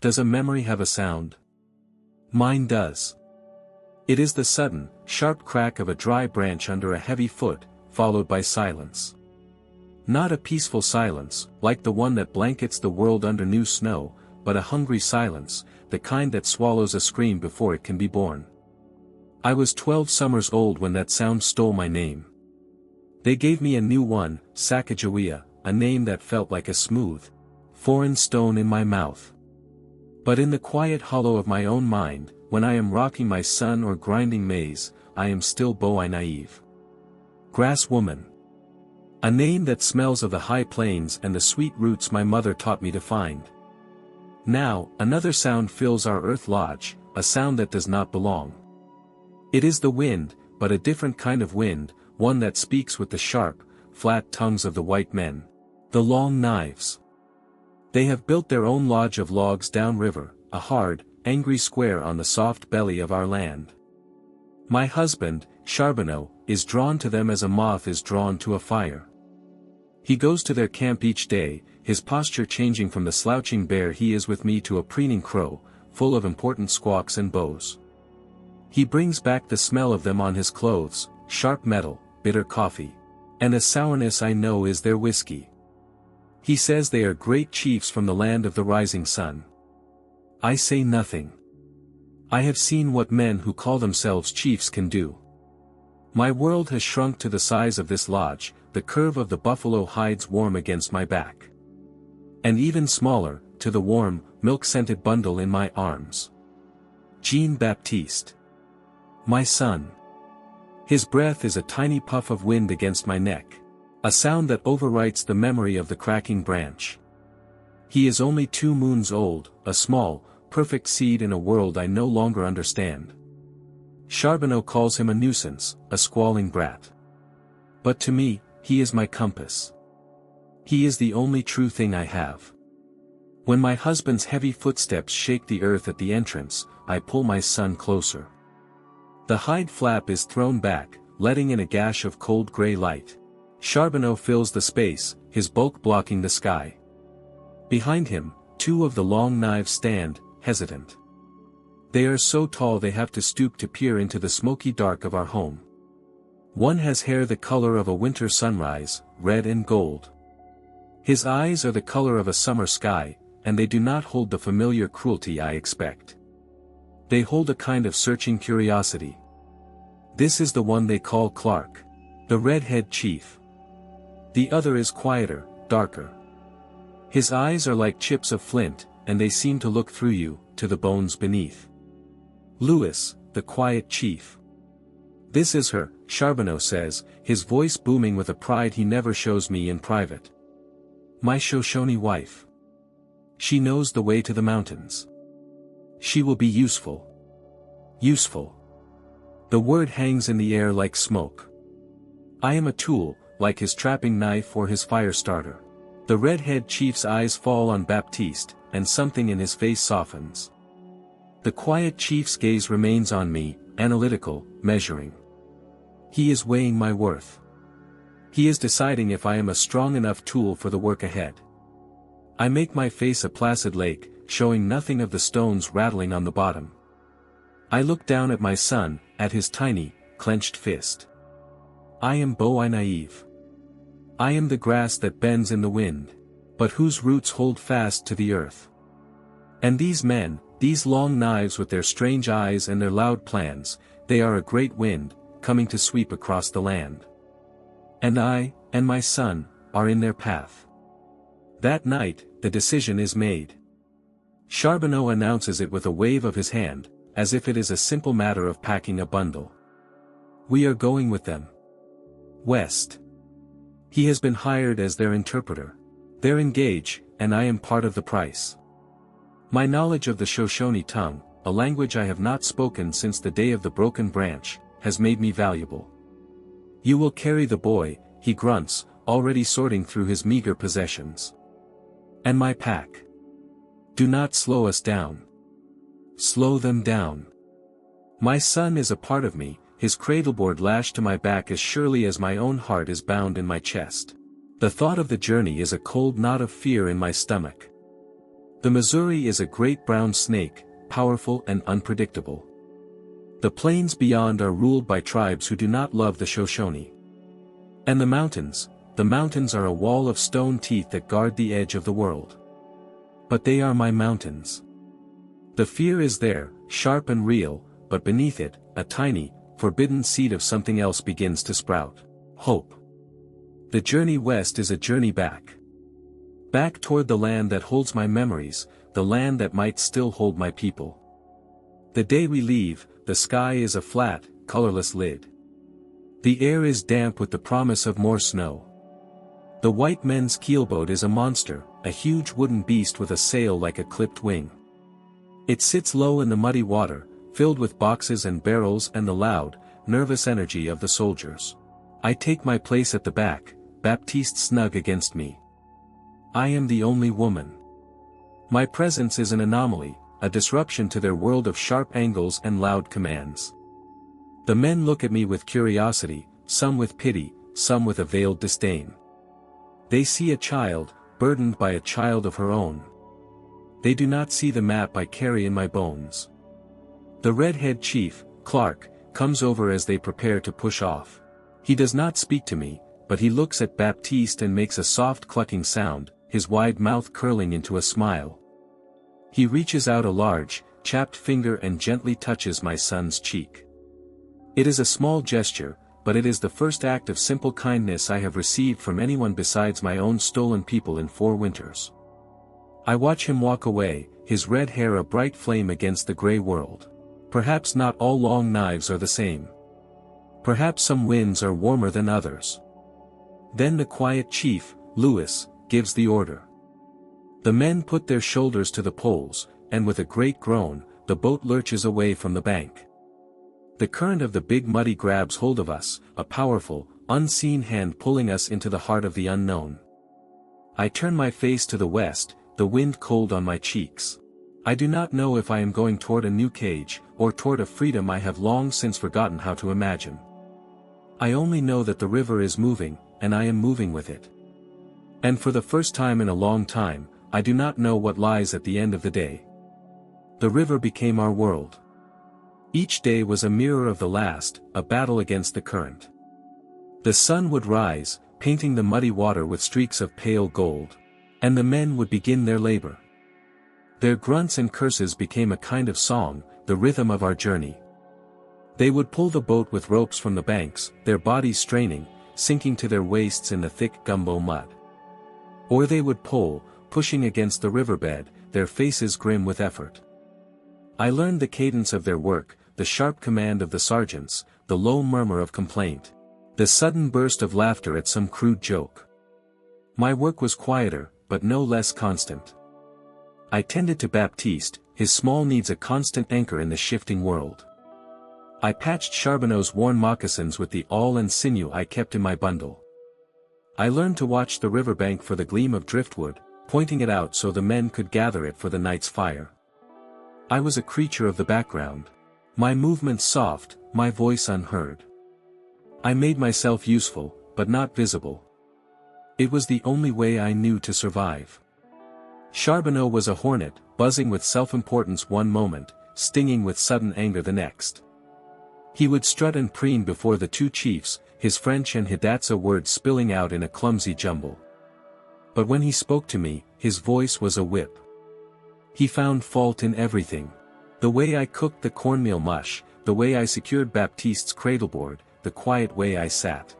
Does a memory have a sound? Mine does. It is the sudden, sharp crack of a dry branch under a heavy foot, followed by silence. Not a peaceful silence, like the one that blankets the world under new snow, but a hungry silence, the kind that swallows a scream before it can be born. I was 12 summers old when that sound stole my name. They gave me a new one, Sacagawea, a name that felt like a smooth, foreign stone in my mouth. But in the quiet hollow of my own mind, when I am rocking my son or grinding maize, I am still Bo-I naive. Grass woman. A name that smells of the high plains and the sweet roots my mother taught me to find. Now, another sound fills our earth lodge, a sound that does not belong. It is the wind, but a different kind of wind, one that speaks with the sharp, flat tongues of the white men. The long knives. They have built their own lodge of logs downriver, a hard, angry square on the soft belly of our land. My husband, Charbonneau, is drawn to them as a moth is drawn to a fire. He goes to their camp each day, his posture changing from the slouching bear he is with me to a preening crow, full of important squawks and bows. He brings back the smell of them on his clothes, sharp metal, bitter coffee. And a sourness I know is their whiskey. He says they are great chiefs from the land of the rising sun. I say nothing. I have seen what men who call themselves chiefs can do. My world has shrunk to the size of this lodge, the curve of the buffalo hides warm against my back. And even smaller, to the warm, milk-scented bundle in my arms. Jean-Baptiste. My son. His breath is a tiny puff of wind against my neck. A sound that overwrites the memory of the cracking branch. He is only 2 moons old, a small, perfect seed in a world I no longer understand. Charbonneau calls him a nuisance, a squalling brat. But to me, he is my compass. He is the only true thing I have. When my husband's heavy footsteps shake the earth at the entrance, I pull my son closer. The hide flap is thrown back, letting in a gash of cold gray light. Charbonneau fills the space, his bulk blocking the sky. Behind him, 2 of the long knives stand, hesitant. They are so tall they have to stoop to peer into the smoky dark of our home. One has hair the color of a winter sunrise, red and gold. His eyes are the color of a summer sky, and they do not hold the familiar cruelty I expect. They hold a kind of searching curiosity. This is the one they call Clark, the redhead chief. The other is quieter, darker. His eyes are like chips of flint, and they seem to look through you, to the bones beneath. Louis, the quiet chief. This is her, Charbonneau says, his voice booming with a pride he never shows me in private. My Shoshone wife. She knows the way to the mountains. She will be useful. Useful. The word hangs in the air like smoke. I am a tool, like his trapping knife or his fire starter. The redhead chief's eyes fall on Baptiste, and something in his face softens. The quiet chief's gaze remains on me, analytical, measuring. He is weighing my worth. He is deciding if I am a strong enough tool for the work ahead. I make my face a placid lake, showing nothing of the stones rattling on the bottom. I look down at my son, at his tiny, clenched fist. I am Bo-I naive. I am the grass that bends in the wind, but whose roots hold fast to the earth. And these men, these long knives with their strange eyes and their loud plans, they are a great wind, coming to sweep across the land. And I, and my son, are in their path. That night, the decision is made. Charbonneau announces it with a wave of his hand, as if it is a simple matter of packing a bundle. We are going with them. West. He has been hired as their interpreter. They're engaged, and I am part of the price. My knowledge of the Shoshone tongue, a language I have not spoken since the day of the broken branch, has made me valuable. You will carry the boy, he grunts, already sorting through his meager possessions. And my pack. Do not slow us down. Slow them down. My son is a part of me, his cradleboard lashed to my back as surely as my own heart is bound in my chest. The thought of the journey is a cold knot of fear in my stomach. The Missouri is a great brown snake, powerful and unpredictable. The plains beyond are ruled by tribes who do not love the Shoshone. And the mountains are a wall of stone teeth that guard the edge of the world. But they are my mountains. The fear is there, sharp and real, but beneath it, a tiny, forbidden seed of something else begins to sprout. Hope. The journey west is a journey back. Back toward the land that holds my memories, the land that might still hold my people. The day we leave, the sky is a flat, colorless lid. The air is damp with the promise of more snow. The white men's keelboat is a monster, a huge wooden beast with a sail like a clipped wing. It sits low in the muddy water, filled with boxes and barrels and the loud, nervous energy of the soldiers. I take my place at the back, Baptiste snug against me. I am the only woman. My presence is an anomaly, a disruption to their world of sharp angles and loud commands. The men look at me with curiosity, some with pity, some with a veiled disdain. They see a child, burdened by a child of her own. They do not see the map I carry in my bones. The red-head chief, Clark, comes over as they prepare to push off. He does not speak to me, but he looks at Baptiste and makes a soft clucking sound, his wide mouth curling into a smile. He reaches out a large, chapped finger and gently touches my son's cheek. It is a small gesture, but it is the first act of simple kindness I have received from anyone besides my own stolen people in 4 winters. I watch him walk away, his red hair a bright flame against the gray world. Perhaps not all long knives are the same. Perhaps some winds are warmer than others. Then the quiet chief, Lewis, gives the order. The men put their shoulders to the poles, and with a great groan, the boat lurches away from the bank. The current of the big muddy grabs hold of us, a powerful, unseen hand pulling us into the heart of the unknown. I turn my face to the west, the wind cold on my cheeks. I do not know if I am going toward a new cage, or toward a freedom I have long since forgotten how to imagine. I only know that the river is moving, and I am moving with it. And for the first time in a long time, I do not know what lies at the end of the day. The river became our world. Each day was a mirror of the last, a battle against the current. The sun would rise, painting the muddy water with streaks of pale gold. And the men would begin their labor. Their grunts and curses became a kind of song, the rhythm of our journey. They would pull the boat with ropes from the banks, their bodies straining, sinking to their waists in the thick gumbo mud. Or they would pull, pushing against the riverbed, their faces grim with effort. I learned the cadence of their work, the sharp command of the sergeants, the low murmur of complaint, the sudden burst of laughter at some crude joke. My work was quieter, but no less constant. I tended to Baptiste, his small needs a constant anchor in the shifting world. I patched Charbonneau's worn moccasins with the awl and sinew I kept in my bundle. I learned to watch the riverbank for the gleam of driftwood, pointing it out so the men could gather it for the night's fire. I was a creature of the background. My movements soft, my voice unheard. I made myself useful, but not visible. It was the only way I knew to survive. Charbonneau was a hornet, buzzing with self-importance one moment, stinging with sudden anger the next. He would strut and preen before the 2 chiefs, his French and Hidatsa words spilling out in a clumsy jumble. But when he spoke to me, his voice was a whip. He found fault in everything. The way I cooked the cornmeal mush, the way I secured Baptiste's cradleboard, the quiet way I sat.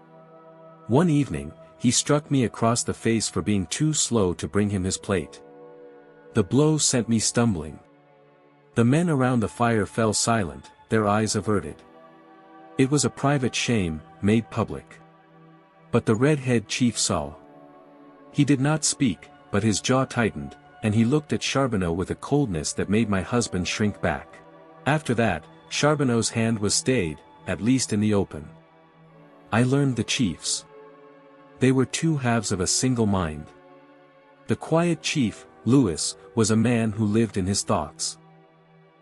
One evening, he struck me across the face for being too slow to bring him his plate. The blow sent me stumbling. The men around the fire fell silent, their eyes averted. It was a private shame, made public. But the red-head chief saw. He did not speak, but his jaw tightened, and he looked at Charbonneau with a coldness that made my husband shrink back. After that, Charbonneau's hand was stayed, at least in the open. I learned the chiefs. They were 2 halves of a single mind. The quiet chief, Lewis, was a man who lived in his thoughts.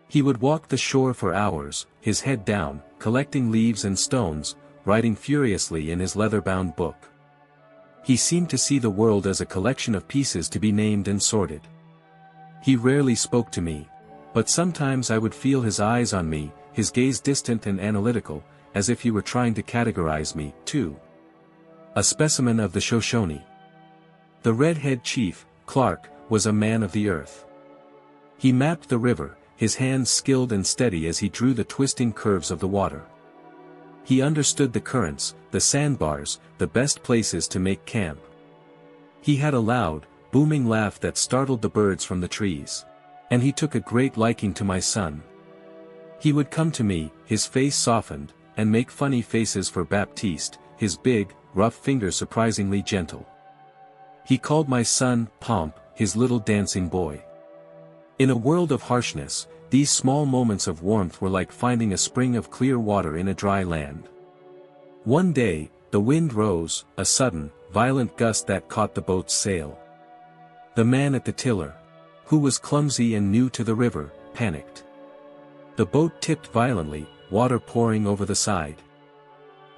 He would walk the shore for hours, his head down, collecting leaves and stones, writing furiously in his leather-bound book. He seemed to see the world as a collection of pieces to be named and sorted. He rarely spoke to me. But sometimes I would feel his eyes on me, his gaze distant and analytical, as if he were trying to categorize me, too. A specimen of the Shoshone. The red-head chief, Clark, was a man of the earth. He mapped the river, his hands skilled and steady as he drew the twisting curves of the water. He understood the currents, the sandbars, the best places to make camp. He had a loud, booming laugh that startled the birds from the trees. And he took a great liking to my son. He would come to me, his face softened, and make funny faces for Baptiste, his big, rough fingers surprisingly gentle. He called my son, Pomp, his little dancing boy. In a world of harshness, these small moments of warmth were like finding a spring of clear water in a dry land. One day, the wind rose, a sudden, violent gust that caught the boat's sail. The man at the tiller, who was clumsy and new to the river, panicked. The boat tipped violently, water pouring over the side.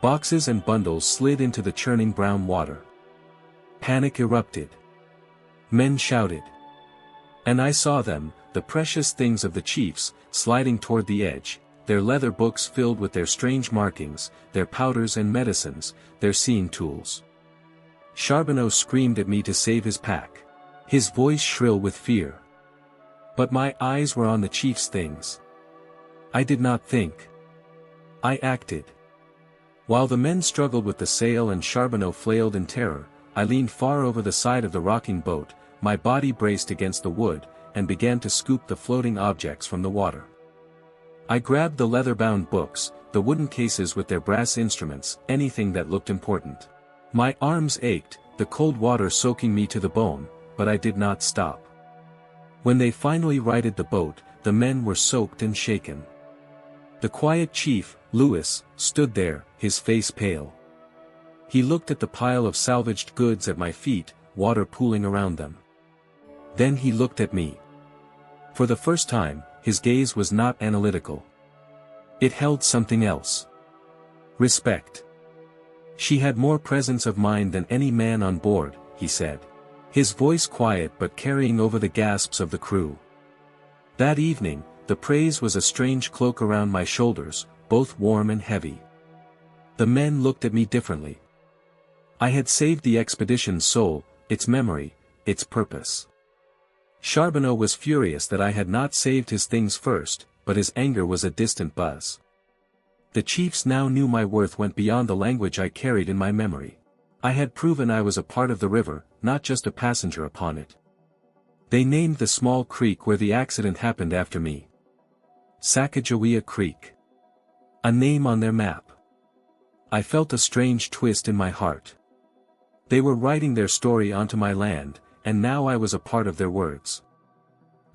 Boxes and bundles slid into the churning brown water. Panic erupted. Men shouted. And I saw them, the precious things of the chiefs, sliding toward the edge, their leather books filled with their strange markings, their powders and medicines, their seeing tools. Charbonneau screamed at me to save his pack, his voice shrill with fear. But my eyes were on the chief's things. I did not think. I acted. While the men struggled with the sail and Charbonneau flailed in terror, I leaned far over the side of the rocking boat, my body braced against the wood, and began to scoop the floating objects from the water. I grabbed the leather-bound books, the wooden cases with their brass instruments, anything that looked important. My arms ached, the cold water soaking me to the bone, but I did not stop. When they finally righted the boat, the men were soaked and shaken. The quiet chief, Louis, stood there, his face pale. He looked at the pile of salvaged goods at my feet, water pooling around them. Then he looked at me. For the first time, his gaze was not analytical. It held something else. Respect. She had more presence of mind than any man on board, he said. His voice quiet but carrying over the gasps of the crew. That evening, the praise was a strange cloak around my shoulders, both warm and heavy. The men looked at me differently. I had saved the expedition's soul, its memory, its purpose. Charbonneau was furious that I had not saved his things first, but his anger was a distant buzz. The chiefs now knew my worth went beyond the language I carried in my memory. I had proven I was a part of the river, not just a passenger upon it. They named the small creek where the accident happened after me. Sacagawea Creek. A name on their map. I felt a strange twist in my heart. They were writing their story onto my land, and now I was a part of their words.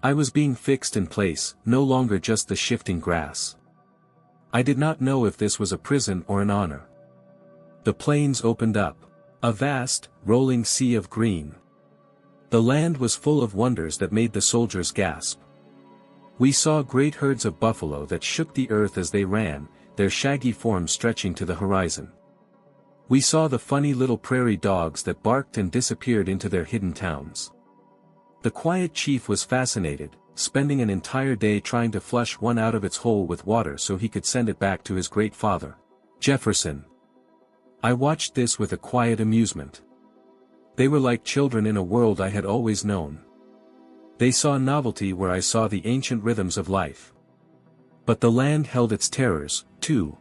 I was being fixed in place, no longer just the shifting grass. I did not know if this was a prison or an honor. The plains opened up. A vast, rolling sea of green. The land was full of wonders that made the soldiers gasp. We saw great herds of buffalo that shook the earth as they ran, their shaggy forms stretching to the horizon. We saw the funny little prairie dogs that barked and disappeared into their hidden towns. The quiet chief was fascinated, spending an entire day trying to flush one out of its hole with water so he could send it back to his great father, Jefferson. I watched this with a quiet amusement. They were like children in a world I had always known. They saw novelty where I saw the ancient rhythms of life. But the land held its terrors, too.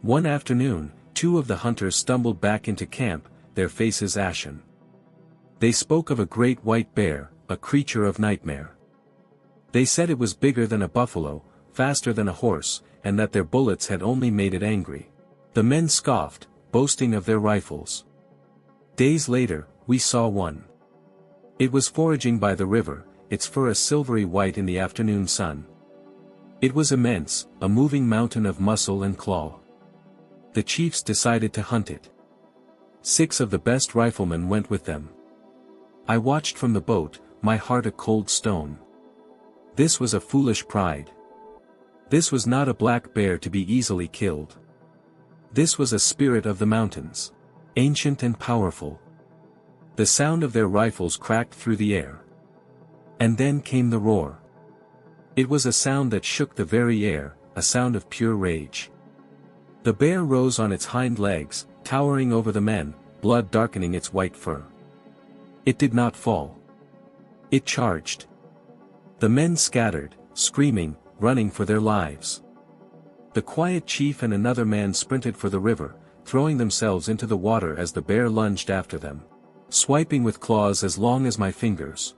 One afternoon, 2 of the hunters stumbled back into camp, their faces ashen. They spoke of a great white bear, a creature of nightmare. They said it was bigger than a buffalo, faster than a horse, and that their bullets had only made it angry. The men scoffed, boasting of their rifles. Days later, we saw one. It was foraging by the river, its fur a silvery white in the afternoon sun. It was immense, a moving mountain of muscle and claw. The chiefs decided to hunt it. 6 of the best riflemen went with them. I watched from the boat, my heart a cold stone. This was a foolish pride. This was not a black bear to be easily killed. This was a spirit of the mountains. Ancient and powerful. The sound of their rifles cracked through the air. And then came the roar. It was a sound that shook the very air, a sound of pure rage. The bear rose on its hind legs, towering over the men, blood darkening its white fur. It did not fall. It charged. The men scattered, screaming, running for their lives. The quiet chief and another man sprinted for the river, throwing themselves into the water as the bear lunged after them, swiping with claws as long as my fingers.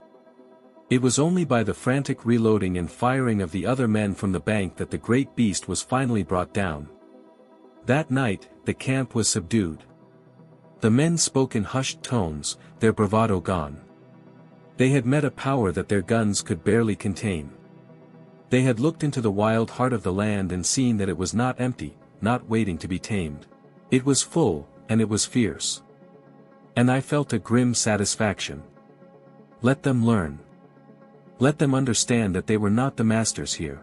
It was only by the frantic reloading and firing of the other men from the bank that the great beast was finally brought down. That night, the camp was subdued. The men spoke in hushed tones, their bravado gone. They had met a power that their guns could barely contain. They had looked into the wild heart of the land and seen that it was not empty, not waiting to be tamed. It was full, and it was fierce. And I felt a grim satisfaction. Let them learn. Let them understand that they were not the masters here.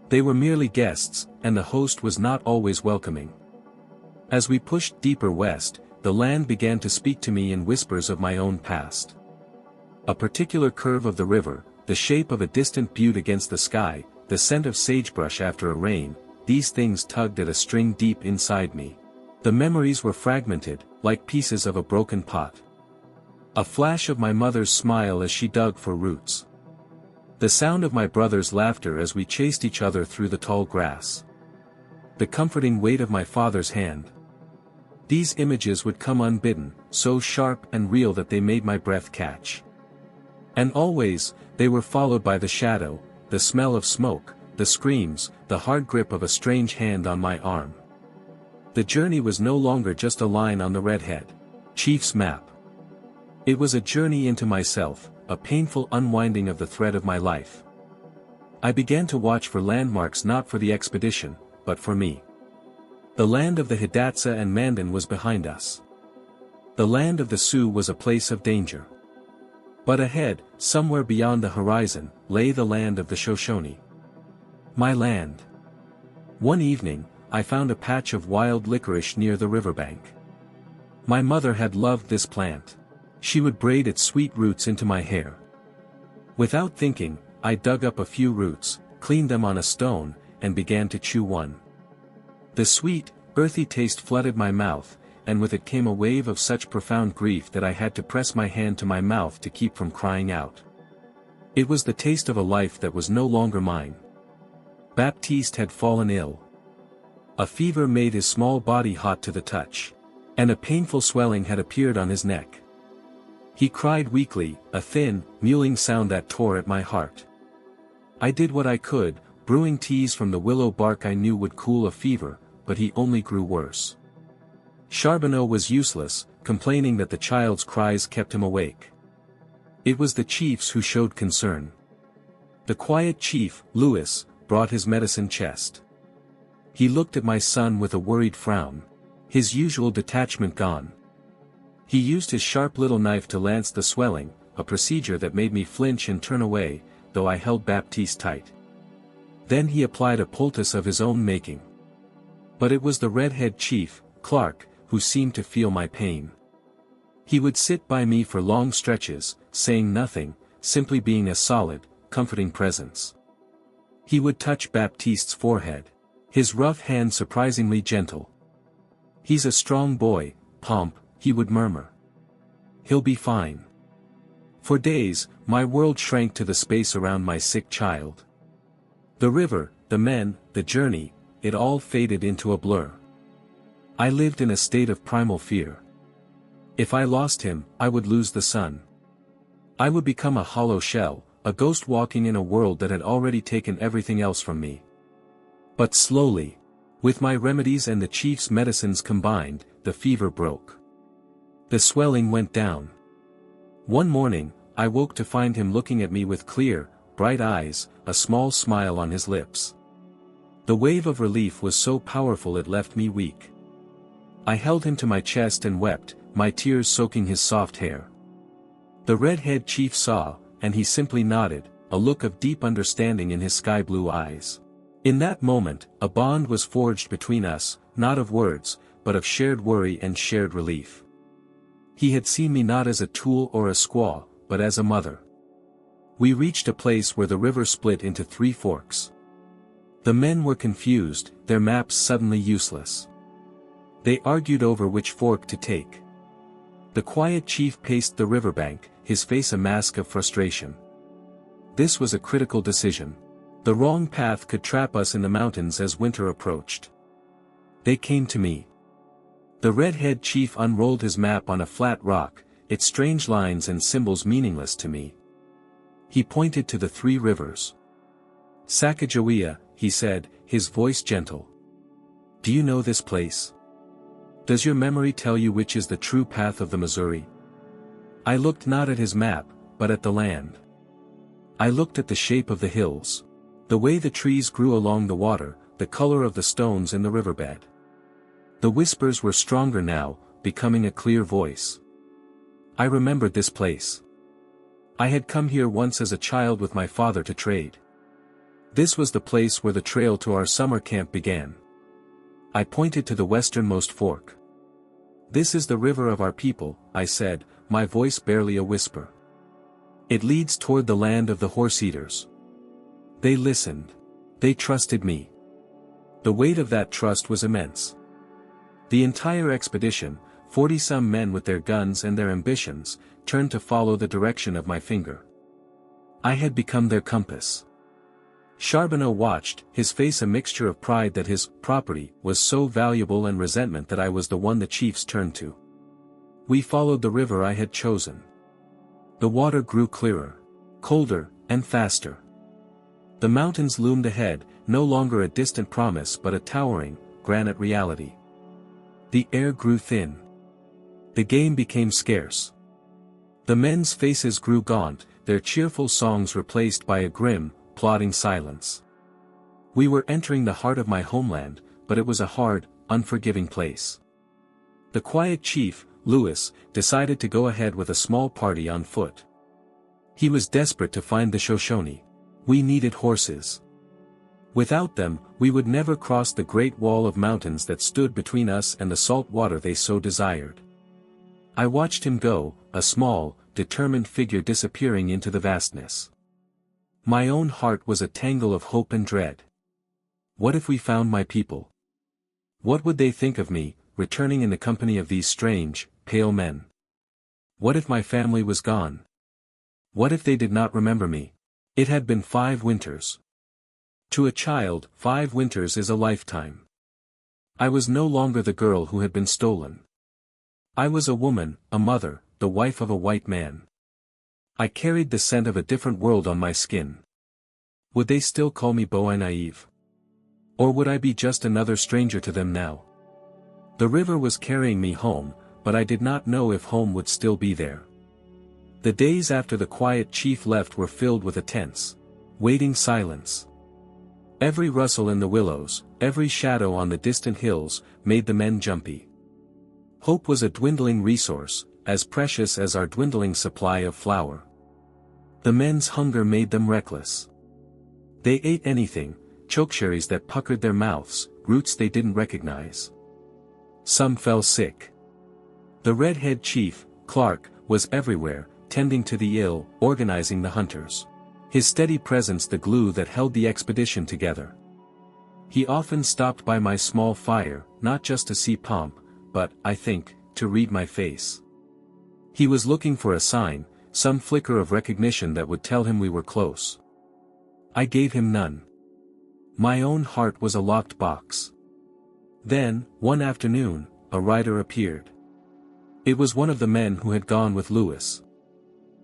They were merely guests, and the host was not always welcoming. As we pushed deeper west, the land began to speak to me in whispers of my own past. A particular curve of the river, the shape of a distant butte against the sky, the scent of sagebrush after a rain, these things tugged at a string deep inside me. The memories were fragmented, like pieces of a broken pot. A flash of my mother's smile as she dug for roots. The sound of my brother's laughter as we chased each other through the tall grass. The comforting weight of my father's hand. These images would come unbidden, so sharp and real that they made my breath catch. And always, they were followed by the shadow, the smell of smoke, the screams, the hard grip of a strange hand on my arm. The journey was no longer just a line on the redhead chief's map. It was a journey into myself, a painful unwinding of the thread of my life. I began to watch for landmarks not for the expedition, but for me. The land of the Hidatsa and Mandan was behind us. The land of the Sioux was a place of danger. But ahead, somewhere beyond the horizon, lay the land of the Shoshone. My land. One evening, I found a patch of wild licorice near the riverbank. My mother had loved this plant. She would braid its sweet roots into my hair. Without thinking, I dug up a few roots, cleaned them on a stone, and began to chew one. The sweet, earthy taste flooded my mouth, and with it came a wave of such profound grief that I had to press my hand to my mouth to keep from crying out. It was the taste of a life that was no longer mine. Baptiste had fallen ill. A fever made his small body hot to the touch. And a painful swelling had appeared on his neck. He cried weakly, a thin, mewling sound that tore at my heart. I did what I could, brewing teas from the willow bark I knew would cool a fever, but he only grew worse. Charbonneau was useless, complaining that the child's cries kept him awake. It was the chiefs who showed concern. The quiet chief, Louis, brought his medicine chest. He looked at my son with a worried frown. His usual detachment gone. He used his sharp little knife to lance the swelling, a procedure that made me flinch and turn away, though I held Baptiste tight. Then he applied a poultice of his own making. But it was the redhead chief, Clark, who seemed to feel my pain. He would sit by me for long stretches, saying nothing, simply being a solid, comforting presence. He would touch Baptiste's forehead. His rough hand surprisingly gentle. "He's a strong boy, Pomp," he would murmur. "He'll be fine." For days, my world shrank to the space around my sick child. The river, the men, the journey, it all faded into a blur. I lived in a state of primal fear. If I lost him, I would lose the sun. I would become a hollow shell, a ghost walking in a world that had already taken everything else from me. But slowly, with my remedies and the chief's medicines combined, the fever broke. The swelling went down. One morning, I woke to find him looking at me with clear, bright eyes, a small smile on his lips. The wave of relief was so powerful it left me weak. I held him to my chest and wept, my tears soaking his soft hair. The red-head chief saw, and he simply nodded, a look of deep understanding in his sky-blue eyes. In that moment, a bond was forged between us, not of words, but of shared worry and shared relief. He had seen me not as a tool or a squaw, but as a mother. We reached a place where the river split into 3 forks. The men were confused, their maps suddenly useless. They argued over which fork to take. The quiet chief paced the riverbank, his face a mask of frustration. This was a critical decision. The wrong path could trap us in the mountains as winter approached. They came to me. The red-head chief unrolled his map on a flat rock, its strange lines and symbols meaningless to me. He pointed to the 3 rivers. Sacagawea, he said, his voice gentle. Do you know this place? Does your memory tell you which is the true path of the Missouri? I looked not at his map, but at the land. I looked at the shape of the hills. The way the trees grew along the water, the color of the stones in the riverbed. The whispers were stronger now, becoming a clear voice. I remembered this place. I had come here once as a child with my father to trade. This was the place where the trail to our summer camp began. I pointed to the westernmost fork. This is the river of our people, I said, my voice barely a whisper. It leads toward the land of the horse-eaters. They listened. They trusted me. The weight of that trust was immense. The entire expedition, 40-some men with their guns and their ambitions, turned to follow the direction of my finger. I had become their compass. Charbonneau watched, his face a mixture of pride that his property was so valuable and resentment that I was the one the chiefs turned to. We followed the river I had chosen. The water grew clearer, colder, and faster. The mountains loomed ahead, no longer a distant promise but a towering, granite reality. The air grew thin. The game became scarce. The men's faces grew gaunt, their cheerful songs replaced by a grim, plodding silence. We were entering the heart of my homeland, but it was a hard, unforgiving place. The quiet chief, Lewis, decided to go ahead with a small party on foot. He was desperate to find the Shoshone. We needed horses. Without them, we would never cross the great wall of mountains that stood between us and the salt water they so desired. I watched him go, a small, determined figure disappearing into the vastness. My own heart was a tangle of hope and dread. What if we found my people? What would they think of me, returning in the company of these strange, pale men? What if my family was gone? What if they did not remember me? It had been 5 winters. To a child, 5 winters is a lifetime. I was no longer the girl who had been stolen. I was a woman, a mother, the wife of a white man. I carried the scent of a different world on my skin. Would they still call me boy naive? Or would I be just another stranger to them now? The river was carrying me home, but I did not know if home would still be there. The days after the quiet chief left were filled with a tense, waiting silence. Every rustle in the willows, every shadow on the distant hills, made the men jumpy. Hope was a dwindling resource, as precious as our dwindling supply of flour. The men's hunger made them reckless. They ate anything, chokecherries that puckered their mouths, roots they didn't recognize. Some fell sick. The red-head chief, Clark, was everywhere, tending to the ill, organizing the hunters. His steady presence the glue that held the expedition together. He often stopped by my small fire, not just to see pomp, but, I think, to read my face. He was looking for a sign, some flicker of recognition that would tell him we were close. I gave him none. My own heart was a locked box. Then, one afternoon, a rider appeared. It was one of the men who had gone with Lewis.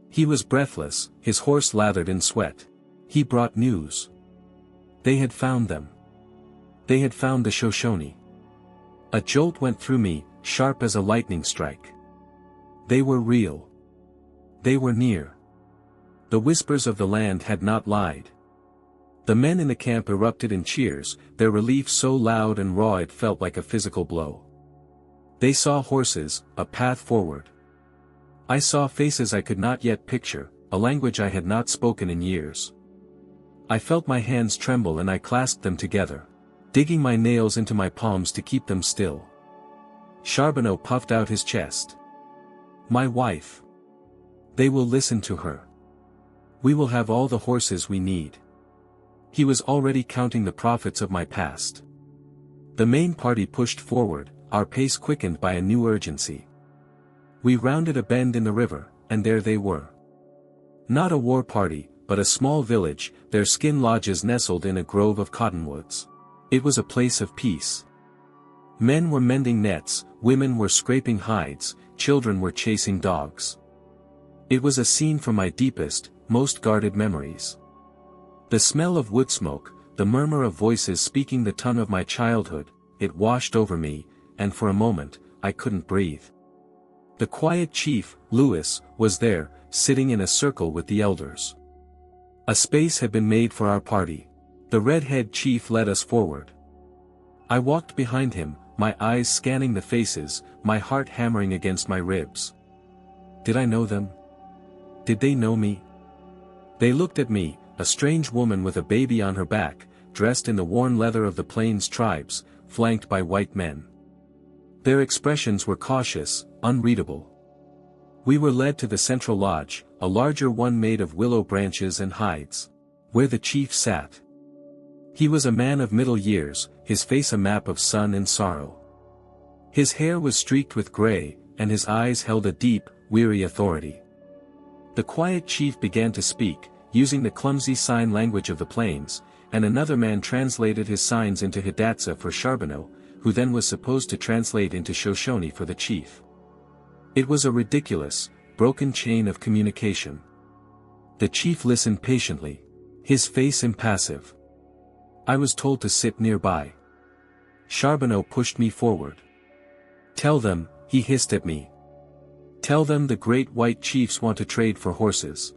He was breathless, his horse lathered in sweat. He brought news. They had found them. They had found the Shoshone. A jolt went through me, sharp as a lightning strike. They were real. They were near. The whispers of the land had not lied. The men in the camp erupted in cheers, their relief so loud and raw it felt like a physical blow. They saw horses, a path forward. I saw faces I could not yet picture, a language I had not spoken in years. I felt my hands tremble and I clasped them together, digging my nails into my palms to keep them still. Charbonneau puffed out his chest. My wife. They will listen to her. We will have all the horses we need. He was already counting the profits of my past. The main party pushed forward, our pace quickened by a new urgency. We rounded a bend in the river, and there they were. Not a war party, but a small village, their skin lodges nestled in a grove of cottonwoods. It was a place of peace. Men were mending nets, women were scraping hides, children were chasing dogs. It was a scene from my deepest, most guarded memories. The smell of wood smoke, the murmur of voices speaking the tongue of my childhood, it washed over me, and for a moment, I couldn't breathe. The quiet chief, Lewis, was there, sitting in a circle with the elders. A space had been made for our party. The red-head chief led us forward. I walked behind him, my eyes scanning the faces, my heart hammering against my ribs. Did I know them? Did they know me? They looked at me, a strange woman with a baby on her back, dressed in the worn leather of the Plains tribes, flanked by white men. Their expressions were cautious, unreadable. We were led to the central lodge, a larger one made of willow branches and hides, where the chief sat. He was a man of middle years, his face a map of sun and sorrow. His hair was streaked with gray, and his eyes held a deep, weary authority. The quiet chief began to speak, using the clumsy sign language of the plains, and another man translated his signs into Hidatsa for Charbonneau, who then was supposed to translate into Shoshone for the chief. It was a ridiculous, broken chain of communication. The chief listened patiently, his face impassive. I was told to sit nearby. Charbonneau pushed me forward. "Tell them," he hissed at me. "Tell them the great white chiefs want to trade for horses.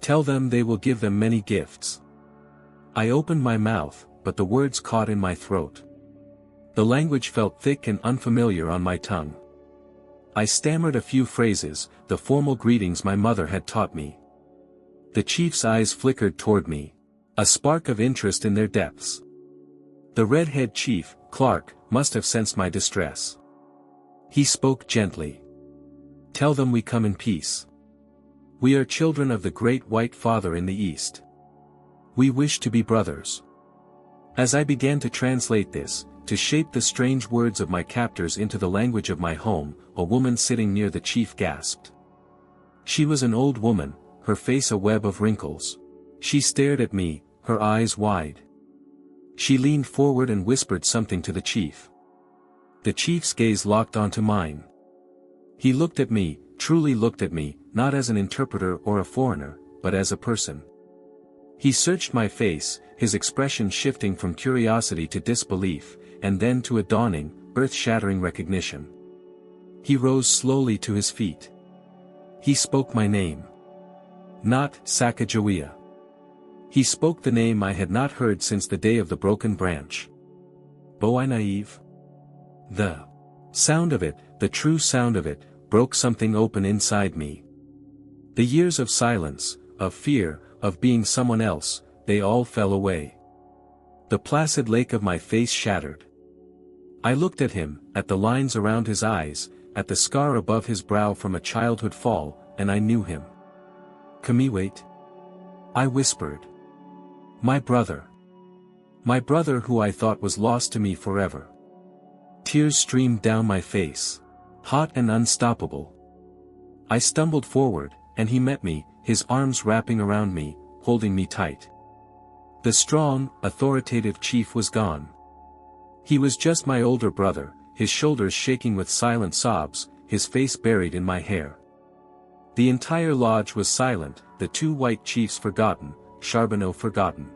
Tell them they will give them many gifts." I opened my mouth, but the words caught in my throat. The language felt thick and unfamiliar on my tongue. I stammered a few phrases, the formal greetings my mother had taught me. The chief's eyes flickered toward me, a spark of interest in their depths. The red-head chief, Clark, must have sensed my distress. He spoke gently. "Tell them we come in peace. We are children of the great white father in the east. We wish to be brothers." As I began to translate this, to shape the strange words of my captors into the language of my home, a woman sitting near the chief gasped. She was an old woman, her face a web of wrinkles. She stared at me, her eyes wide. She leaned forward and whispered something to the chief. The chief's gaze locked onto mine. He looked at me, truly looked at me, not as an interpreter or a foreigner, but as a person. He searched my face, his expression shifting from curiosity to disbelief, and then to a dawning, earth-shattering recognition. He rose slowly to his feet. He spoke my name. Not Sacagawea. He spoke the name I had not heard since the day of the broken branch. Boinaive. The sound of it, the true sound of it, broke something open inside me. The years of silence, of fear, of being someone else, they all fell away. The placid lake of my face shattered. I looked at him, at the lines around his eyes, at the scar above his brow from a childhood fall, and I knew him. "Kamiwait?" I whispered. My brother. My brother who I thought was lost to me forever. Tears streamed down my face. Hot and unstoppable. I stumbled forward, and he met me, his arms wrapping around me, holding me tight. The strong, authoritative chief was gone. He was just my older brother, his shoulders shaking with silent sobs, his face buried in my hair. The entire lodge was silent, the two white chiefs forgotten, Charbonneau forgotten.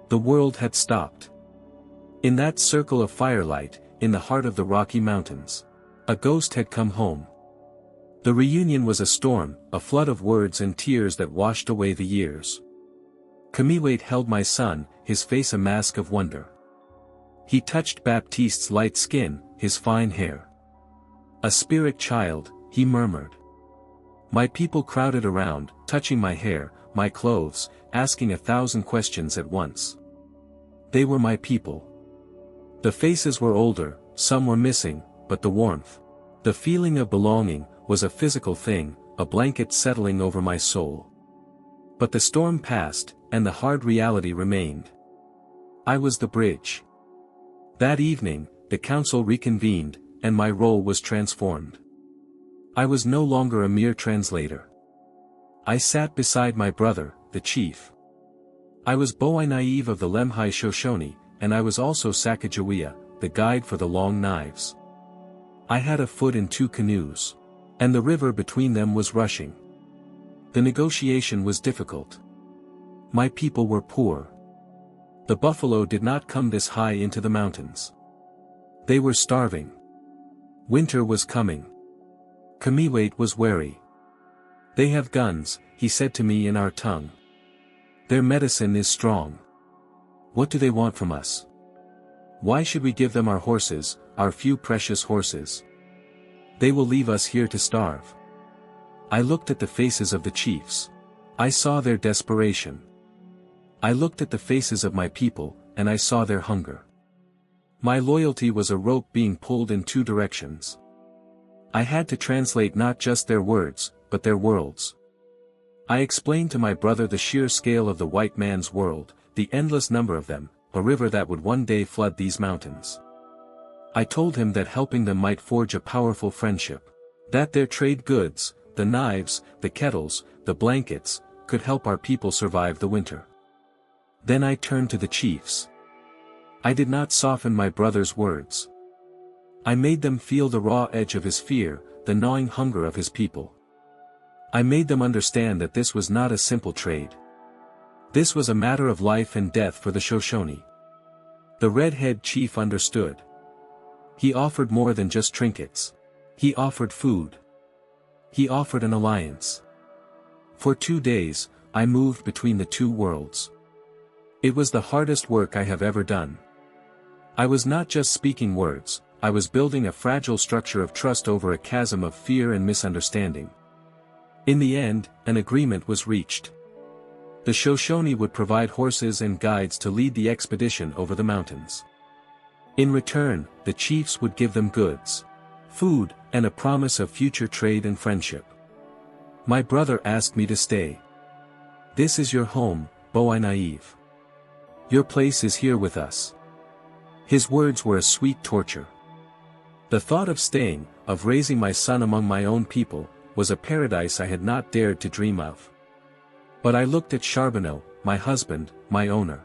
The world had stopped. In that circle of firelight, in the heart of the Rocky Mountains, a ghost had come home. The reunion was a storm, a flood of words and tears that washed away the years. Kamiwait held my son, his face a mask of wonder. He touched Baptiste's light skin, his fine hair. "A spirit child," he murmured. My people crowded around, touching my hair, my clothes, asking 1,000 questions at once. They were my people. The faces were older, some were missing, but the warmth, the feeling of belonging, was a physical thing, a blanket settling over my soul. But the storm passed, and the hard reality remained. I was the bridge. That evening, the council reconvened, and my role was transformed. I was no longer a mere translator. I sat beside my brother, the chief. I was Boai Naive of the Lemhi Shoshone, and I was also Sacagawea, the guide for the long knives. I had a foot in 2 canoes. And the river between them was rushing. The negotiation was difficult. My people were poor. The buffalo did not come this high into the mountains. They were starving. Winter was coming. Kamiwait was wary. They have guns, he said to me in our tongue. Their medicine is strong. What do they want from us? Why should we give them our horses, our few precious horses? They will leave us here to starve. I looked at the faces of the chiefs. I saw their desperation. I looked at the faces of my people, and I saw their hunger. My loyalty was a rope being pulled in 2 directions. I had to translate not just their words, but their worlds. I explained to my brother the sheer scale of the white man's world, the endless number of them, a river that would one day flood these mountains. I told him that helping them might forge a powerful friendship. That their trade goods, the knives, the kettles, the blankets, could help our people survive the winter. Then I turned to the chiefs. I did not soften my brother's words. I made them feel the raw edge of his fear, the gnawing hunger of his people. I made them understand that this was not a simple trade. This was a matter of life and death for the Shoshone. The red-head chief understood. He offered more than just trinkets. He offered food. He offered an alliance. For 2 days, I moved between the 2 worlds. It was the hardest work I have ever done. I was not just speaking words, I was building a fragile structure of trust over a chasm of fear and misunderstanding. In the end, an agreement was reached. The Shoshone would provide horses and guides to lead the expedition over the mountains. In return, the chiefs would give them goods, food, and a promise of future trade and friendship. My brother asked me to stay. This is your home, Boai Naive. Your place is here with us. His words were a sweet torture. The thought of staying, of raising my son among my own people, was a paradise I had not dared to dream of. But I looked at Charbonneau, my husband, my owner.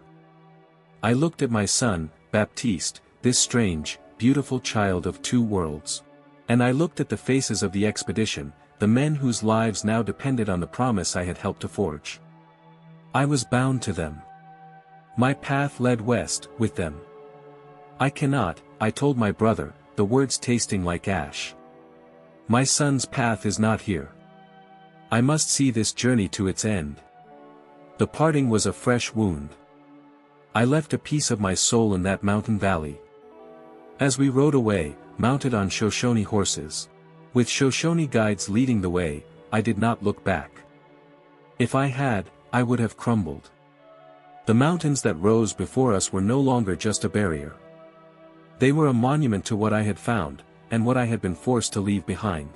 I looked at my son, Baptiste, this strange, beautiful child of 2 worlds. And I looked at the faces of the expedition, the men whose lives now depended on the promise I had helped to forge. I was bound to them. My path led west, with them. I cannot, I told my brother, the words tasting like ash. My son's path is not here. I must see this journey to its end. The parting was a fresh wound. I left a piece of my soul in that mountain valley. As we rode away, mounted on Shoshone horses, with Shoshone guides leading the way, I did not look back. If I had, I would have crumbled. The mountains that rose before us were no longer just a barrier. They were a monument to what I had found, and what I had been forced to leave behind.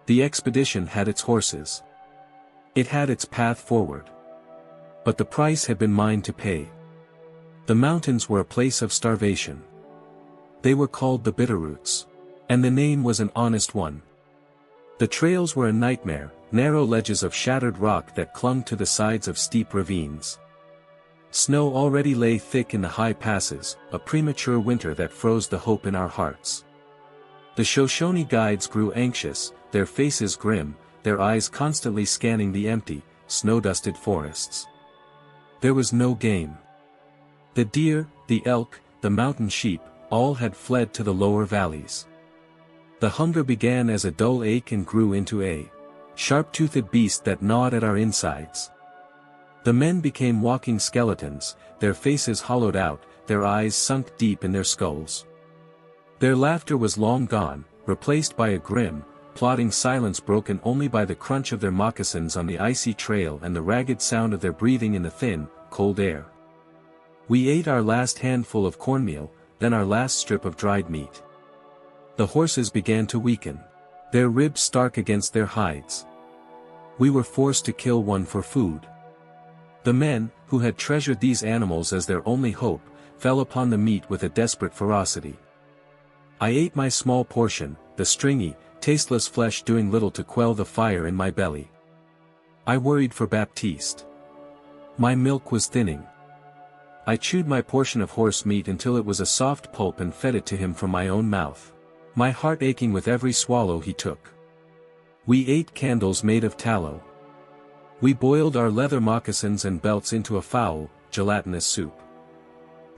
The expedition had its horses. It had its path forward. But the price had been mine to pay. The mountains were a place of starvation. They were called the Bitterroots. And the name was an honest one. The trails were a nightmare, narrow ledges of shattered rock that clung to the sides of steep ravines. Snow already lay thick in the high passes, a premature winter that froze the hope in our hearts. The Shoshone guides grew anxious, their faces grim, their eyes constantly scanning the empty, snow-dusted forests. There was no game. The deer, the elk, the mountain sheep, all had fled to the lower valleys. The hunger began as a dull ache and grew into a sharp-toothed beast that gnawed at our insides. The men became walking skeletons, their faces hollowed out, their eyes sunk deep in their skulls. Their laughter was long gone, replaced by a grim, plodding silence broken only by the crunch of their moccasins on the icy trail and the ragged sound of their breathing in the thin, cold air. We ate our last handful of cornmeal, then our last strip of dried meat. The horses began to weaken, their ribs stark against their hides. We were forced to kill one for food. The men, who had treasured these animals as their only hope, fell upon the meat with a desperate ferocity. I ate my small portion, the stringy, tasteless flesh doing little to quell the fire in my belly. I worried for Baptiste. My milk was thinning. I chewed my portion of horse meat until it was a soft pulp and fed it to him from my own mouth, my heart aching with every swallow he took. We ate candles made of tallow. We boiled our leather moccasins and belts into a foul, gelatinous soup.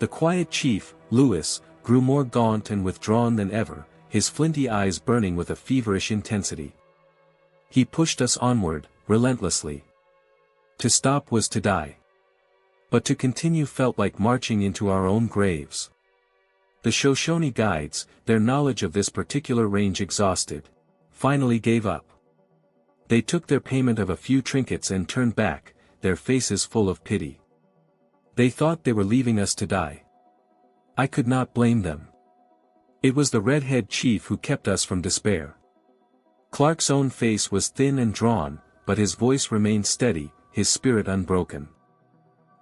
The quiet chief, Louis, grew more gaunt and withdrawn than ever, his flinty eyes burning with a feverish intensity. He pushed us onward, relentlessly. To stop was to die. But to continue felt like marching into our own graves. The Shoshone guides, their knowledge of this particular range exhausted, finally gave up. They took their payment of a few trinkets and turned back, their faces full of pity. They thought they were leaving us to die. I could not blame them. It was the red-head chief who kept us from despair. Clark's own face was thin and drawn, but his voice remained steady, his spirit unbroken.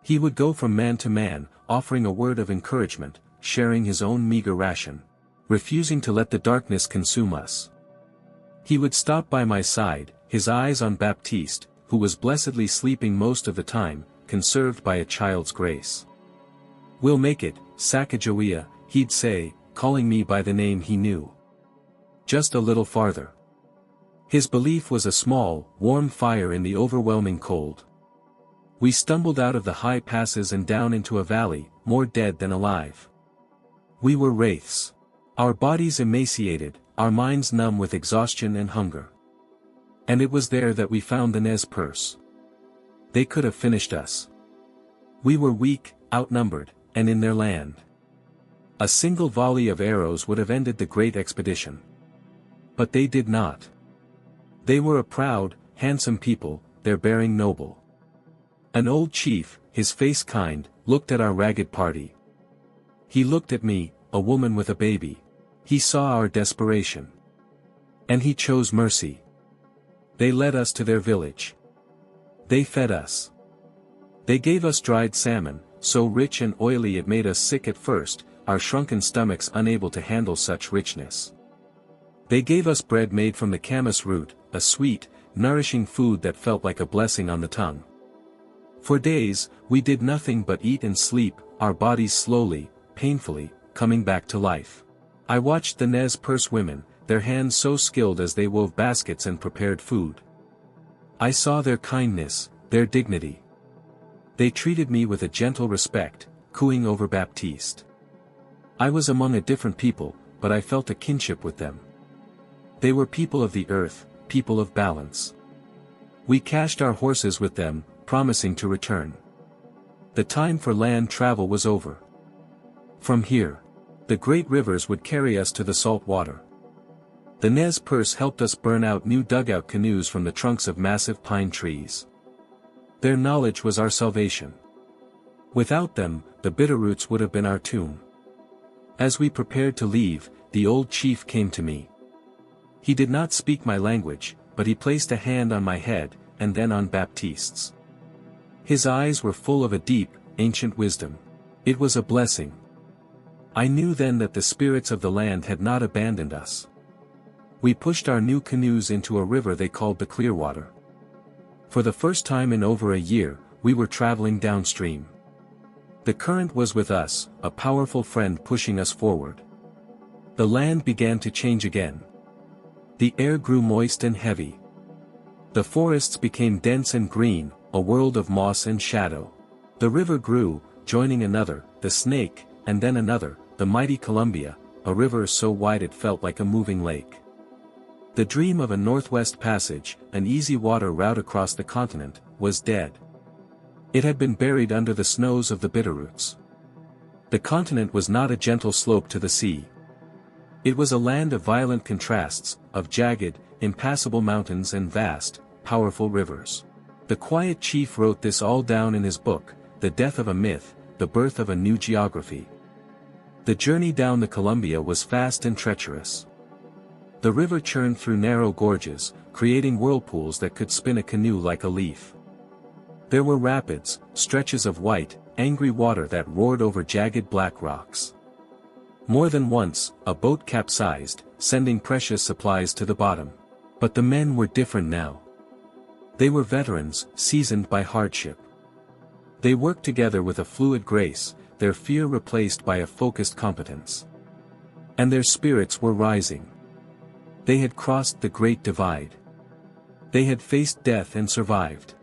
He would go from man to man, offering a word of encouragement, sharing his own meager ration, refusing to let the darkness consume us. He would stop by my side, his eyes on Baptiste, who was blessedly sleeping most of the time, conserved by a child's grace. "We'll make it, Sacagawea," he'd say, calling me by the name he knew. Just a little farther. His belief was a small, warm fire in the overwhelming cold. We stumbled out of the high passes and down into a valley, more dead than alive. We were wraiths. Our bodies emaciated, our minds numb with exhaustion and hunger. And it was there that we found the Nez Perce. They could have finished us. We were weak, outnumbered, and in their land. A single volley of arrows would have ended the great expedition. But they did not. They were a proud, handsome people, their bearing noble. An old chief, his face kind, looked at our ragged party. He looked at me, a woman with a baby. He saw our desperation. And he chose mercy. They led us to their village. They fed us. They gave us dried salmon, so rich and oily it made us sick at first, our shrunken stomachs unable to handle such richness. They gave us bread made from the camas root, a sweet, nourishing food that felt like a blessing on the tongue. For days, we did nothing but eat and sleep, our bodies slowly, painfully, coming back to life. I watched the Nez Perce women, their hands so skilled as they wove baskets and prepared food. I saw their kindness, their dignity. They treated me with a gentle respect, cooing over Baptiste. I was among a different people, but I felt a kinship with them. They were people of the earth, people of balance. We cached our horses with them, promising to return. The time for land travel was over. From here, the great rivers would carry us to the salt water. The Nez Perce helped us burn out new dugout canoes from the trunks of massive pine trees. Their knowledge was our salvation. Without them, the Bitterroots would have been our tomb. As we prepared to leave, the old chief came to me. He did not speak my language, but he placed a hand on my head, and then on Baptiste's. His eyes were full of a deep, ancient wisdom. It was a blessing. I knew then that the spirits of the land had not abandoned us. We pushed our new canoes into a river they called the Clearwater. For the first time in over a year, we were traveling downstream. The current was with us, a powerful friend pushing us forward. The land began to change again. The air grew moist and heavy. The forests became dense and green, a world of moss and shadow. The river grew, joining another, the Snake, and then another, the mighty Columbia, a river so wide it felt like a moving lake. The dream of a Northwest Passage, an easy water route across the continent, was dead. It had been buried under the snows of the Bitterroots. The continent was not a gentle slope to the sea. It was a land of violent contrasts, of jagged, impassable mountains and vast, powerful rivers. The quiet chief wrote this all down in his book, The Death of a Myth, the Birth of a New Geography. The journey down the Columbia was fast and treacherous. The river churned through narrow gorges, creating whirlpools that could spin a canoe like a leaf. There were rapids, stretches of white, angry water that roared over jagged black rocks. More than once, a boat capsized, sending precious supplies to the bottom. But the men were different now. They were veterans, seasoned by hardship. They worked together with a fluid grace, their fear replaced by a focused competence. And their spirits were rising. They had crossed the Great Divide. They had faced death and survived.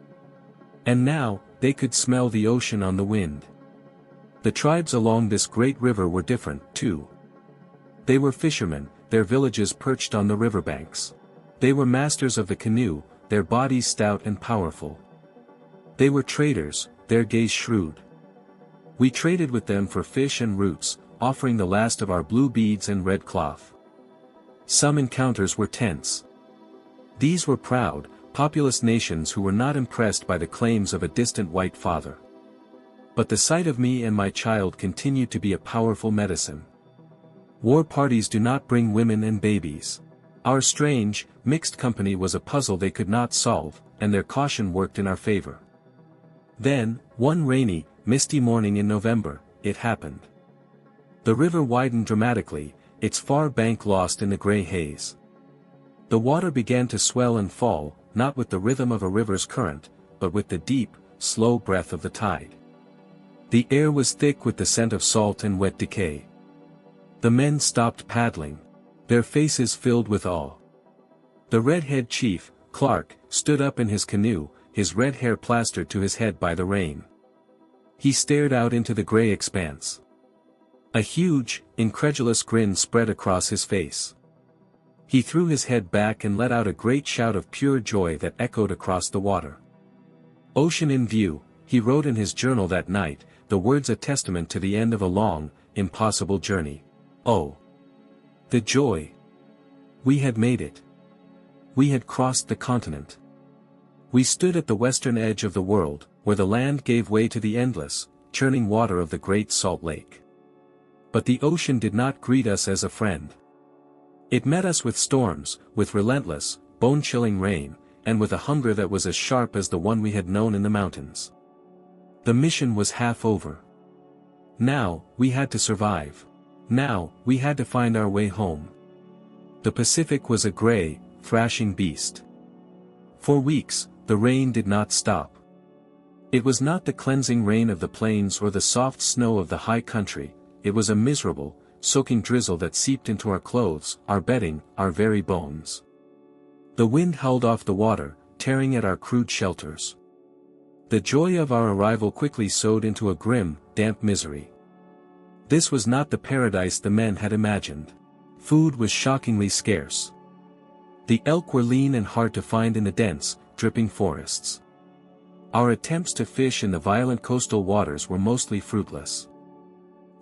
And now, they could smell the ocean on the wind. The tribes along this great river were different, too. They were fishermen, their villages perched on the riverbanks. They were masters of the canoe, their bodies stout and powerful. They were traders, their gaze shrewd. We traded with them for fish and roots, offering the last of our blue beads and red cloth. Some encounters were tense. These were proud, populous nations who were not impressed by the claims of a distant white father. But the sight of me and my child continued to be a powerful medicine. War parties do not bring women and babies. Our strange, mixed company was a puzzle they could not solve, and their caution worked in our favor. Then, one rainy, misty morning in November, it happened. The river widened dramatically, its far bank lost in the gray haze. The water began to swell and fall, not with the rhythm of a river's current, but with the deep, slow breath of the tide. The air was thick with the scent of salt and wet decay. The men stopped paddling. Their faces filled with awe. The red-head chief, Clark, stood up in his canoe, his red hair plastered to his head by the rain. He stared out into the gray expanse. A huge, incredulous grin spread across his face. He threw his head back and let out a great shout of pure joy that echoed across the water. Ocean in view, he wrote in his journal that night, the words a testament to the end of a long, impossible journey. Oh! The joy! We had made it. We had crossed the continent. We stood at the western edge of the world, where the land gave way to the endless, churning water of the Great Salt Lake. But the ocean did not greet us as a friend. It met us with storms, with relentless, bone-chilling rain, and with a hunger that was as sharp as the one we had known in the mountains. The mission was half over. Now, we had to survive. Now, we had to find our way home. The Pacific was a gray, thrashing beast. For weeks, the rain did not stop. It was not the cleansing rain of the plains or the soft snow of the high country, it was a miserable, soaking drizzle that seeped into our clothes, our bedding, our very bones. The wind howled off the water, tearing at our crude shelters. The joy of our arrival quickly sowed into a grim, damp misery. This was not the paradise the men had imagined. Food was shockingly scarce. The elk were lean and hard to find in the dense, dripping forests. Our attempts to fish in the violent coastal waters were mostly fruitless.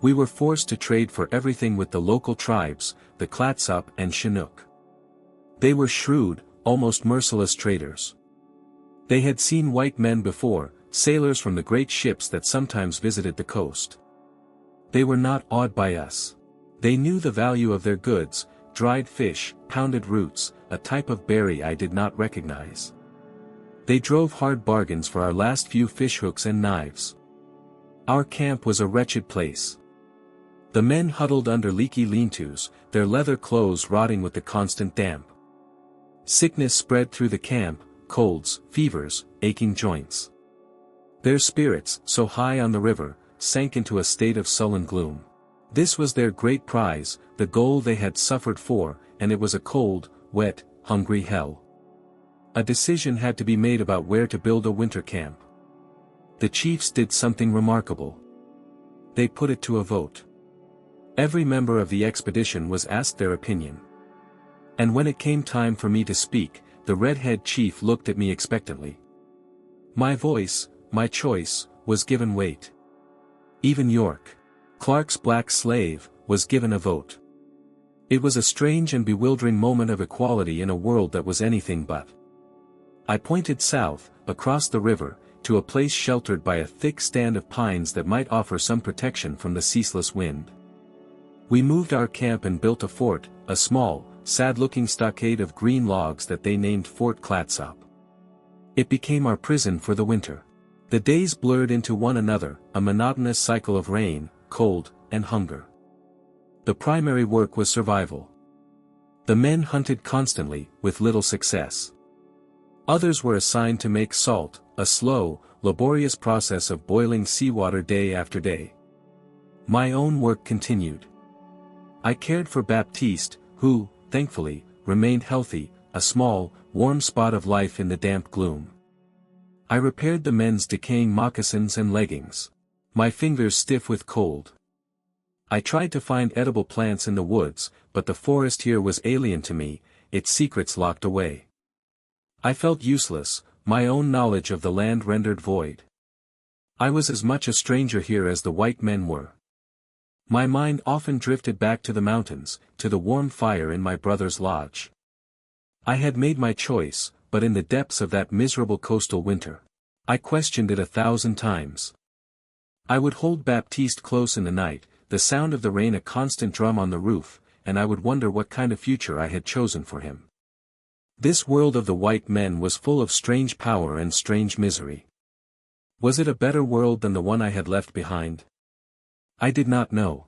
We were forced to trade for everything with the local tribes, the Clatsop and Chinook. They were shrewd, almost merciless traders. They had seen white men before, sailors from the great ships that sometimes visited the coast. They were not awed by us. They knew the value of their goods, dried fish, pounded roots, a type of berry I did not recognize. They drove hard bargains for our last few fishhooks and knives. Our camp was a wretched place. The men huddled under leaky lean-tos, their leather clothes rotting with the constant damp. Sickness spread through the camp, colds, fevers, aching joints. Their spirits, so high on the river, sank into a state of sullen gloom. This was their great prize, the goal they had suffered for, and it was a cold, wet, hungry hell. A decision had to be made about where to build a winter camp. The chiefs did something remarkable. They put it to a vote. Every member of the expedition was asked their opinion. And when it came time for me to speak, the red-head chief looked at me expectantly. My voice, my choice, was given weight. Even York, Clark's black slave, was given a vote. It was a strange and bewildering moment of equality in a world that was anything but. I pointed south, across the river, to a place sheltered by a thick stand of pines that might offer some protection from the ceaseless wind. We moved our camp and built a fort, a small, sad-looking stockade of green logs that they named Fort Clatsop. It became our prison for the winter. The days blurred into one another, a monotonous cycle of rain, cold, and hunger. The primary work was survival. The men hunted constantly, with little success. Others were assigned to make salt, a slow, laborious process of boiling seawater day after day. My own work continued. I cared for Baptiste, who, thankfully, remained healthy, a small, warm spot of life in the damp gloom. I repaired the men's decaying moccasins and leggings. My fingers stiff with cold. I tried to find edible plants in the woods, but the forest here was alien to me, its secrets locked away. I felt useless, my own knowledge of the land rendered void. I was as much a stranger here as the white men were. My mind often drifted back to the mountains, to the warm fire in my brother's lodge. I had made my choice, but in the depths of that miserable coastal winter, I questioned it 1,000 times. I would hold Baptiste close in the night, the sound of the rain a constant drum on the roof, and I would wonder what kind of future I had chosen for him. This world of the white men was full of strange power and strange misery. Was it a better world than the one I had left behind? I did not know.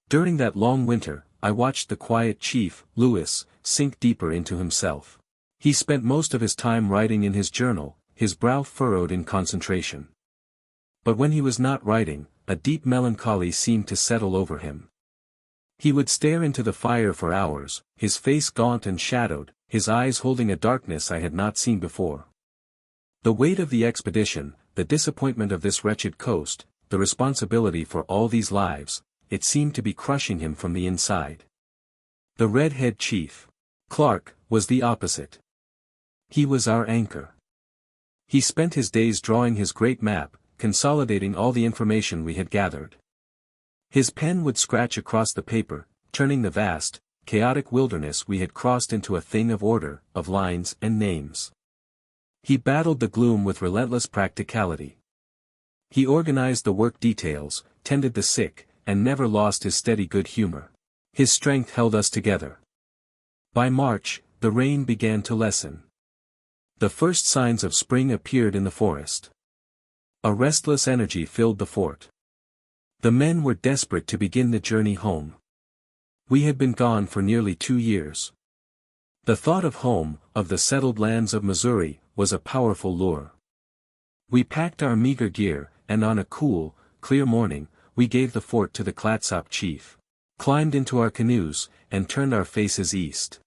During that long winter, I watched the quiet chief, Louis, sink deeper into himself. He spent most of his time writing in his journal, his brow furrowed in concentration. But when he was not writing, a deep melancholy seemed to settle over him. He would stare into the fire for hours, his face gaunt and shadowed, his eyes holding a darkness I had not seen before. The weight of the expedition, the disappointment of this wretched coast, the responsibility for all these lives, it seemed to be crushing him from the inside. The red-head chief, Clark, was the opposite. He was our anchor. He spent his days drawing his great map, consolidating all the information we had gathered. His pen would scratch across the paper, turning the vast, chaotic wilderness we had crossed into a thing of order, of lines and names. He battled the gloom with relentless practicality. He organized the work details, tended the sick, and never lost his steady good humor. His strength held us together. By March, the rain began to lessen. The first signs of spring appeared in the forest. A restless energy filled the fort. The men were desperate to begin the journey home. We had been gone for nearly 2 years. The thought of home, of the settled lands of Missouri, was a powerful lure. We packed our meager gear, and on a cool, clear morning, we gave the fort to the Clatsop chief, climbed into our canoes, and turned our faces east.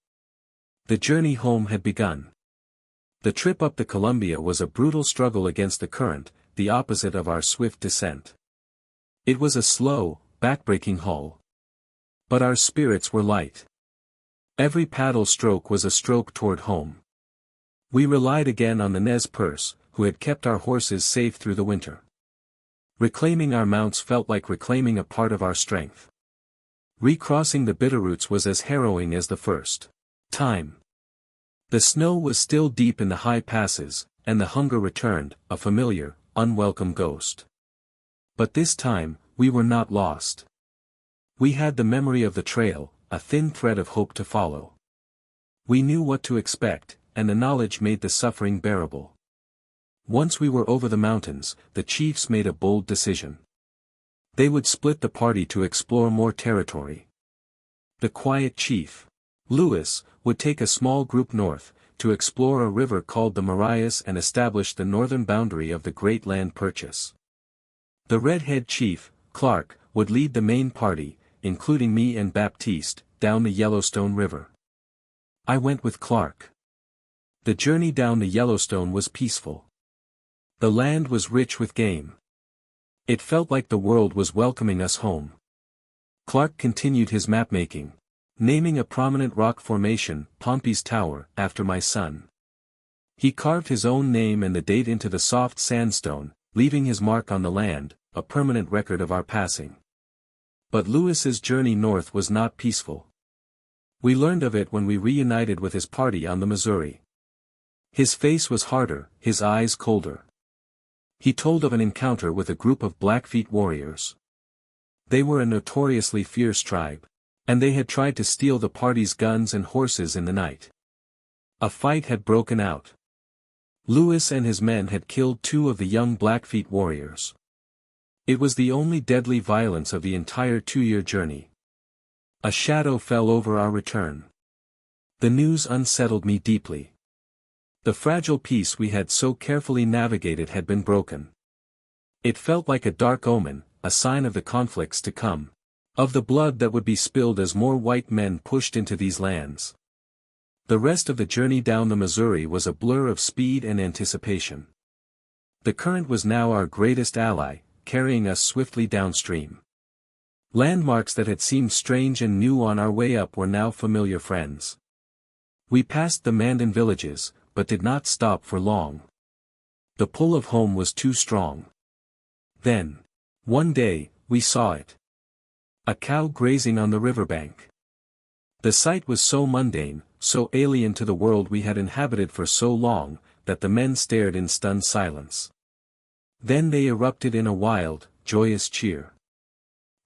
The journey home had begun. The trip up the Columbia was a brutal struggle against the current, the opposite of our swift descent. It was a slow, backbreaking haul. But our spirits were light. Every paddle stroke was a stroke toward home. We relied again on the Nez Perce, who had kept our horses safe through the winter. Reclaiming our mounts felt like reclaiming a part of our strength. Recrossing the Bitterroots was as harrowing as the first time. The snow was still deep in the high passes, and the hunger returned, a familiar, unwelcome ghost. But this time, we were not lost. We had the memory of the trail, a thin thread of hope to follow. We knew what to expect, and the knowledge made the suffering bearable. Once we were over the mountains, the chiefs made a bold decision. They would split the party to explore more territory. The quiet chief, Louis, would take a small group north, to explore a river called the Marias and establish the northern boundary of the great land purchase. The red-head chief, Clark, would lead the main party, including me and Baptiste, down the Yellowstone River. I went with Clark. The journey down the Yellowstone was peaceful. The land was rich with game. It felt like the world was welcoming us home. Clark continued his map-making, naming a prominent rock formation, Pompey's Tower, after my son. He carved his own name and the date into the soft sandstone, leaving his mark on the land, a permanent record of our passing. But Louis's journey north was not peaceful. We learned of it when we reunited with his party on the Missouri. His face was harder, his eyes colder. He told of an encounter with a group of Blackfeet warriors. They were a notoriously fierce tribe, and they had tried to steal the party's guns and horses in the night. A fight had broken out. Lewis and his men had killed 2 of the young Blackfeet warriors. It was the only deadly violence of the entire 2-year journey. A shadow fell over our return. The news unsettled me deeply. The fragile peace we had so carefully navigated had been broken. It felt like a dark omen, a sign of the conflicts to come. Of the blood that would be spilled as more white men pushed into these lands. The rest of the journey down the Missouri was a blur of speed and anticipation. The current was now our greatest ally, carrying us swiftly downstream. Landmarks that had seemed strange and new on our way up were now familiar friends. We passed the Mandan villages, but did not stop for long. The pull of home was too strong. Then, one day, we saw it. A cow grazing on the riverbank. The sight was so mundane, so alien to the world we had inhabited for so long, that the men stared in stunned silence. Then they erupted in a wild, joyous cheer.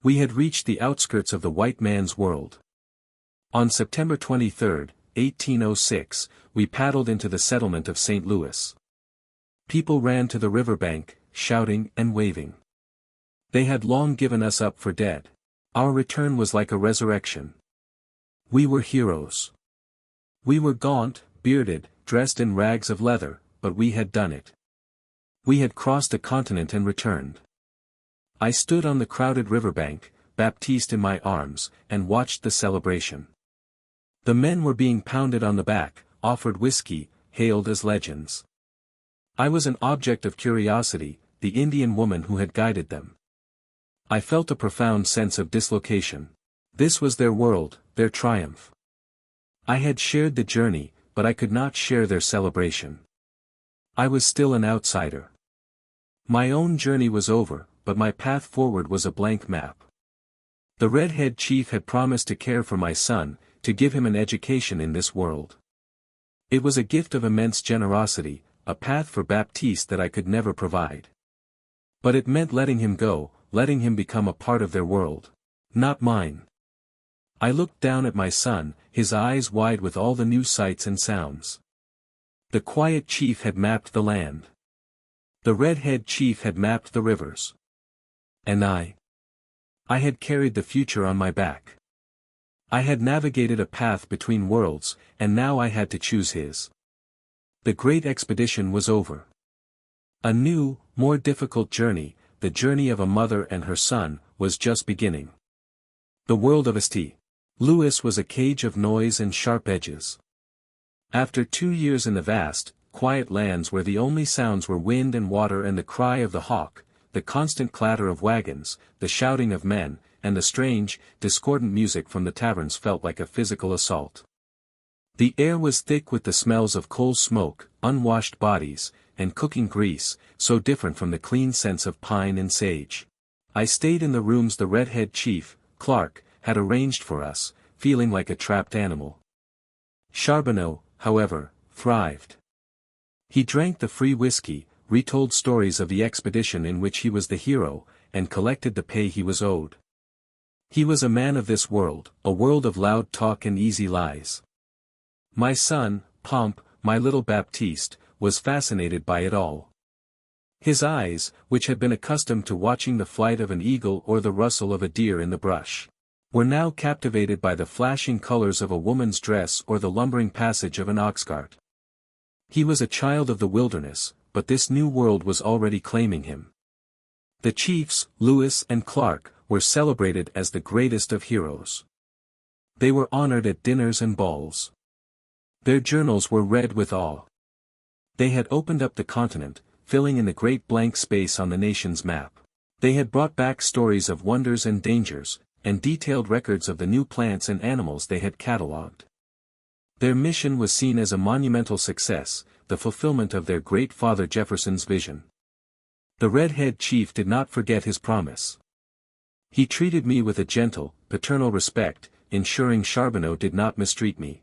We had reached the outskirts of the white man's world. On September 23, 1806, we paddled into the settlement of St. Louis. People ran to the riverbank, shouting and waving. They had long given us up for dead. Our return was like a resurrection. We were heroes. We were gaunt, bearded, dressed in rags of leather, but we had done it. We had crossed a continent and returned. I stood on the crowded riverbank, Baptiste in my arms, and watched the celebration. The men were being pounded on the back, offered whiskey, hailed as legends. I was an object of curiosity, the Indian woman who had guided them. I felt a profound sense of dislocation. This was their world, their triumph. I had shared the journey, but I could not share their celebration. I was still an outsider. My own journey was over, but my path forward was a blank map. The red-head chief had promised to care for my son, to give him an education in this world. It was a gift of immense generosity, a path for Baptiste that I could never provide. But it meant letting him go, letting him become a part of their world. Not mine. I looked down at my son, his eyes wide with all the new sights and sounds. The quiet chief had mapped the land. The red-head chief had mapped the rivers. And I had carried the future on my back. I had navigated a path between worlds, and now I had to choose his. The great expedition was over. A new, more difficult journey, the journey of a mother and her son, was just beginning. The world of St. Louis was a cage of noise and sharp edges. After 2 years in the vast, quiet lands where the only sounds were wind and water and the cry of the hawk, the constant clatter of wagons, the shouting of men, and the strange, discordant music from the taverns felt like a physical assault. The air was thick with the smells of coal smoke, unwashed bodies, and cooking grease, so different from the clean scents of pine and sage. I stayed in the rooms the red-head chief, Clark, had arranged for us, feeling like a trapped animal. Charbonneau, however, thrived. He drank the free whiskey, retold stories of the expedition in which he was the hero, and collected the pay he was owed. He was a man of this world, a world of loud talk and easy lies. My son, Pomp, my little Baptiste, was fascinated by it all. His eyes, which had been accustomed to watching the flight of an eagle or the rustle of a deer in the brush, were now captivated by the flashing colors of a woman's dress or the lumbering passage of an ox cart. He was a child of the wilderness, but this new world was already claiming him. The chiefs, Lewis and Clark, were celebrated as the greatest of heroes. They were honored at dinners and balls. Their journals were read with awe. They had opened up the continent, filling in the great blank space on the nation's map. They had brought back stories of wonders and dangers, and detailed records of the new plants and animals they had catalogued. Their mission was seen as a monumental success, the fulfillment of their great father Jefferson's vision. The red-head chief did not forget his promise. He treated me with a gentle, paternal respect, ensuring Charbonneau did not mistreat me.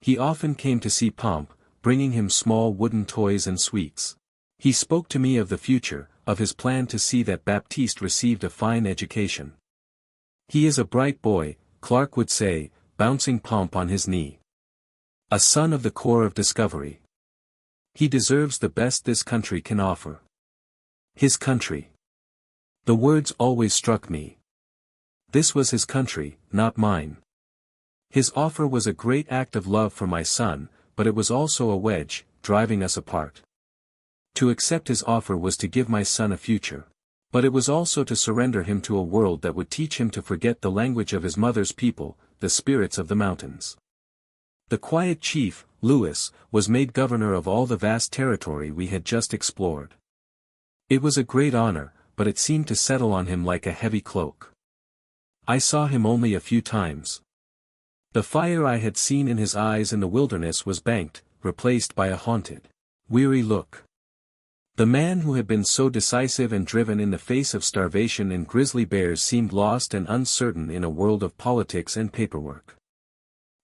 He often came to see Pomp, bringing him small wooden toys and sweets. He spoke to me of the future, of his plan to see that Baptiste received a fine education. "He is a bright boy," Clark would say, bouncing Pomp on his knee. "A son of the Corps of Discovery. He deserves the best this country can offer. His country. The words always struck me. This was his country, not mine. His offer was a great act of love for my son, but it was also a wedge, driving us apart. To accept his offer was to give my son a future. But it was also to surrender him to a world that would teach him to forget the language of his mother's people, the spirits of the mountains. The quiet chief, Louis, was made governor of all the vast territory we had just explored. It was a great honor, but it seemed to settle on him like a heavy cloak. I saw him only a few times. The fire I had seen in his eyes in the wilderness was banked, replaced by a haunted, weary look. The man who had been so decisive and driven in the face of starvation and grizzly bears seemed lost and uncertain in a world of politics and paperwork.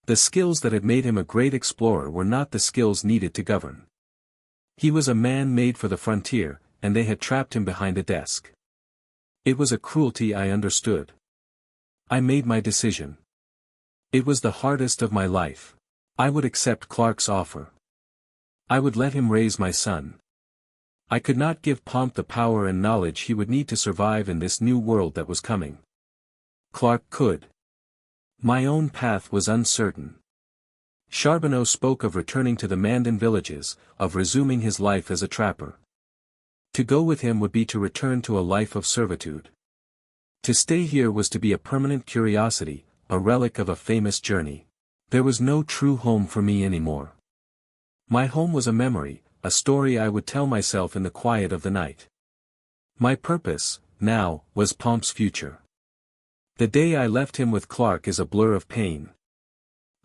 The skills that had made him a great explorer were not the skills needed to govern. He was a man made for the frontier, and they had trapped him behind a desk. It was a cruelty I understood. I made my decision. It was the hardest of my life. I would accept Clark's offer. I would let him raise my son. I could not give Pomp the power and knowledge he would need to survive in this new world that was coming. Clark could. My own path was uncertain. Charbonneau spoke of returning to the Mandan villages, of resuming his life as a trapper. To go with him would be to return to a life of servitude. To stay here was to be a permanent curiosity, a relic of a famous journey. There was no true home for me anymore. My home was a memory, a story I would tell myself in the quiet of the night. My purpose, now, was Pomp's future. The day I left him with Clark is a blur of pain.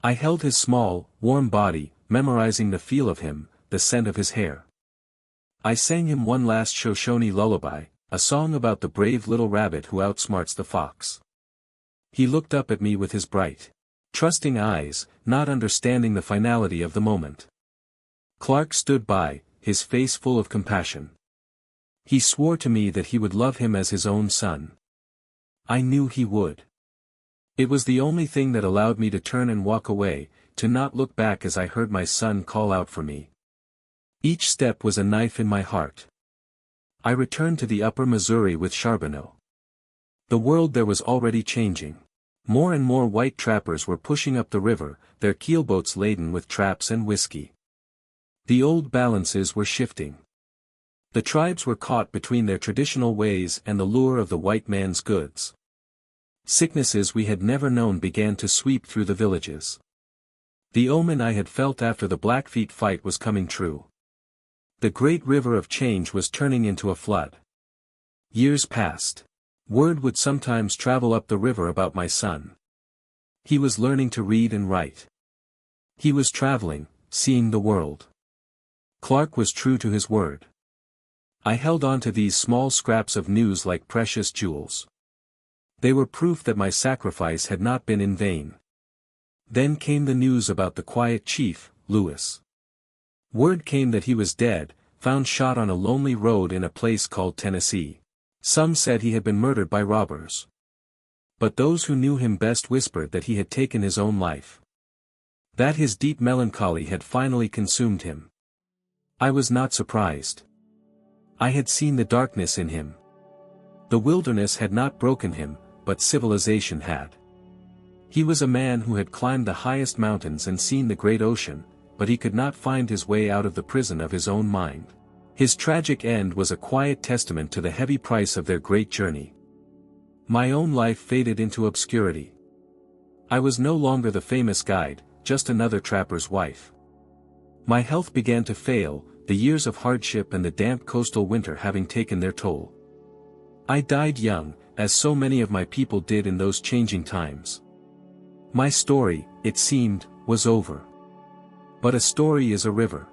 I held his small, warm body, memorizing the feel of him, the scent of his hair. I sang him one last Shoshone lullaby, a song about the brave little rabbit who outsmarts the fox. He looked up at me with his bright, trusting eyes, not understanding the finality of the moment. Clark stood by, his face full of compassion. He swore to me that he would love him as his own son. I knew he would. It was the only thing that allowed me to turn and walk away, to not look back as I heard my son call out for me. Each step was a knife in my heart. I returned to the upper Missouri with Charbonneau. The world there was already changing. More and more white trappers were pushing up the river, their keelboats laden with traps and whiskey. The old balances were shifting. The tribes were caught between their traditional ways and the lure of the white man's goods. Sicknesses we had never known began to sweep through the villages. The omen I had felt after the Blackfeet fight was coming true. The great river of change was turning into a flood. Years passed. Word would sometimes travel up the river about my son. He was learning to read and write. He was traveling, seeing the world. Clark was true to his word. I held on to these small scraps of news like precious jewels. They were proof that my sacrifice had not been in vain. Then came the news about the quiet chief, Louis. Word came that he was dead, found shot on a lonely road in a place called Tennessee. Some said he had been murdered by robbers. But those who knew him best whispered that he had taken his own life. That his deep melancholy had finally consumed him. I was not surprised. I had seen the darkness in him. The wilderness had not broken him, but civilization had. He was a man who had climbed the highest mountains and seen the great ocean, but he could not find his way out of the prison of his own mind. His tragic end was a quiet testament to the heavy price of their great journey. My own life faded into obscurity. I was no longer the famous guide, just another trapper's wife. My health began to fail, the years of hardship and the damp coastal winter having taken their toll. I died young, as so many of my people did in those changing times. My story, it seemed, was over. But a story is a river.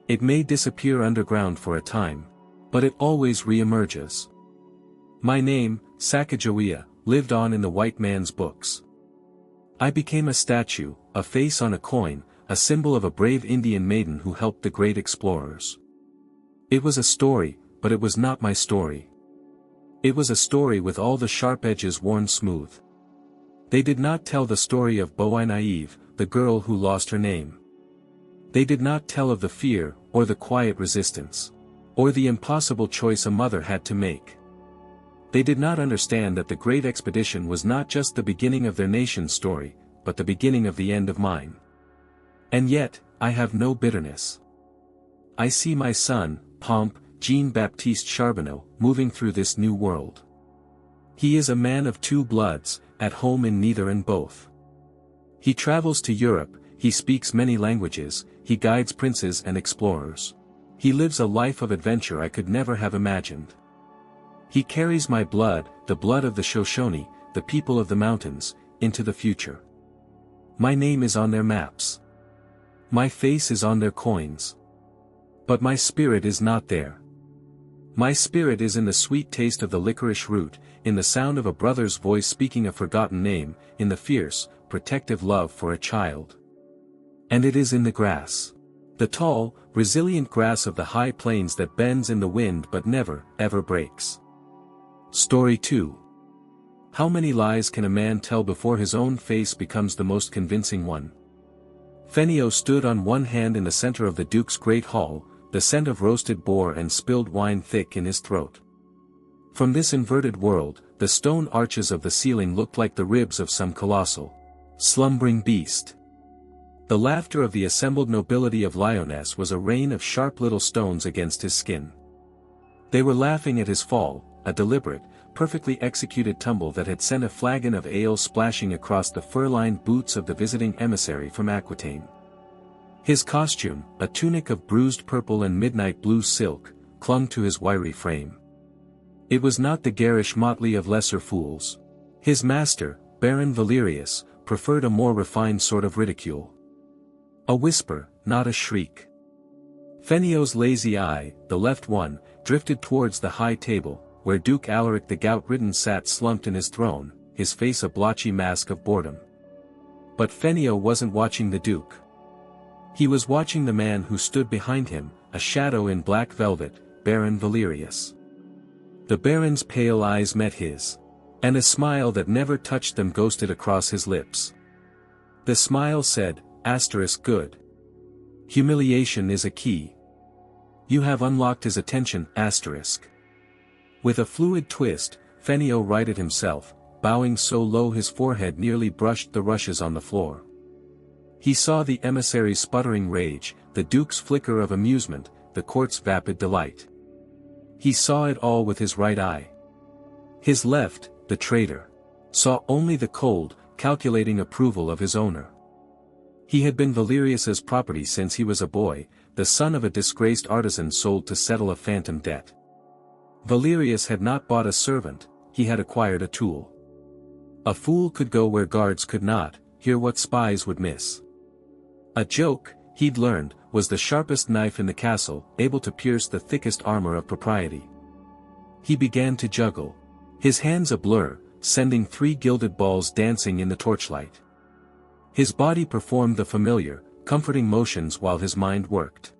It may disappear underground for a time, but it always re-emerges. My name, Sacagawea, lived on in the white man's books. I became a statue, a face on a coin, a symbol of a brave Indian maiden who helped the great explorers. It was a story, but it was not my story. It was a story with all the sharp edges worn smooth. They did not tell the story of Boy Naive, the girl who lost her name. They did not tell of the fear, or the quiet resistance, or the impossible choice a mother had to make. They did not understand that the great expedition was not just the beginning of their nation's story, but the beginning of the end of mine. And yet, I have no bitterness. I see my son, Pomp, Jean-Baptiste Charbonneau, moving through this new world. He is a man of two bloods, at home in neither and both. He travels to Europe, he speaks many languages, he guides princes and explorers. He lives a life of adventure I could never have imagined. He carries my blood, the blood of the Shoshone, the people of the mountains, into the future. My name is on their maps. My face is on their coins. But my spirit is not there. My spirit is in the sweet taste of the licorice root, in the sound of a brother's voice speaking a forgotten name, in the fierce, protective love for a child. And it is in the grass. The tall, resilient grass of the high plains that bends in the wind but never, ever breaks. Story 2. How many lies can a man tell before his own face becomes the most convincing one? Fenio stood on one hand in the center of the Duke's great hall, the scent of roasted boar and spilled wine thick in his throat. From this inverted world, the stone arches of the ceiling looked like the ribs of some colossal, slumbering beast. The laughter of the assembled nobility of Lyonesse was a rain of sharp little stones against his skin. They were laughing at his fall, a deliberate, perfectly executed tumble that had sent a flagon of ale splashing across the fur-lined boots of the visiting emissary from Aquitaine. His costume, a tunic of bruised purple and midnight blue silk, clung to his wiry frame. It was not the garish motley of lesser fools. His master, Baron Valerius, preferred a more refined sort of ridicule. A whisper, not a shriek. Fenio's lazy eye, the left one, drifted towards the high table, where Duke Alaric the gout-ridden sat slumped in his throne, his face a blotchy mask of boredom. But Fenio wasn't watching the Duke. He was watching the man who stood behind him, a shadow in black velvet, Baron Valerius. The Baron's pale eyes met his. And a smile that never touched them ghosted across his lips. The smile said, "Good. Humiliation is a key. You have unlocked his attention, **. With a fluid twist, Fenio righted himself, bowing so low his forehead nearly brushed the rushes on the floor. He saw the emissary's sputtering rage, the Duke's flicker of amusement, the court's vapid delight. He saw it all with his right eye. His left, the traitor, saw only the cold, calculating approval of his owner. He had been Valerius's property since he was a boy, the son of a disgraced artisan sold to settle a phantom debt. Valerius had not bought a servant, he had acquired a tool. A fool could go where guards could not, hear what spies would miss. A joke, he'd learned, was the sharpest knife in the castle, able to pierce the thickest armor of propriety. He began to juggle. His hands a blur, sending 3 gilded balls dancing in the torchlight. His body performed the familiar, comforting motions while his mind worked.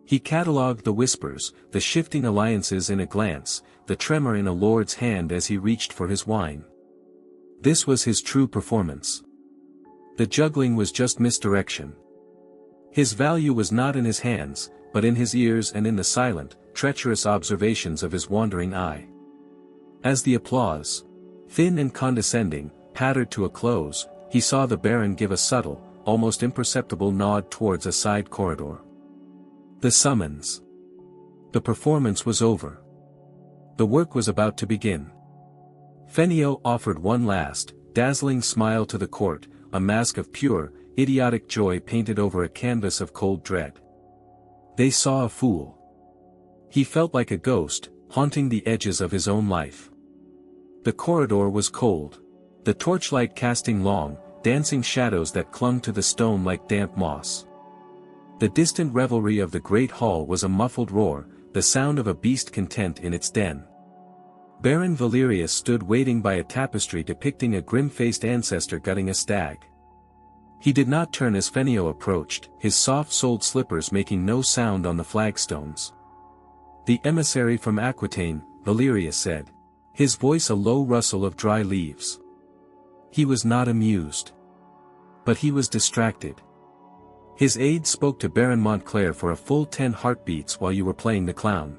He catalogued the whispers, the shifting alliances in a glance, the tremor in a lord's hand as he reached for his wine. This was his true performance. The juggling was just misdirection. His value was not in his hands, but in his ears and in the silent, treacherous observations of his wandering eye. As the applause, thin and condescending, pattered to a close, he saw the Baron give a subtle, almost imperceptible nod towards a side corridor. The summons. The performance was over. The work was about to begin. Fenio offered one last, dazzling smile to the court, a mask of pure, idiotic joy painted over a canvas of cold dread. They saw a fool. He felt like a ghost, haunting the edges of his own life. The corridor was cold. The torchlight casting long, dancing shadows that clung to the stone like damp moss. The distant revelry of the great hall was a muffled roar, the sound of a beast content in its den. Baron Valerius stood waiting by a tapestry depicting a grim-faced ancestor gutting a stag. He did not turn as Fenio approached, his soft-soled slippers making no sound on the flagstones. "The emissary from Aquitaine," Valerius said, his voice a low rustle of dry leaves. He was not amused. But he was distracted. His aide spoke to Baron Montclair for a full 10 heartbeats while you were playing the clown.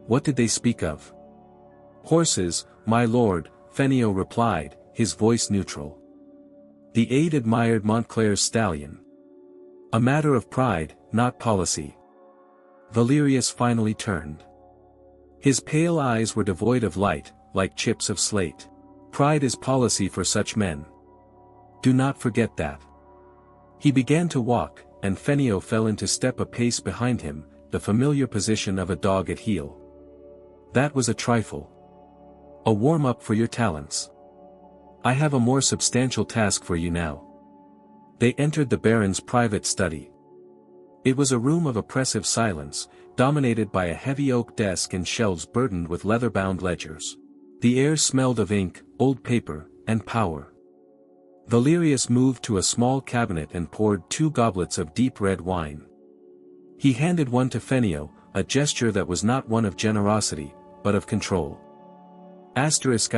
What did they speak of? Horses, my lord, Fenio replied, his voice neutral. The aide admired Montclair's stallion. A matter of pride, not policy. Valerius finally turned. His pale eyes were devoid of light, like chips of slate. Pride is policy for such men. Do not forget that. He began to walk, and Fenio fell into step a pace behind him, the familiar position of a dog at heel. That was a trifle. A warm-up for your talents. I have a more substantial task for you now. They entered the Baron's private study. It was a room of oppressive silence, dominated by a heavy oak desk and shelves burdened with leather-bound ledgers. The air smelled of ink, old paper, and power. Valerius moved to a small cabinet and poured 2 goblets of deep red wine. He handed one to Fenio, a gesture that was not one of generosity, but of control. I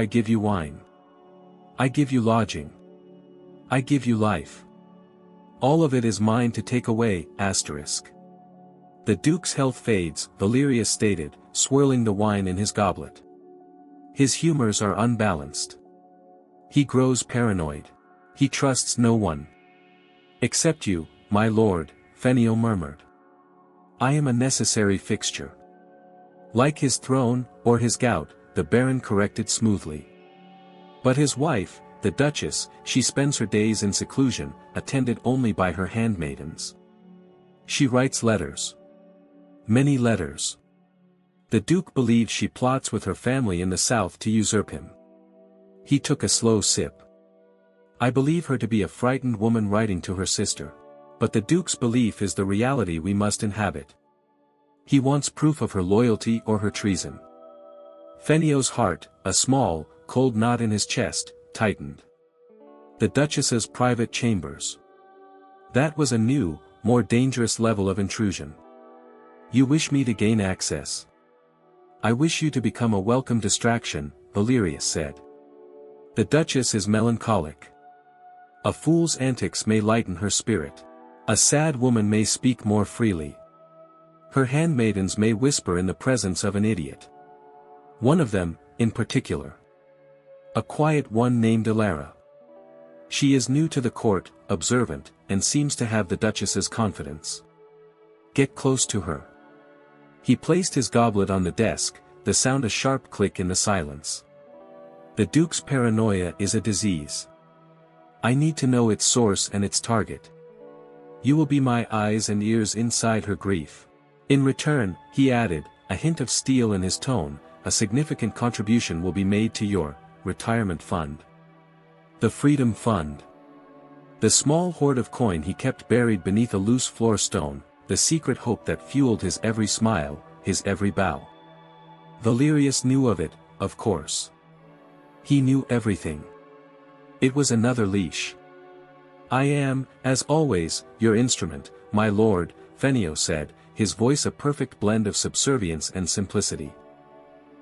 give you wine. I give you lodging. I give you life. All of it is mine to take away, The Duke's health fades, Valerius stated, swirling the wine in his goblet. His humors are unbalanced. He grows paranoid. He trusts no one. Except you, my lord, Fenio murmured. I am a necessary fixture. Like his throne, or his gout, the Baron corrected smoothly. But his wife, the Duchess, she spends her days in seclusion, attended only by her handmaidens. She writes letters. Many letters. The Duke believes she plots with her family in the south to usurp him. He took a slow sip. I believe her to be a frightened woman writing to her sister. But the Duke's belief is the reality we must inhabit. He wants proof of her loyalty or her treason. Fenio's heart, a small, cold knot in his chest, tightened. The Duchess's private chambers. That was a new, more dangerous level of intrusion. You wish me to gain access. I wish you to become a welcome distraction, Valerius said. The Duchess is melancholic. A fool's antics may lighten her spirit. A sad woman may speak more freely. Her handmaidens may whisper in the presence of an idiot. One of them, in particular. A quiet one named Ilara. She is new to the court, observant, and seems to have the Duchess's confidence. Get close to her. He placed his goblet on the desk, the sound a sharp click in the silence. The Duke's paranoia is a disease. I need to know its source and its target. You will be my eyes and ears inside her grief. In return, he added, a hint of steel in his tone, a significant contribution will be made to your retirement fund. The Freedom Fund. The small hoard of coin he kept buried beneath a loose floor stone, the secret hope that fueled his every smile, his every bow. Valerius knew of it, of course. He knew everything. It was another leash. I am, as always, your instrument, my lord, Fenio said, his voice a perfect blend of subservience and simplicity.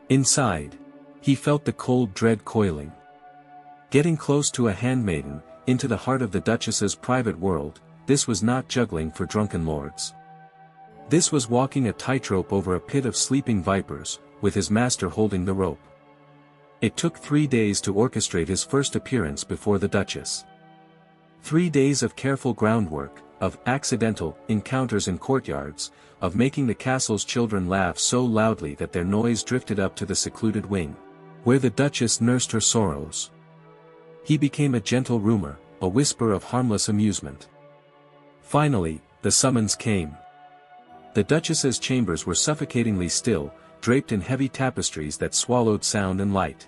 Inside, he felt the cold dread coiling. Getting close to a handmaiden, into the heart of the Duchess's private world, this was not juggling for drunken lords. This was walking a tightrope over a pit of sleeping vipers, with his master holding the rope. It took 3 days to orchestrate his first appearance before the Duchess. 3 days of careful groundwork, of accidental encounters in courtyards, of making the castle's children laugh so loudly that their noise drifted up to the secluded wing, where the Duchess nursed her sorrows. He became a gentle rumor, a whisper of harmless amusement. Finally, the summons came. The Duchess's chambers were suffocatingly still, draped in heavy tapestries that swallowed sound and light.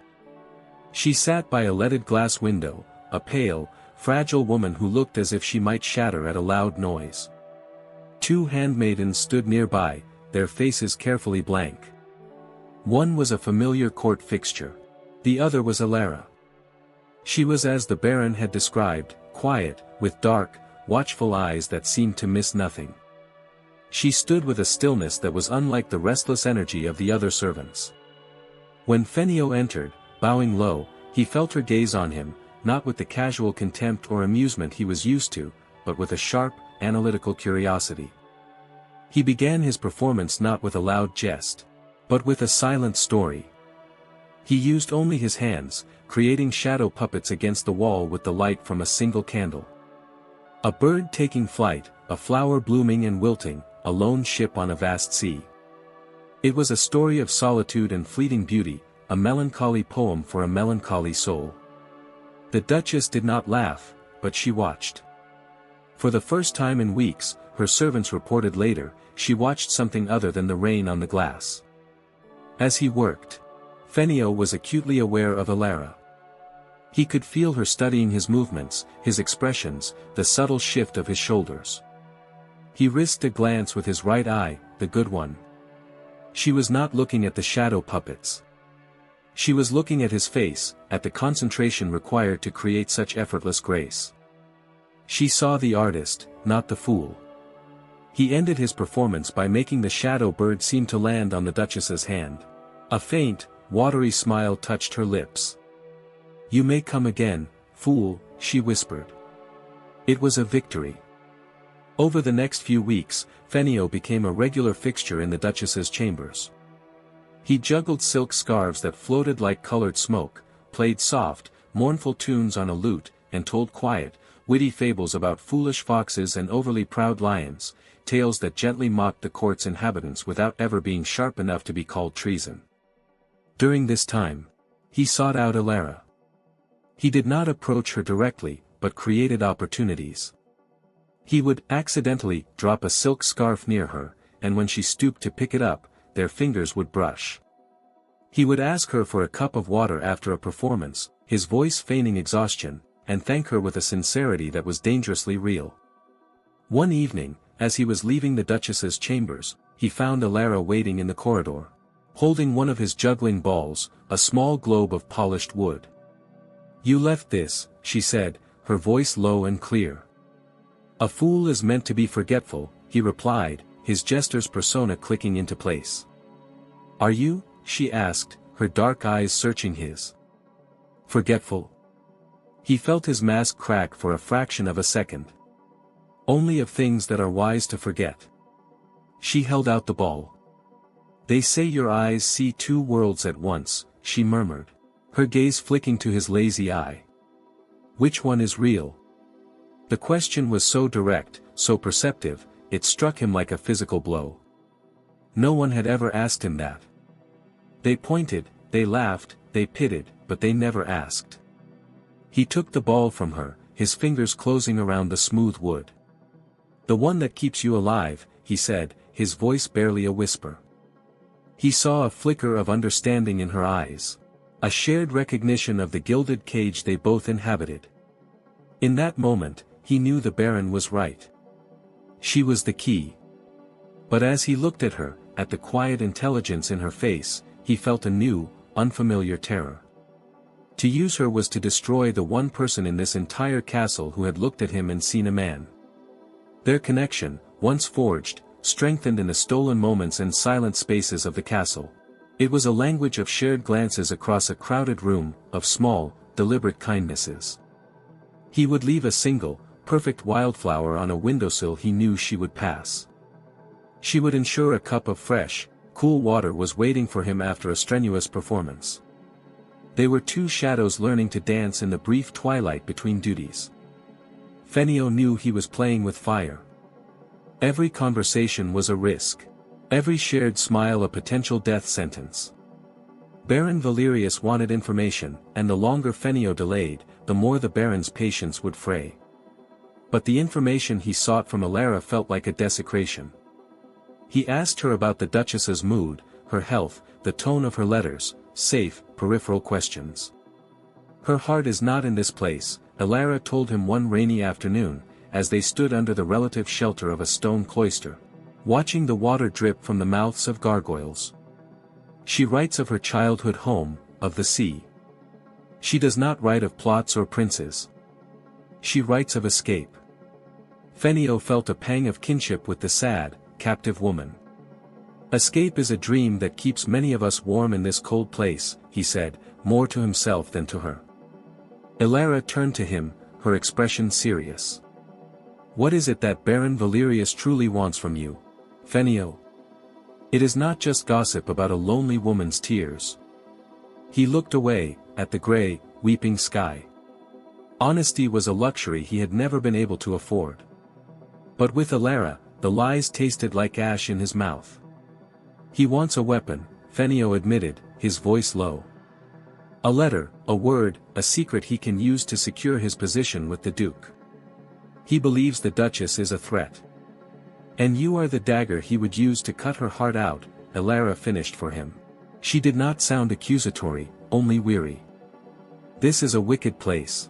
She sat by a leaded glass window, a pale, fragile woman who looked as if she might shatter at a loud noise. 2 handmaidens stood nearby, their faces carefully blank. One was a familiar court fixture. The other was Ilara. She was as the Baron had described, quiet, with dark, watchful eyes that seemed to miss nothing. She stood with a stillness that was unlike the restless energy of the other servants. When Fenio entered, bowing low, he felt her gaze on him, not with the casual contempt or amusement he was used to, but with a sharp, analytical curiosity. He began his performance not with a loud jest, but with a silent story. He used only his hands, creating shadow puppets against the wall with the light from a single candle. A bird taking flight, a flower blooming and wilting, a lone ship on a vast sea. It was a story of solitude and fleeting beauty, a melancholy poem for a melancholy soul. The Duchess did not laugh, but she watched. For the first time in weeks, her servants reported later, she watched something other than the rain on the glass. As he worked, Fenio was acutely aware of Alara. He could feel her studying his movements, his expressions, the subtle shift of his shoulders. He risked a glance with his right eye, the good one. She was not looking at the shadow puppets. She was looking at his face, at the concentration required to create such effortless grace. She saw the artist, not the fool. He ended his performance by making the shadow bird seem to land on the Duchess's hand. A faint, watery smile touched her lips. "You may come again, fool," she whispered. It was a victory. Over the next few weeks, Fenio became a regular fixture in the Duchess's chambers. He juggled silk scarves that floated like colored smoke, played soft, mournful tunes on a lute, and told quiet, witty fables about foolish foxes and overly proud lions, tales that gently mocked the court's inhabitants without ever being sharp enough to be called treason. During this time, he sought out Alara. He did not approach her directly, but created opportunities. He would accidentally drop a silk scarf near her, and when she stooped to pick it up, their fingers would brush. He would ask her for a cup of water after a performance, his voice feigning exhaustion, and thank her with a sincerity that was dangerously real. One evening, as he was leaving the Duchess's chambers, he found Alara waiting in the corridor, holding one of his juggling balls, a small globe of polished wood. "You left this," she said, her voice low and clear. "A fool is meant to be forgetful," he replied, his jester's persona clicking into place. "Are you?" she asked, her dark eyes searching his. "Forgetful?" He felt his mask crack for a fraction of a second. "Only of things that are wise to forget." She held out the ball. "They say your eyes see two worlds at once," she murmured, her gaze flicking to his lazy eye. "Which one is real?" The question was so direct, so perceptive, it struck him like a physical blow. No one had ever asked him that. They pointed, they laughed, they pitted, but they never asked. He took the ball from her, his fingers closing around the smooth wood. "The one that keeps you alive," he said, his voice barely a whisper. He saw a flicker of understanding in her eyes. A shared recognition of the gilded cage they both inhabited. In that moment, he knew the Baron was right. She was the key. But as he looked at her, at the quiet intelligence in her face, he felt a new, unfamiliar terror. To use her was to destroy the one person in this entire castle who had looked at him and seen a man. Their connection, once forged, strengthened in the stolen moments and silent spaces of the castle. It was a language of shared glances across a crowded room, of small, deliberate kindnesses. He would leave a single, perfect wildflower on a windowsill he knew she would pass. She would ensure a cup of fresh, cool water was waiting for him after a strenuous performance. They were two shadows learning to dance in the brief twilight between duties. Fenio knew he was playing with fire. Every conversation was a risk. Every shared smile a potential death sentence. Baron Valerius wanted information, and the longer Fenio delayed, the more the Baron's patience would fray. But the information he sought from Alara felt like a desecration. He asked her about the Duchess's mood, her health, the tone of her letters, safe, peripheral questions. "Her heart is not in this place," Alara told him one rainy afternoon, as they stood under the relative shelter of a stone cloister, watching the water drip from the mouths of gargoyles. "She writes of her childhood home, of the sea. She does not write of plots or princes. She writes of escape." Fenio felt a pang of kinship with the sad, captive woman. "Escape is a dream that keeps many of us warm in this cold place," he said, more to himself than to her. Alara turned to him, her expression serious. What is it that Baron Valerius truly wants from you, Fenio? It is not just gossip about a lonely woman's tears. He looked away, at the grey, weeping sky. Honesty was a luxury he had never been able to afford. But with Elara, the lies tasted like ash in his mouth. He wants a weapon, Fenio admitted, his voice low. A letter, a word, a secret he can use to secure his position with the Duke. He believes the Duchess is a threat. And you are the dagger he would use to cut her heart out, Elara finished for him. She did not sound accusatory, only weary. This is a wicked place.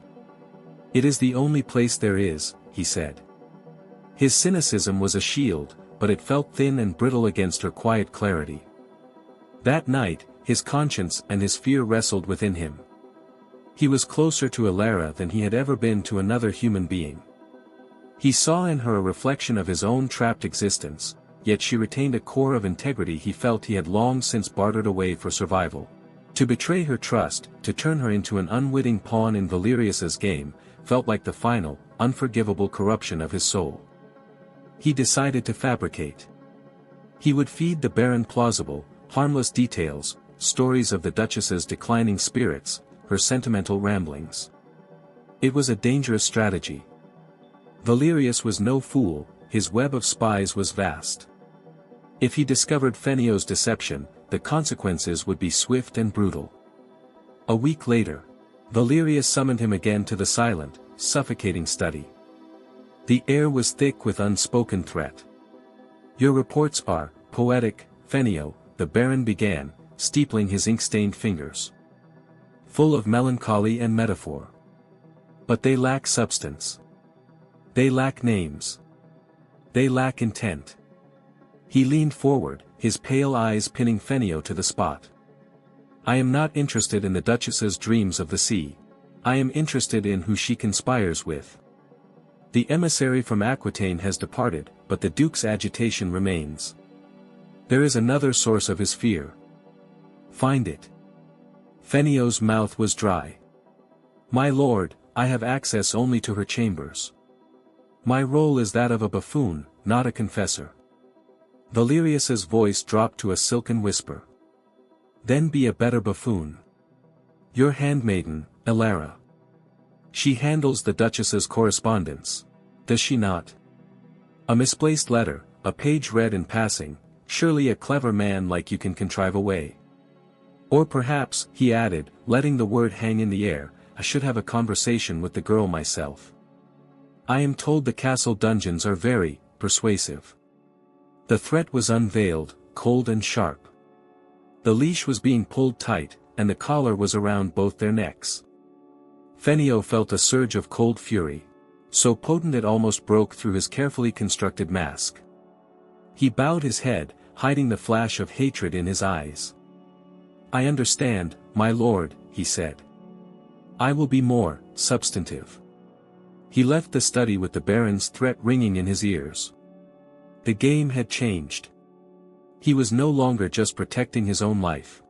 It is the only place there is, he said. His cynicism was a shield, but it felt thin and brittle against her quiet clarity. That night, his conscience and his fear wrestled within him. He was closer to Elara than he had ever been to another human being. He saw in her a reflection of his own trapped existence, yet she retained a core of integrity he felt he had long since bartered away for survival. To betray her trust, to turn her into an unwitting pawn in Valerius's game, felt like the final, unforgivable corruption of his soul. He decided to fabricate. He would feed the Baron plausible, harmless details, stories of the Duchess's declining spirits, her sentimental ramblings. It was a dangerous strategy. Valerius was no fool, his web of spies was vast. If he discovered Fenio's deception, the consequences would be swift and brutal. A week later, Valerius summoned him again to the silent, suffocating study. The air was thick with unspoken threat. Your reports are poetic, Fenio, the Baron began, steepling his ink-stained fingers. Full of melancholy and metaphor. But they lack substance. They lack names. They lack intent. He leaned forward, his pale eyes pinning Fenio to the spot. I am not interested in the Duchess's dreams of the sea. I am interested in who she conspires with. The emissary from Aquitaine has departed, but the Duke's agitation remains. There is another source of his fear. Find it. Fenio's mouth was dry. My lord, I have access only to her chambers. My role is that of a buffoon, not a confessor. Valerius's voice dropped to a silken whisper. Then be a better buffoon. Your handmaiden, Elara. She handles the Duchess's correspondence. Does she not? A misplaced letter, a page read in passing, surely a clever man like you can contrive a way. Or perhaps, he added, letting the word hang in the air, I should have a conversation with the girl myself. I am told the castle dungeons are very persuasive. The threat was unveiled, cold and sharp. The leash was being pulled tight, and the collar was around both their necks. Fenio felt a surge of cold fury, so potent it almost broke through his carefully constructed mask. He bowed his head, hiding the flash of hatred in his eyes. I understand, my lord, he said. I will be more substantive. He left the study with the Baron's threat ringing in his ears. The game had changed. He was no longer just protecting his own life.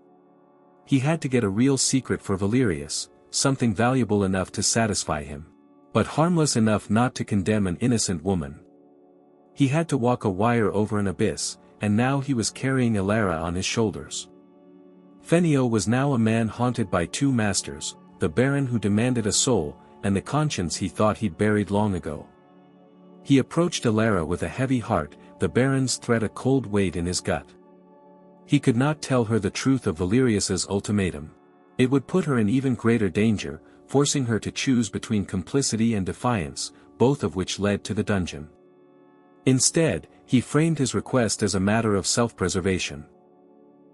He had to get a real secret for Valerius, something valuable enough to satisfy him, but harmless enough not to condemn an innocent woman. He had to walk a wire over an abyss, and now he was carrying Elara on his shoulders. Fenio was now a man haunted by two masters, the Baron who demanded a soul, and the conscience he thought he'd buried long ago. He approached Elara with a heavy heart, the Baron's threat a cold weight in his gut. He could not tell her the truth of Valerius's ultimatum. It would put her in even greater danger, forcing her to choose between complicity and defiance, both of which led to the dungeon. Instead, he framed his request as a matter of self-preservation.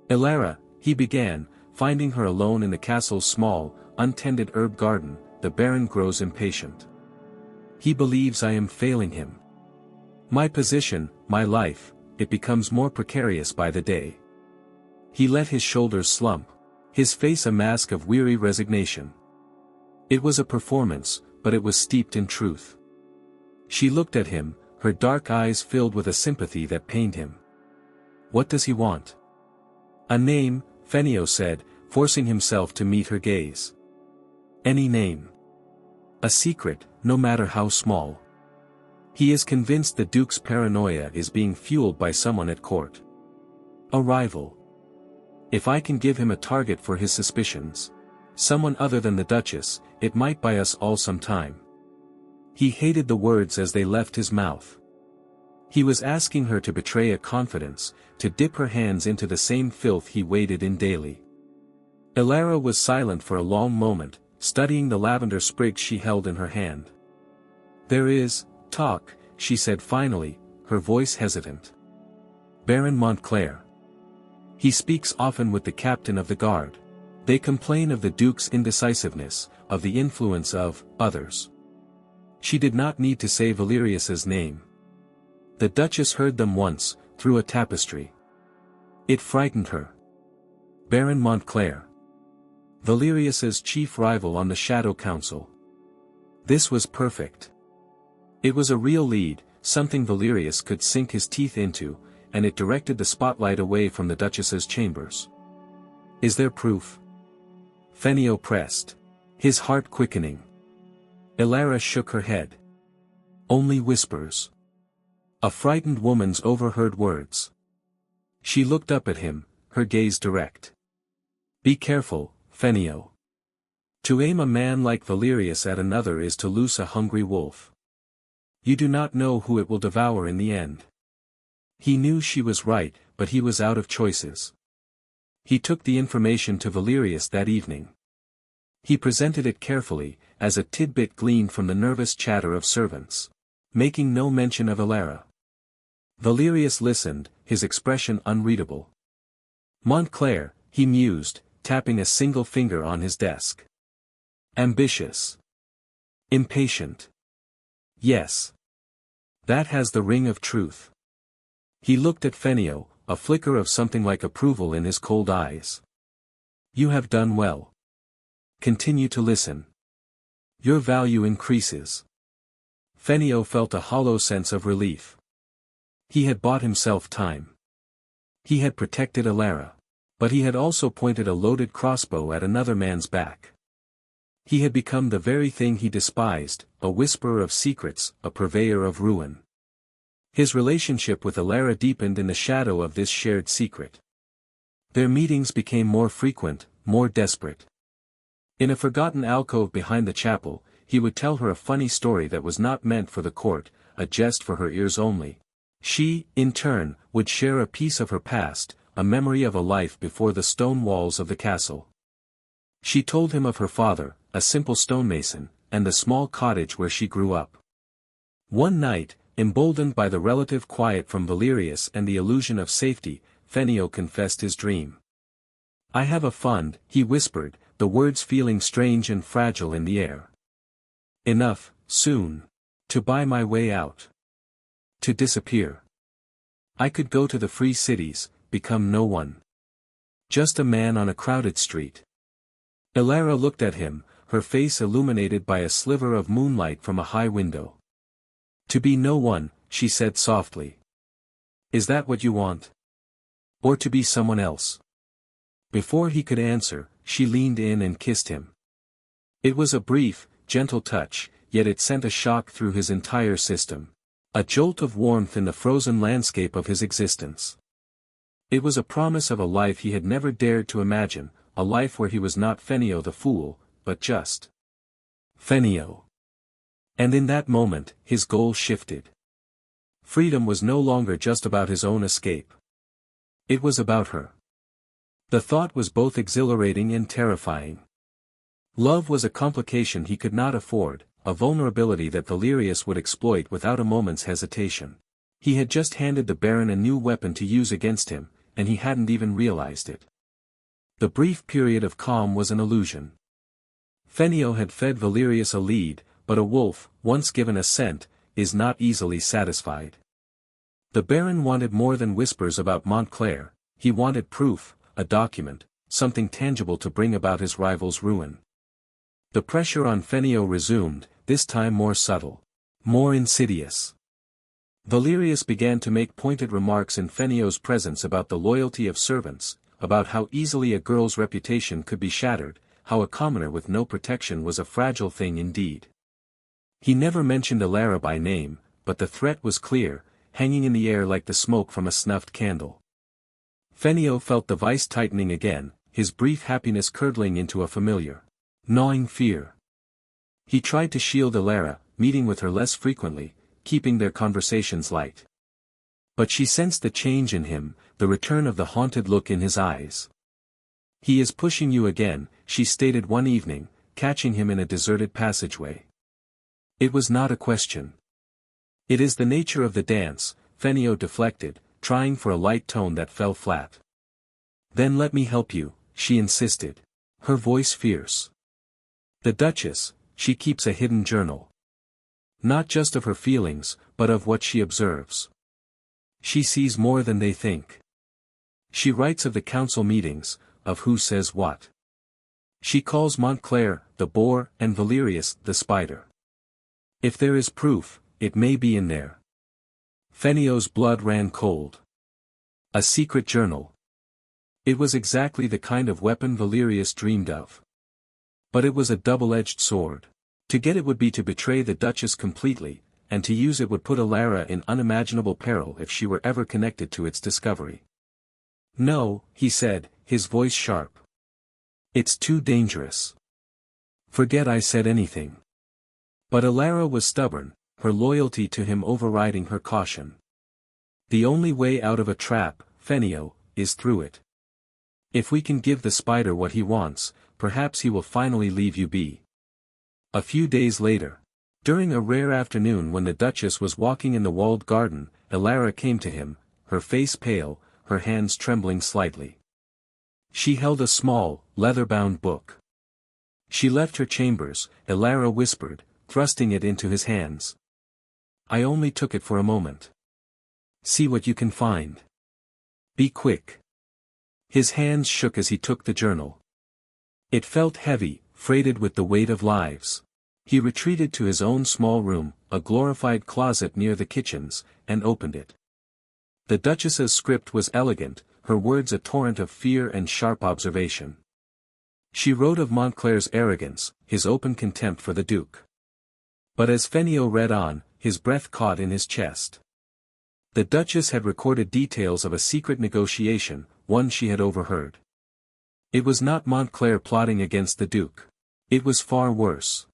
Elara, he began, finding her alone in the castle's small, untended herb garden, the Baron grows impatient. He believes I am failing him. My position, my life, it becomes more precarious by the day. He let his shoulders slump, his face a mask of weary resignation. It was a performance, but it was steeped in truth. She looked at him, her dark eyes filled with a sympathy that pained him. What does he want? A name, Fenio said, forcing himself to meet her gaze. Any name. A secret, no matter how small. He is convinced the Duke's paranoia is being fueled by someone at court. A rival. If I can give him a target for his suspicions, someone other than the Duchess, it might buy us all some time. He hated the words as they left his mouth. He was asking her to betray a confidence, to dip her hands into the same filth he waded in daily. Elara was silent for a long moment, studying the lavender sprig she held in her hand. "There is talk," she said finally, her voice hesitant. "Baron Montclair. He speaks often with the captain of the guard. They complain of the Duke's indecisiveness, of the influence of others." She did not need to say Valerius's name. The Duchess heard them once, through a tapestry. It frightened her. Baron Montclair. Valerius's chief rival on the Shadow Council. This was perfect. It was a real lead, something Valerius could sink his teeth into, and it directed the spotlight away from the Duchess's chambers. "Is there proof?" Fenio pressed, his heart quickening. Elara shook her head. "Only whispers." A frightened woman's overheard words. She looked up at him, her gaze direct. "Be careful, Fenio. To aim a man like Valerius at another is to loose a hungry wolf. You do not know who it will devour in the end." He knew she was right, but he was out of choices. He took the information to Valerius that evening. He presented it carefully, as a tidbit gleaned from the nervous chatter of servants, making no mention of Elara. Valerius listened, his expression unreadable. Montclair, he mused, tapping a single finger on his desk. Ambitious. Impatient. Yes. That has the ring of truth. He looked at Fenio, a flicker of something like approval in his cold eyes. "You have done well. Continue to listen. Your value increases." Fenio felt a hollow sense of relief. He had bought himself time. He had protected Elara. But he had also pointed a loaded crossbow at another man's back. He had become the very thing he despised, a whisperer of secrets, a purveyor of ruin. His relationship with Elara deepened in the shadow of this shared secret. Their meetings became more frequent, more desperate. In a forgotten alcove behind the chapel, he would tell her a funny story that was not meant for the court, a jest for her ears only. She, in turn, would share a piece of her past, a memory of a life before the stone walls of the castle. She told him of her father, a simple stonemason, and the small cottage where she grew up. One night, emboldened by the relative quiet from Valerius and the illusion of safety, Fenio confessed his dream. "I have a fund," he whispered, the words feeling strange and fragile in the air. "Enough, soon. To buy my way out. To disappear. I could go to the free cities, become no one. Just a man on a crowded street." Elara looked at him, her face illuminated by a sliver of moonlight from a high window. "To be no one," she said softly. "Is that what you want? Or to be someone else?" Before he could answer, she leaned in and kissed him. It was a brief, gentle touch, yet it sent a shock through his entire system. A jolt of warmth in the frozen landscape of his existence. It was a promise of a life he had never dared to imagine, a life where he was not Fenio the fool, but just Fenio. And in that moment, his goal shifted. Freedom was no longer just about his own escape. It was about her. The thought was both exhilarating and terrifying. Love was a complication he could not afford, a vulnerability that Valerius would exploit without a moment's hesitation. He had just handed the Baron a new weapon to use against him, and he hadn't even realized it. The brief period of calm was an illusion. Fenio had fed Valerius a lead, but a wolf, once given a scent, is not easily satisfied. The Baron wanted more than whispers about Montclair, he wanted proof, a document, something tangible to bring about his rival's ruin. The pressure on Fenio resumed, this time more subtle. More insidious. Valerius began to make pointed remarks in Fenio's presence about the loyalty of servants, about how easily a girl's reputation could be shattered, how a commoner with no protection was a fragile thing indeed. He never mentioned Elara by name, but the threat was clear, hanging in the air like the smoke from a snuffed candle. Fenio felt the vice tightening again, his brief happiness curdling into a familiar, gnawing fear. He tried to shield Elara, meeting with her less frequently, keeping their conversations light. But she sensed the change in him, the return of the haunted look in his eyes. "He is pushing you again," she stated one evening, catching him in a deserted passageway. "It was not a question." "It is the nature of the dance," Fenio deflected, trying for a light tone that fell flat. "Then let me help you," she insisted, her voice fierce. "The Duchess, she keeps a hidden journal. Not just of her feelings, but of what she observes. She sees more than they think. She writes of the council meetings, of who says what. She calls Montclair, the boar, and Valerius, the spider. If there is proof, it may be in there." Fenio's blood ran cold. A secret journal. It was exactly the kind of weapon Valerius dreamed of. But it was a double-edged sword. To get it would be to betray the Duchess completely, and to use it would put Elara in unimaginable peril if she were ever connected to its discovery. "No," he said, his voice sharp. "It's too dangerous. Forget I said anything." But Elara was stubborn, her loyalty to him overriding her caution. "The only way out of a trap, Fenio, is through it. If we can give the spider what he wants, perhaps he will finally leave you be." A few days later, during a rare afternoon when the Duchess was walking in the walled garden, Elara came to him, her face pale, her hands trembling slightly. She held a small, leather-bound book. "She left her chambers," Elara whispered, thrusting it into his hands. "I only took it for a moment. See what you can find. Be quick." His hands shook as he took the journal. It felt heavy, freighted with the weight of lives. He retreated to his own small room, a glorified closet near the kitchens, and opened it. The Duchess's script was elegant, her words a torrent of fear and sharp observation. She wrote of Montclair's arrogance, his open contempt for the Duke. But as Fenio read on, his breath caught in his chest. The Duchess had recorded details of a secret negotiation, one she had overheard. It was not Montclair plotting against the Duke. It was far worse.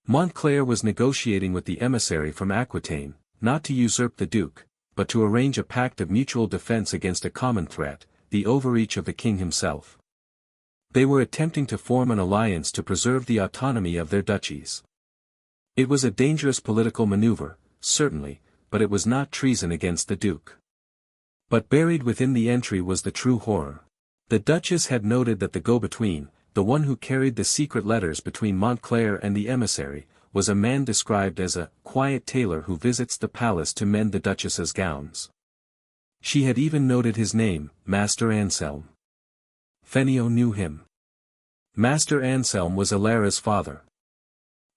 Montclair was negotiating with the emissary from Aquitaine, not to usurp the Duke, but to arrange a pact of mutual defense against a common threat, the overreach of the king himself. They were attempting to form an alliance to preserve the autonomy of their duchies. It was a dangerous political maneuver, certainly, but it was not treason against the Duke. But buried within the entry was the true horror. The Duchess had noted that the go-between, the one who carried the secret letters between Montclair and the emissary, was a man described as a quiet tailor who visits the palace to mend the Duchess's gowns. She had even noted his name, Master Anselm. Fenio knew him. Master Anselm was Elara's father.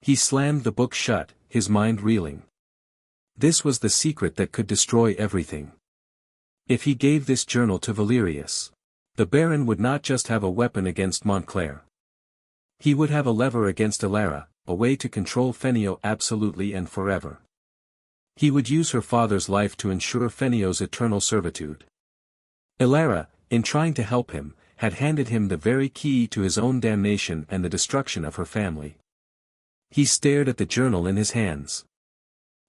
He slammed the book shut, his mind reeling. This was the secret that could destroy everything. If he gave this journal to Valerius, the Baron would not just have a weapon against Montclair. He would have a lever against Elara, a way to control Fenio absolutely and forever. He would use her father's life to ensure Fenio's eternal servitude. Elara, in trying to help him, had handed him the very key to his own damnation and the destruction of her family. He stared at the journal in his hands.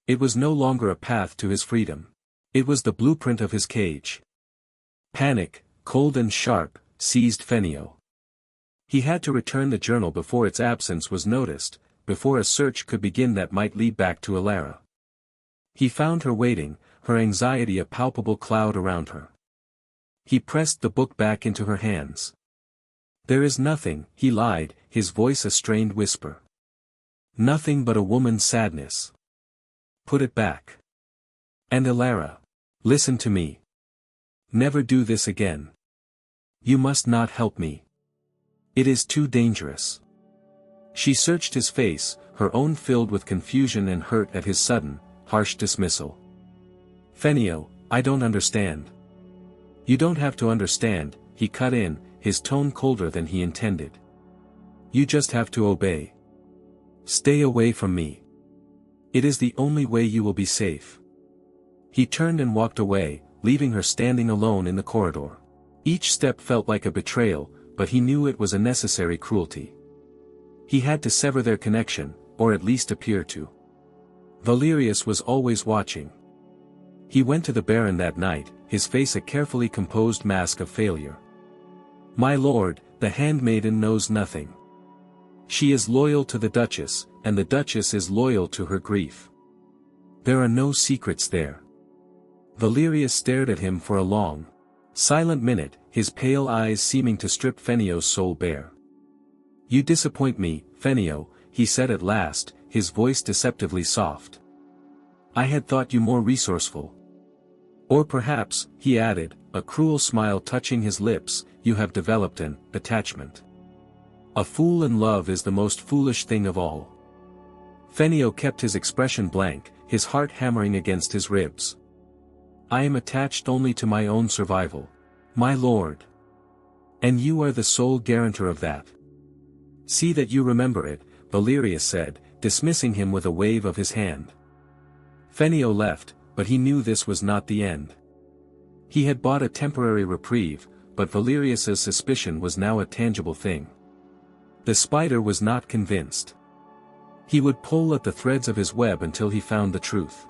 It was no longer a path to his freedom. It was the blueprint of his cage. Panic, cold and sharp, seized Fenio. He had to return the journal before its absence was noticed, before a search could begin that might lead back to Elara. He found her waiting, her anxiety a palpable cloud around her. He pressed the book back into her hands. "There is nothing," he lied, his voice a strained whisper. "Nothing but a woman's sadness. Put it back. And Elara, listen to me. Never do this again. You must not help me. It is too dangerous." She searched his face, her own filled with confusion and hurt at his sudden, harsh dismissal. "Fenio, I don't understand." "You don't have to understand," he cut in, his tone colder than he intended. "You just have to obey. Stay away from me. It is the only way you will be safe. He turned and walked away, leaving her standing alone in the corridor. Each step felt like a betrayal, but he knew it was a necessary cruelty. He had to sever their connection, or at least appear to. Valerius was always watching. He went to the Baron that night, his face a carefully composed mask of failure. "My lord, the handmaiden knows nothing. She is loyal to the Duchess, and the Duchess is loyal to her grief. There are no secrets there." Valerius stared at him for a long, silent minute, his pale eyes seeming to strip Fenio's soul bare. "You disappoint me, Fenio," he said at last, his voice deceptively soft. "I had thought you more resourceful. Or perhaps," he added, a cruel smile touching his lips, "you have developed an attachment. A fool in love is the most foolish thing of all." Fenio kept his expression blank, his heart hammering against his ribs. "I am attached only to my own survival, my lord. And you are the sole guarantor of that. See that you remember it," Valerius said, dismissing him with a wave of his hand. Fenio left, but he knew this was not the end. He had bought a temporary reprieve, but Valerius's suspicion was now a tangible thing. The spider was not convinced. He would pull at the threads of his web until he found the truth.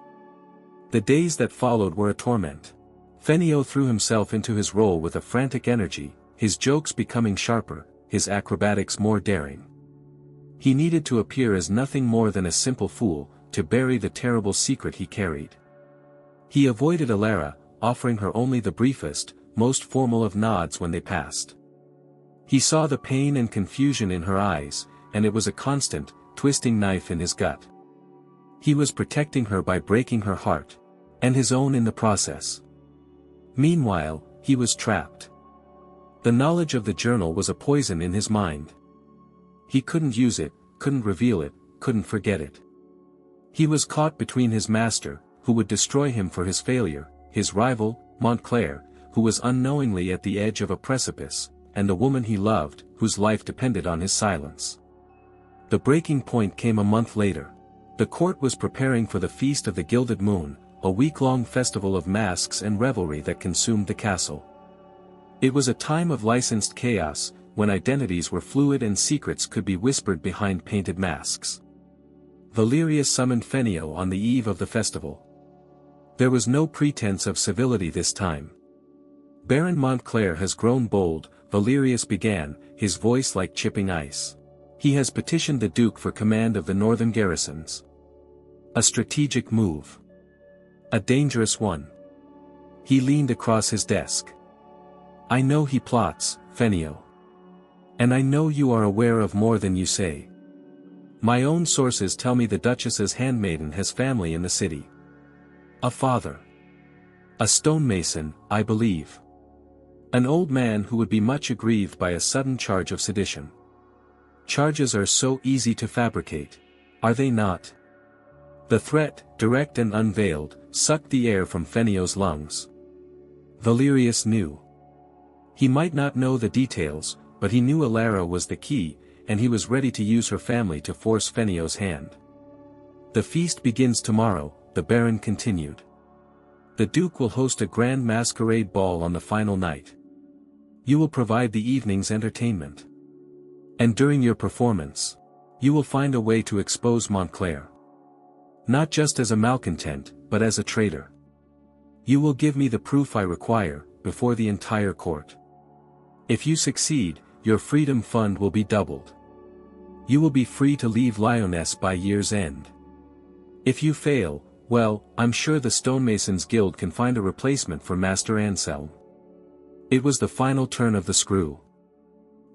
The days that followed were a torment. Fenio threw himself into his role with a frantic energy, his jokes becoming sharper, his acrobatics more daring. He needed to appear as nothing more than a simple fool, to bury the terrible secret he carried. He avoided Alara, offering her only the briefest, most formal of nods when they passed. He saw the pain and confusion in her eyes, and it was a constant, twisting knife in his gut. He was protecting her by breaking her heart, and his own in the process. Meanwhile, he was trapped. The knowledge of the journal was a poison in his mind. He couldn't use it, couldn't reveal it, couldn't forget it. He was caught between his master, who would destroy him for his failure, his rival, Montclair, who was unknowingly at the edge of a precipice, and the woman he loved, whose life depended on his silence. The breaking point came a month later. The court was preparing for the Feast of the Gilded Moon, a week-long festival of masks and revelry that consumed the castle. It was a time of licensed chaos, when identities were fluid and secrets could be whispered behind painted masks. Valerius summoned Fenio on the eve of the festival. There was no pretense of civility this time. "Baron Montclair has grown bold," Valerius began, his voice like chipping ice. "He has petitioned the Duke for command of the northern garrisons. A strategic move. A dangerous one." He leaned across his desk. "I know he plots, Fenio. And I know you are aware of more than you say. My own sources tell me the Duchess's handmaiden has family in the city. A father. A stonemason, I believe. An old man who would be much aggrieved by a sudden charge of sedition. Charges are so easy to fabricate, are they not?" The threat, direct and unveiled, sucked the air from Fenio's lungs. Valerius knew. He might not know the details, but he knew Alara was the key, and he was ready to use her family to force Fenio's hand. "The feast begins tomorrow," the Baron continued. "The Duke will host a grand masquerade ball on the final night. You will provide the evening's entertainment. And during your performance, you will find a way to expose Montclair. Not just as a malcontent, but as a traitor. You will give me the proof I require, before the entire court. If you succeed, your freedom fund will be doubled. You will be free to leave Lyonesse by year's end. If you fail, well, I'm sure the Stonemasons Guild can find a replacement for Master Anselm." It was the final turn of the screw.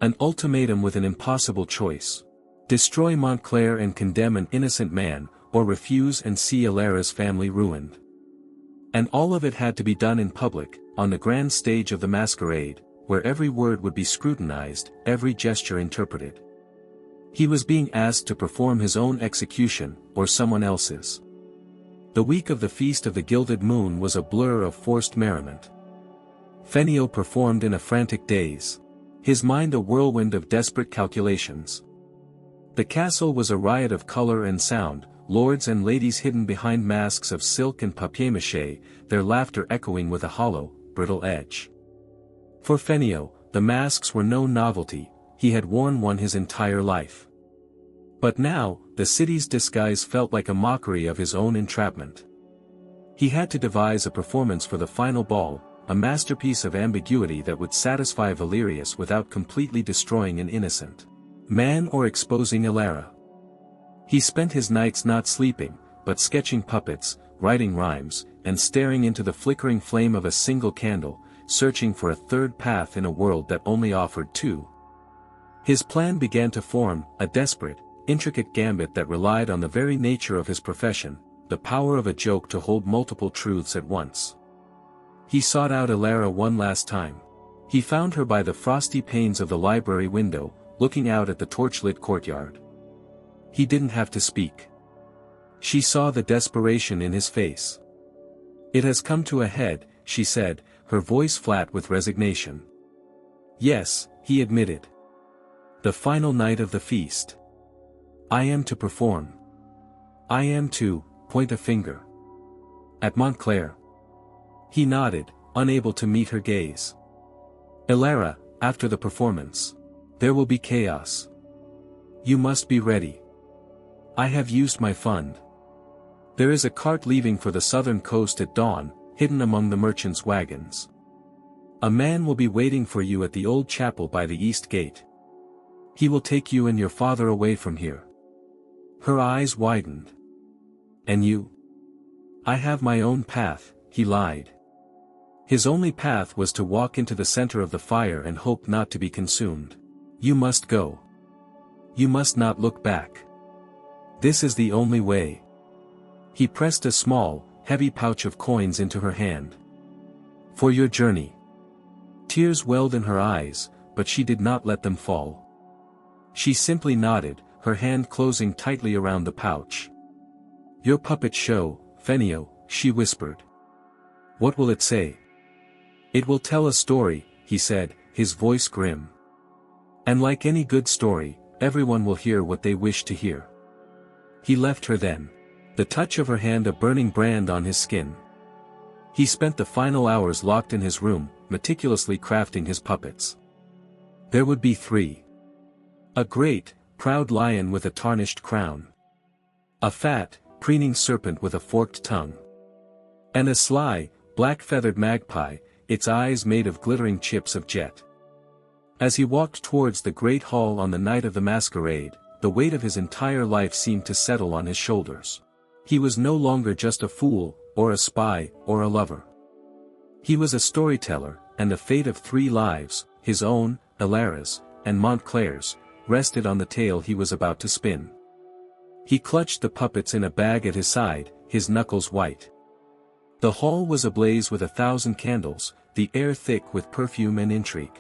An ultimatum with an impossible choice. Destroy Montclair and condemn an innocent man, or refuse and see Alara's family ruined. And all of it had to be done in public, on the grand stage of the masquerade, where every word would be scrutinized, every gesture interpreted. He was being asked to perform his own execution, or someone else's. The week of the Feast of the Gilded Moon was a blur of forced merriment. Fenio performed in a frantic daze. His mind a whirlwind of desperate calculations. The castle was a riot of color and sound, lords and ladies hidden behind masks of silk and papier-mâché, their laughter echoing with a hollow, brittle edge. For Fenio, the masks were no novelty, he had worn one his entire life. But now, the city's disguise felt like a mockery of his own entrapment. He had to devise a performance for the final ball, a masterpiece of ambiguity that would satisfy Valerius without completely destroying an innocent man or exposing Elara. He spent his nights not sleeping, but sketching puppets, writing rhymes, and staring into the flickering flame of a single candle, searching for a third path in a world that only offered two. His plan began to form, a desperate, intricate gambit that relied on the very nature of his profession, the power of a joke to hold multiple truths at once. He sought out Elara one last time. He found her by the frosty panes of the library window, looking out at the torchlit courtyard. He didn't have to speak. She saw the desperation in his face. "It has come to a head," she said, her voice flat with resignation. "Yes," he admitted. "The final night of the feast. I am to perform. I am to point a finger. At Montclair." He nodded, unable to meet her gaze. "Elara, after the performance. There will be chaos. You must be ready. I have used my fund. There is a cart leaving for the southern coast at dawn, hidden among the merchants' wagons. A man will be waiting for you at the old chapel by the east gate. He will take you and your father away from here." Her eyes widened. "And you?" "I have my own path," he lied. His only path was to walk into the center of the fire and hope not to be consumed. "You must go. You must not look back. This is the only way." He pressed a small, heavy pouch of coins into her hand. "For your journey." Tears welled in her eyes, but she did not let them fall. She simply nodded, her hand closing tightly around the pouch. "Your puppet show, Fenio," she whispered. "What will it say?" "It will tell a story," he said, his voice grim. "And like any good story, everyone will hear what they wish to hear." He left her then. The touch of her hand a burning brand on his skin. He spent the final hours locked in his room, meticulously crafting his puppets. There would be 3. A great, proud lion with a tarnished crown. A fat, preening serpent with a forked tongue. And a sly, black-feathered magpie, its eyes made of glittering chips of jet. As he walked towards the great hall on the night of the masquerade, the weight of his entire life seemed to settle on his shoulders. He was no longer just a fool, or a spy, or a lover. He was a storyteller, and the fate of 3 lives, his own, Elara's, and Montclair's, rested on the tale he was about to spin. He clutched the puppets in a bag at his side, his knuckles white. The hall was ablaze with 1,000 candles, the air thick with perfume and intrigue.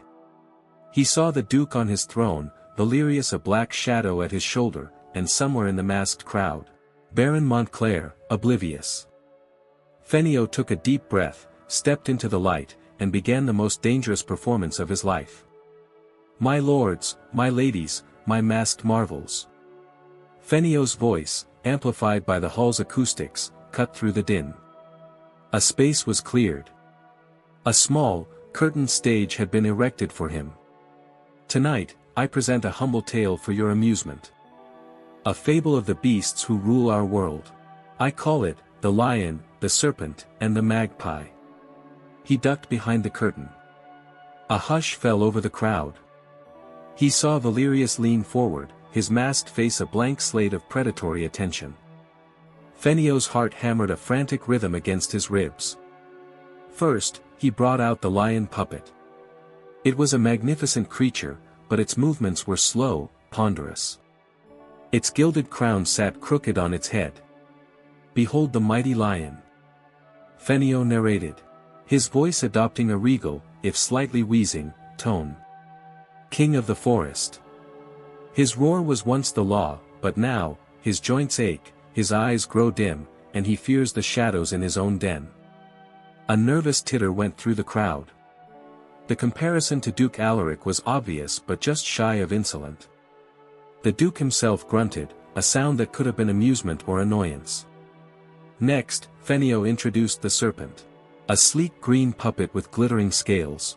He saw the Duke on his throne, Valerius a black shadow at his shoulder, and somewhere in the masked crowd, Baron Montclair, oblivious. Fenio took a deep breath, stepped into the light, and began the most dangerous performance of his life. "My lords, my ladies, my masked marvels." Fenio's voice, amplified by the hall's acoustics, cut through the din. A space was cleared. A small, curtained stage had been erected for him. "Tonight, I present a humble tale for your amusement. A fable of the beasts who rule our world. I call it, The Lion, the Serpent, and the Magpie." He ducked behind the curtain. A hush fell over the crowd. He saw Valerius lean forward, his masked face a blank slate of predatory attention. Fenio's heart hammered a frantic rhythm against his ribs. First, he brought out the lion puppet. It was a magnificent creature, but its movements were slow, ponderous. Its gilded crown sat crooked on its head. "Behold the mighty lion," Fenio narrated, his voice adopting a regal, if slightly wheezing, tone. "King of the forest." His roar was once the law, but now, his joints ache, his eyes grow dim, and he fears the shadows in his own den. A nervous titter went through the crowd. The comparison to Duke Alaric was obvious but just shy of insolent. The Duke himself grunted, a sound that could have been amusement or annoyance. Next, Fenio introduced the serpent. A sleek green puppet with glittering scales.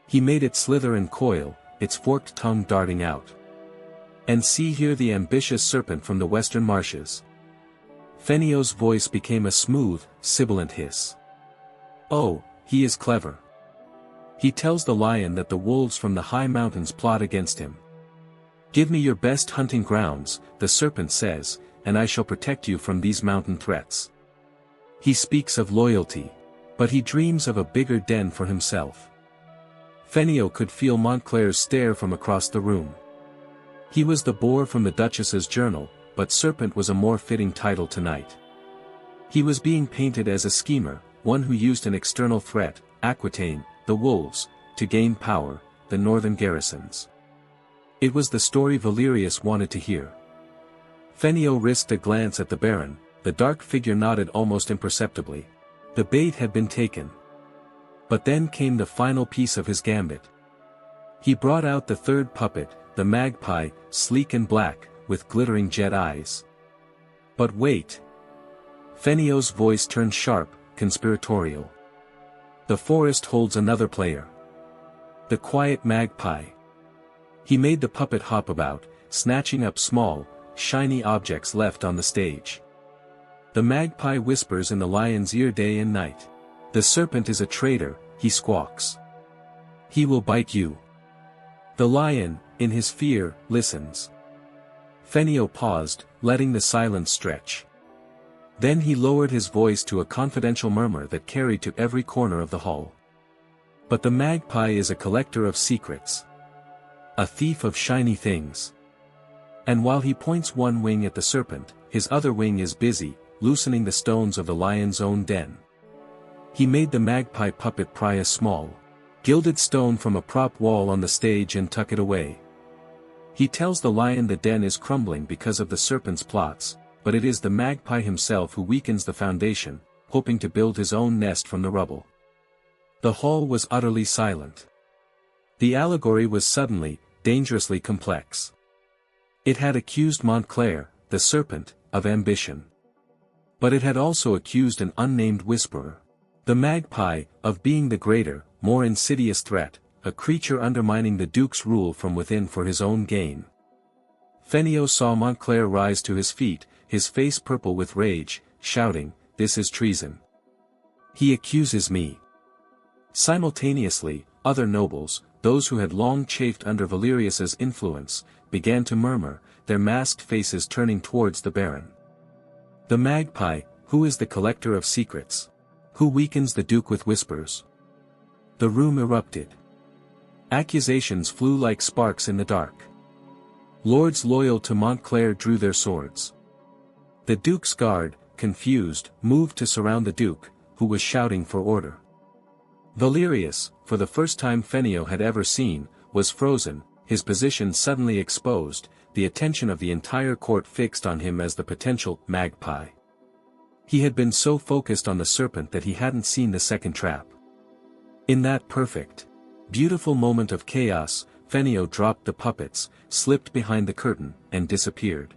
He made it slither and coil, its forked tongue darting out. And see here the ambitious serpent from the western marshes. Fenio's voice became a smooth, sibilant hiss. Oh, he is clever. He tells the lion that the wolves from the high mountains plot against him. Give me your best hunting grounds, the serpent says, and I shall protect you from these mountain threats. He speaks of loyalty. But he dreams of a bigger den for himself. Fenio could feel Montclair's stare from across the room. He was the boar from the Duchess's journal, but serpent was a more fitting title tonight. He was being painted as a schemer, one who used an external threat, Aquitaine, the wolves, to gain power, the northern garrisons. It was the story Valerius wanted to hear. Fenio risked a glance at the Baron. The dark figure nodded almost imperceptibly. The bait had been taken. But then came the final piece of his gambit. He brought out the third puppet, the magpie, sleek and black, with glittering jet eyes. But wait. Fenio's voice turned sharp, conspiratorial. The forest holds another player. The quiet magpie. He made the puppet hop about, snatching up small, shiny objects left on the stage. The magpie whispers in the lion's ear day and night. The serpent is a traitor, he squawks. He will bite you. The lion, in his fear, listens. Fenio paused, letting the silence stretch. Then he lowered his voice to a confidential murmur that carried to every corner of the hall. But the magpie is a collector of secrets. A thief of shiny things. And while he points one wing at the serpent, his other wing is busy, loosening the stones of the lion's own den. He made the magpie puppet pry a small, gilded stone from a prop wall on the stage and tuck it away. He tells the lion the den is crumbling because of the serpent's plots, but it is the magpie himself who weakens the foundation, hoping to build his own nest from the rubble. The hall was utterly silent. The allegory was suddenly, dangerously complex. It had accused Montclair, the serpent, of ambition. But it had also accused an unnamed whisperer, the magpie, of being the greater, more insidious threat, a creature undermining the Duke's rule from within for his own gain. Fenio saw Montclair rise to his feet, his face purple with rage, shouting, "This is treason. He accuses me." Simultaneously, other nobles, those who had long chafed under Valerius's influence, began to murmur, their masked faces turning towards the Baron. The magpie, who is the collector of secrets? Who weakens the Duke with whispers? The room erupted. Accusations flew like sparks in the dark. Lords loyal to Montclair drew their swords. The Duke's guard, confused, moved to surround the Duke, who was shouting for order. Valerius, for the first time Fenio had ever seen, was frozen, his position suddenly exposed, the attention of the entire court fixed on him as the potential magpie. He had been so focused on the serpent that he hadn't seen the second trap. In that perfect, beautiful moment of chaos, Fenio dropped the puppets, slipped behind the curtain, and disappeared.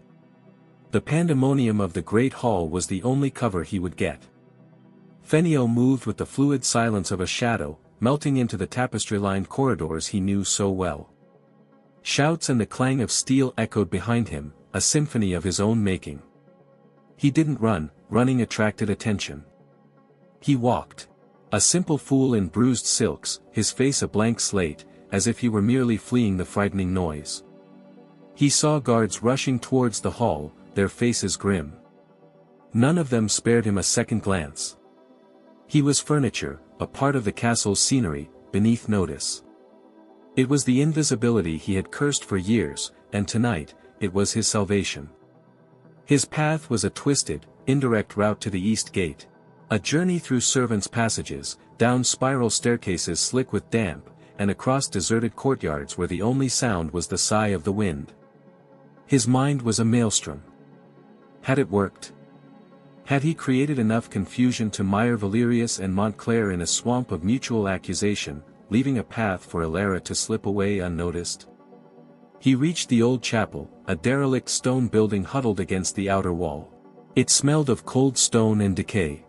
The pandemonium of the great hall was the only cover he would get. Fenio moved with the fluid silence of a shadow, melting into the tapestry-lined corridors he knew so well. Shouts and the clang of steel echoed behind him, a symphony of his own making. He didn't run, running attracted attention. He walked. A simple fool in bruised silks, his face a blank slate, as if he were merely fleeing the frightening noise. He saw guards rushing towards the hall, their faces grim. None of them spared him a second glance. He was furniture, a part of the castle's scenery, beneath notice. It was the invisibility he had cursed for years, and tonight, it was his salvation. His path was a twisted, indirect route to the east gate. A journey through servants' passages, down spiral staircases slick with damp, and across deserted courtyards where the only sound was the sigh of the wind. His mind was a maelstrom. Had it worked? Had he created enough confusion to mire Valerius and Montclair in a swamp of mutual accusation, leaving a path for Ilara to slip away unnoticed? He reached the old chapel, a derelict stone building huddled against the outer wall. It smelled of cold stone and decay.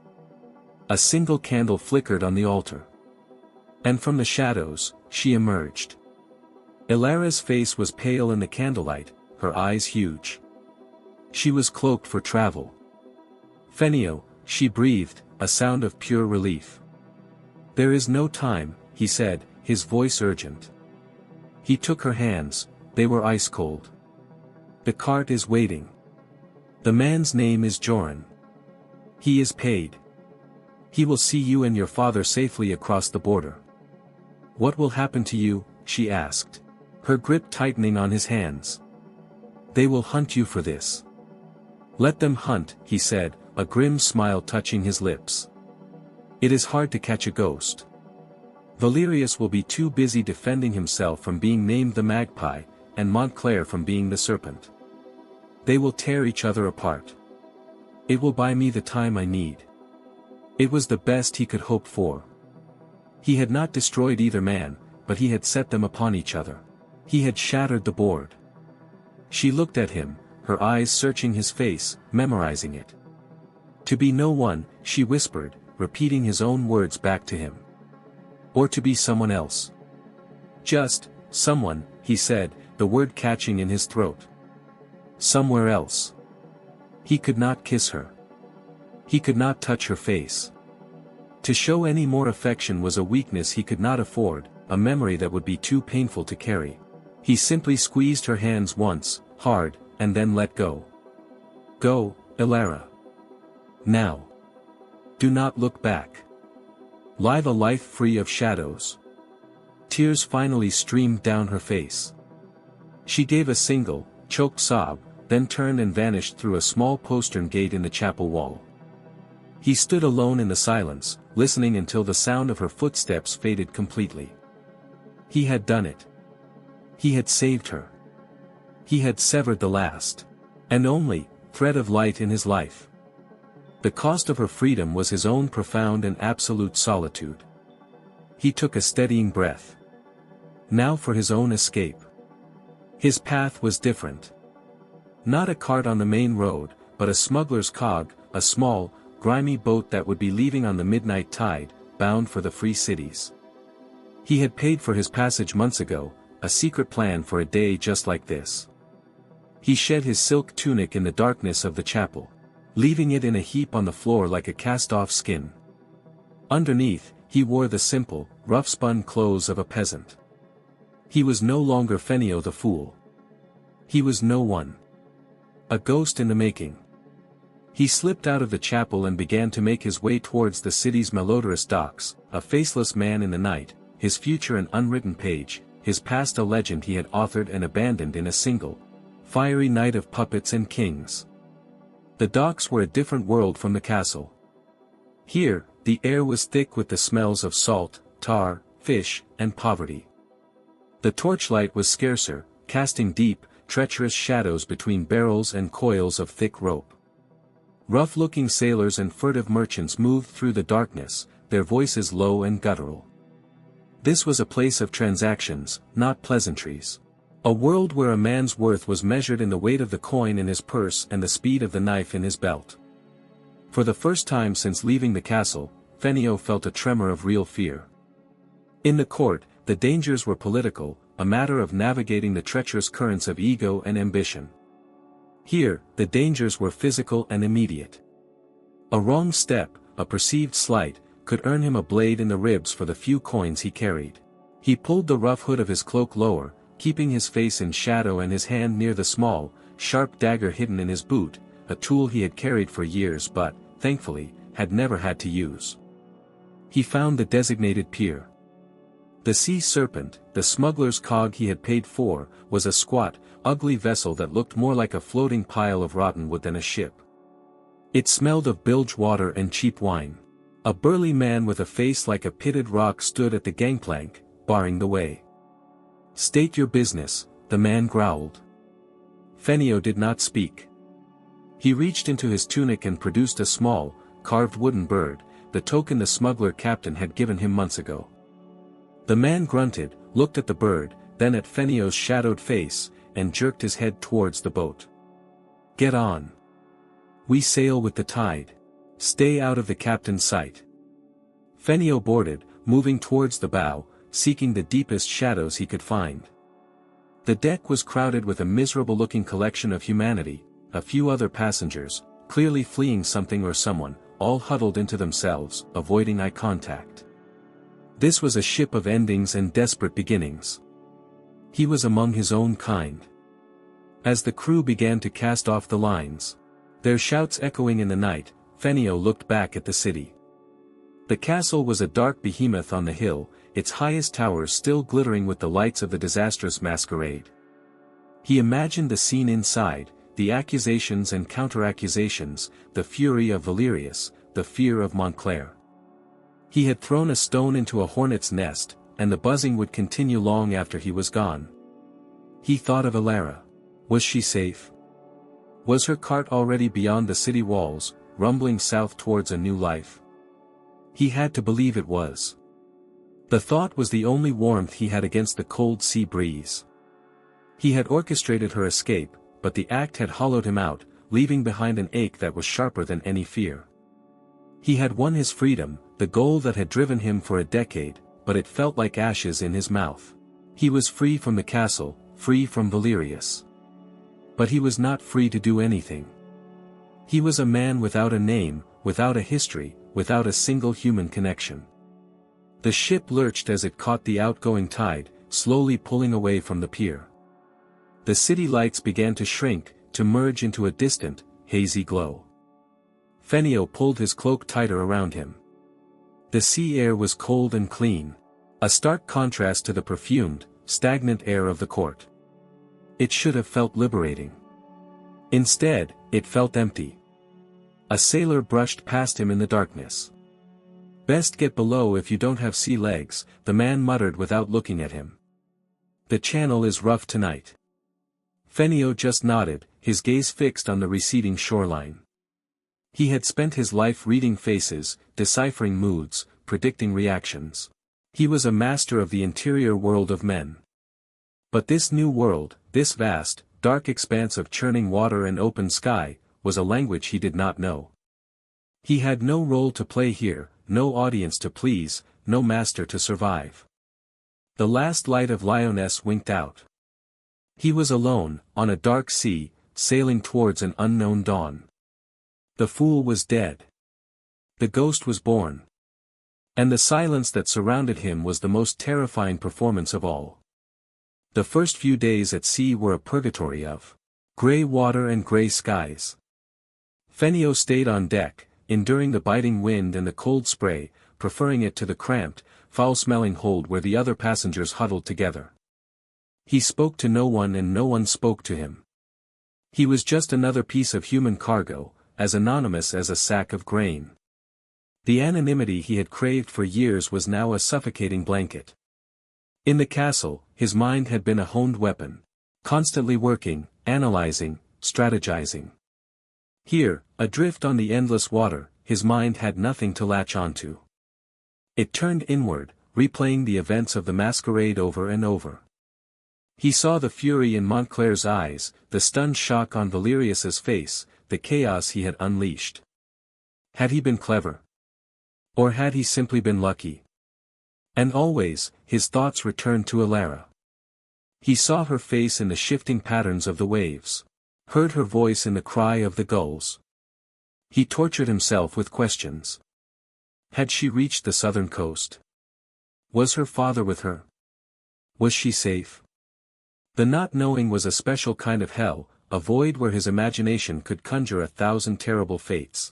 A single candle flickered on the altar. And from the shadows, she emerged. Ilara's face was pale in the candlelight, her eyes huge. She was cloaked for travel. "Fenio," she breathed, a sound of pure relief. "There is no time," he said, his voice urgent. He took her hands, they were ice cold. "The cart is waiting. The man's name is Joran. He is paid. He will see you and your father safely across the border." "What will happen to you?" she asked, her grip tightening on his hands. "They will hunt you for this." "Let them hunt," he said, a grim smile touching his lips. "It is hard to catch a ghost. Valerius will be too busy defending himself from being named the magpie, and Montclair from being the serpent. They will tear each other apart. It will buy me the time I need." It was the best he could hope for. He had not destroyed either man, but he had set them upon each other. He had shattered the board. She looked at him, her eyes searching his face, memorizing it. "To be no one," she whispered, repeating his own words back to him. "Or to be someone else." "Just, someone," he said, the word catching in his throat. "Somewhere else." He could not kiss her. He could not touch her face. To show any more affection was a weakness he could not afford, a memory that would be too painful to carry. He simply squeezed her hands once, hard, and then let go. "Go, Ilara. Now. Do not look back. Live a life free of shadows." Tears finally streamed down her face. She gave a single, choked sob, then turned and vanished through a small postern gate in the chapel wall. He stood alone in the silence, listening until the sound of her footsteps faded completely. He had done it. He had saved her. He had severed the last, and only, thread of light in his life. The cost of her freedom was his own profound and absolute solitude. He took a steadying breath. Now for his own escape. His path was different. Not a cart on the main road, but a smuggler's cog, a small, grimy boat that would be leaving on the midnight tide, bound for the free cities. He had paid for his passage months ago, a secret plan for a day just like this. He shed his silk tunic in the darkness of the chapel, leaving it in a heap on the floor like a cast-off skin. Underneath, he wore the simple, rough-spun clothes of a peasant. He was no longer Fenio the fool. He was no one. A ghost in the making. He slipped out of the chapel and began to make his way towards the city's malodorous docks, a faceless man in the night, his future an unwritten page, his past a legend he had authored and abandoned in a single, fiery night of puppets and kings. The docks were a different world from the castle. Here, the air was thick with the smells of salt, tar, fish, and poverty. The torchlight was scarcer, casting deep, treacherous shadows between barrels and coils of thick rope. Rough-looking sailors and furtive merchants moved through the darkness, their voices low and guttural. This was a place of transactions, not pleasantries. A world where a man's worth was measured in the weight of the coin in his purse and the speed of the knife in his belt. For the first time since leaving the castle, Fenio felt a tremor of real fear. In the court, the dangers were political, a matter of navigating the treacherous currents of ego and ambition. Here, the dangers were physical and immediate. A wrong step, a perceived slight, could earn him a blade in the ribs for the few coins he carried. He pulled the rough hood of his cloak lower, keeping his face in shadow and his hand near the small, sharp dagger hidden in his boot, a tool he had carried for years but, thankfully, had never had to use. He found the designated pier. The sea serpent, the smuggler's cog he had paid for, was a squat, ugly vessel that looked more like a floating pile of rotten wood than a ship. It smelled of bilge water and cheap wine. A burly man with a face like a pitted rock stood at the gangplank, barring the way. "State your business," the man growled. Fenio did not speak. He reached into his tunic and produced a small, carved wooden bird, the token the smuggler captain had given him months ago. The man grunted, looked at the bird, then at Fenio's shadowed face, and jerked his head towards the boat. "Get on. We sail with the tide. Stay out of the captain's sight." Fenio boarded, moving towards the bow, seeking the deepest shadows he could find. The deck was crowded with a miserable-looking collection of humanity, a few other passengers, clearly fleeing something or someone, all huddled into themselves, avoiding eye contact. This was a ship of endings and desperate beginnings. He was among his own kind. As the crew began to cast off the lines, their shouts echoing in the night, Fenio looked back at the city. The castle was a dark behemoth on the hill, its highest towers still glittering with the lights of the disastrous masquerade. He imagined the scene inside, the accusations and counter-accusations, the fury of Valerius, the fear of Montclair. He had thrown a stone into a hornet's nest, and the buzzing would continue long after he was gone. He thought of Alara. Was she safe? Was her cart already beyond the city walls, rumbling south towards a new life? He had to believe it was. The thought was the only warmth he had against the cold sea breeze. He had orchestrated her escape, but the act had hollowed him out, leaving behind an ache that was sharper than any fear. He had won his freedom, the goal that had driven him for a decade, but it felt like ashes in his mouth. He was free from the castle, free from Valerius. But he was not free to do anything. He was a man without a name, without a history, without a single human connection. The ship lurched as it caught the outgoing tide, slowly pulling away from the pier. The city lights began to shrink, to merge into a distant, hazy glow. Fenio pulled his cloak tighter around him. The sea air was cold and clean, a stark contrast to the perfumed, stagnant air of the court. It should have felt liberating. Instead, it felt empty. A sailor brushed past him in the darkness. "Best get below if you don't have sea legs," the man muttered without looking at him. "The channel is rough tonight." Fenio just nodded, his gaze fixed on the receding shoreline. He had spent his life reading faces, deciphering moods, predicting reactions. He was a master of the interior world of men. But this new world, this vast, dark expanse of churning water and open sky, was a language he did not know. He had no role to play here, no audience to please, no master to survive. The last light of Lyonesse winked out. He was alone, on a dark sea, sailing towards an unknown dawn. The fool was dead. The ghost was born. And the silence that surrounded him was the most terrifying performance of all. The first few days at sea were a purgatory of gray water and gray skies. Fenio stayed on deck, enduring the biting wind and the cold spray, preferring it to the cramped, foul-smelling hold where the other passengers huddled together. He spoke to no one and no one spoke to him. He was just another piece of human cargo, as anonymous as a sack of grain. The anonymity he had craved for years was now a suffocating blanket. In the castle, his mind had been a honed weapon, constantly working, analyzing, strategizing. Here, adrift on the endless water, his mind had nothing to latch onto. It turned inward, replaying the events of the masquerade over and over. He saw the fury in Montclair's eyes, the stunned shock on Valerius's face, the chaos he had unleashed. Had he been clever? Or had he simply been lucky? And always, his thoughts returned to Alara. He saw her face in the shifting patterns of the waves, heard her voice in the cry of the gulls. He tortured himself with questions. Had she reached the southern coast? Was her father with her? Was she safe? The not knowing was a special kind of hell, a void where his imagination could conjure 1,000 terrible fates.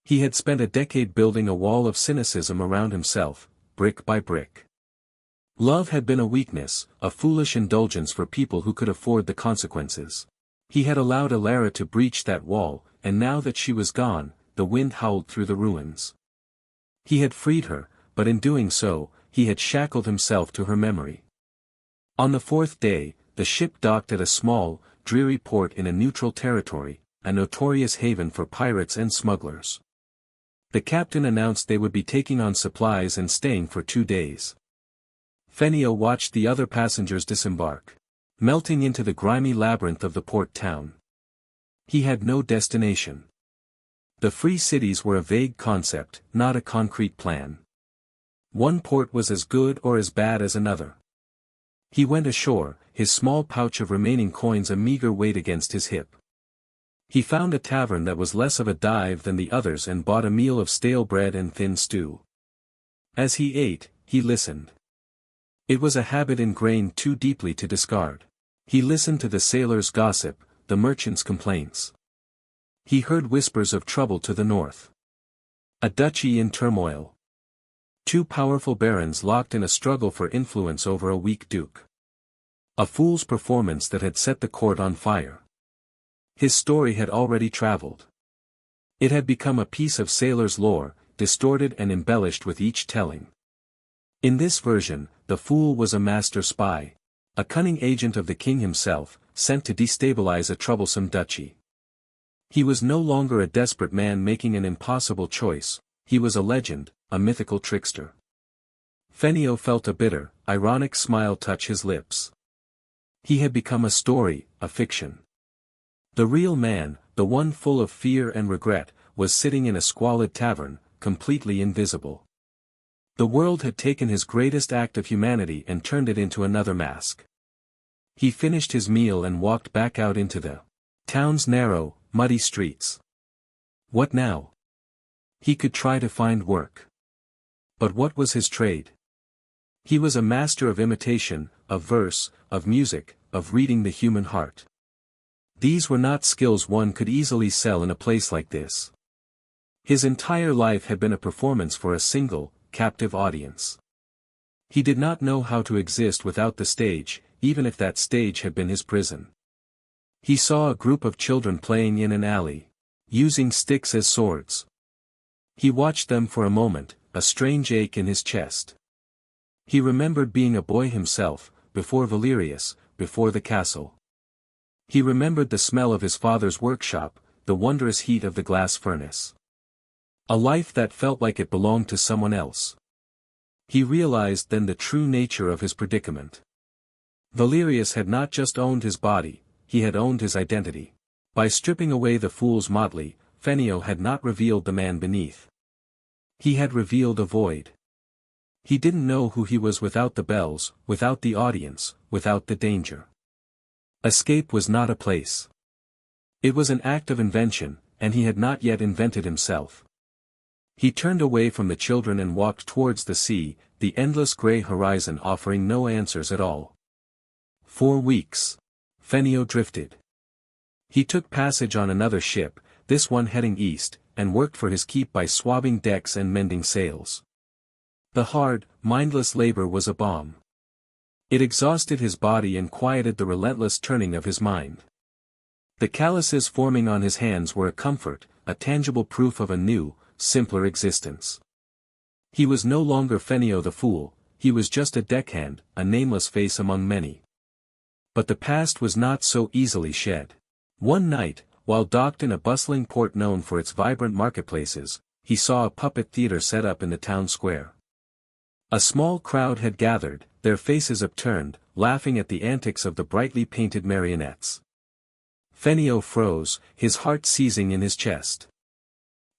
He had spent a decade building a wall of cynicism around himself, brick by brick. Love had been a weakness, a foolish indulgence for people who could afford the consequences. He had allowed Alara to breach that wall, and now that she was gone, the wind howled through the ruins. He had freed her, but in doing so, he had shackled himself to her memory. On the fourth day, the ship docked at a small, dreary port in a neutral territory, a notorious haven for pirates and smugglers. The captain announced they would be taking on supplies and staying for 2 days. Fenio watched the other passengers disembark. melting into the grimy labyrinth of the port town. He had no destination. The free cities were a vague concept, not a concrete plan. One port was as good or as bad as another. He went ashore, his small pouch of remaining coins a meager weight against his hip. He found a tavern that was less of a dive than the others and bought a meal of stale bread and thin stew. As he ate, he listened. It was a habit ingrained too deeply to discard. He listened to the sailors' gossip, the merchants' complaints. He heard whispers of trouble to the north. A duchy in turmoil. Two powerful barons locked in a struggle for influence over a weak duke. A fool's performance that had set the court on fire. His story had already traveled. It had become a piece of sailor's lore, distorted and embellished with each telling. In this version, the fool was a master spy. A cunning agent of the king himself, sent to destabilize a troublesome duchy. He was no longer a desperate man making an impossible choice, he was a legend, a mythical trickster. Fenio felt a bitter, ironic smile touch his lips. He had become a story, a fiction. The real man, the one full of fear and regret, was sitting in a squalid tavern, completely invisible. The world had taken his greatest act of humanity and turned it into another mask. He finished his meal and walked back out into the town's narrow, muddy streets. What now? He could try to find work. But what was his trade? He was a master of imitation, of verse, of music, of reading the human heart. These were not skills one could easily sell in a place like this. His entire life had been a performance for a single, captive audience. He did not know how to exist without the stage, even if that stage had been his prison. He saw a group of children playing in an alley, using sticks as swords. He watched them for a moment, a strange ache in his chest. He remembered being a boy himself, before Valerius, before the castle. He remembered the smell of his father's workshop, the wondrous heat of the glass furnace. A life that felt like it belonged to someone else. He realized then the true nature of his predicament. Valerius had not just owned his body, he had owned his identity. By stripping away the fool's motley, Fenio had not revealed the man beneath. He had revealed a void. He didn't know who he was without the bells, without the audience, without the danger. Escape was not a place. It was an act of invention, and he had not yet invented himself. He turned away from the children and walked towards the sea, the endless grey horizon offering no answers at all. 4 weeks. Fenio drifted. He took passage on another ship, this one heading east, and worked for his keep by swabbing decks and mending sails. The hard, mindless labor was a balm. It exhausted his body and quieted the relentless turning of his mind. The calluses forming on his hands were a comfort, a tangible proof of a new, simpler existence. He was no longer Fenio the fool, he was just a deckhand, a nameless face among many. But the past was not so easily shed. One night, while docked in a bustling port known for its vibrant marketplaces, he saw a puppet theater set up in the town square. A small crowd had gathered, their faces upturned, laughing at the antics of the brightly painted marionettes. Fenio froze, his heart seizing in his chest.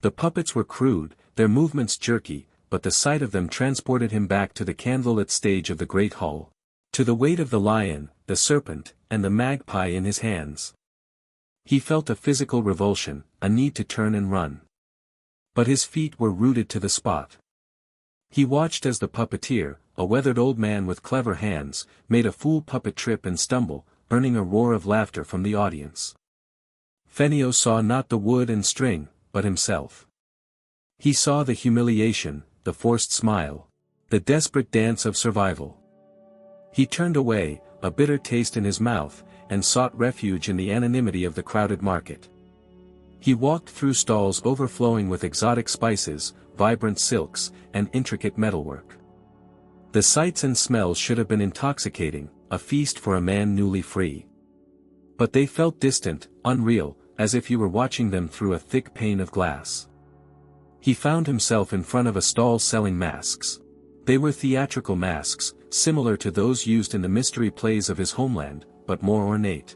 The puppets were crude, their movements jerky, but the sight of them transported him back to the candlelit stage of the great hall. To the weight of the lion, the serpent, and the magpie in his hands. He felt a physical revulsion, a need to turn and run. But his feet were rooted to the spot. He watched as the puppeteer, a weathered old man with clever hands, made a fool puppet trip and stumble, earning a roar of laughter from the audience. Fenio saw not the wood and string, but himself. He saw the humiliation, the forced smile, the desperate dance of survival. He turned away, a bitter taste in his mouth, and sought refuge in the anonymity of the crowded market. He walked through stalls overflowing with exotic spices, vibrant silks, and intricate metalwork. The sights and smells should have been intoxicating, a feast for a man newly free. But they felt distant, unreal, as if you were watching them through a thick pane of glass. He found himself in front of a stall selling masks. They were theatrical masks, similar to those used in the mystery plays of his homeland, but more ornate.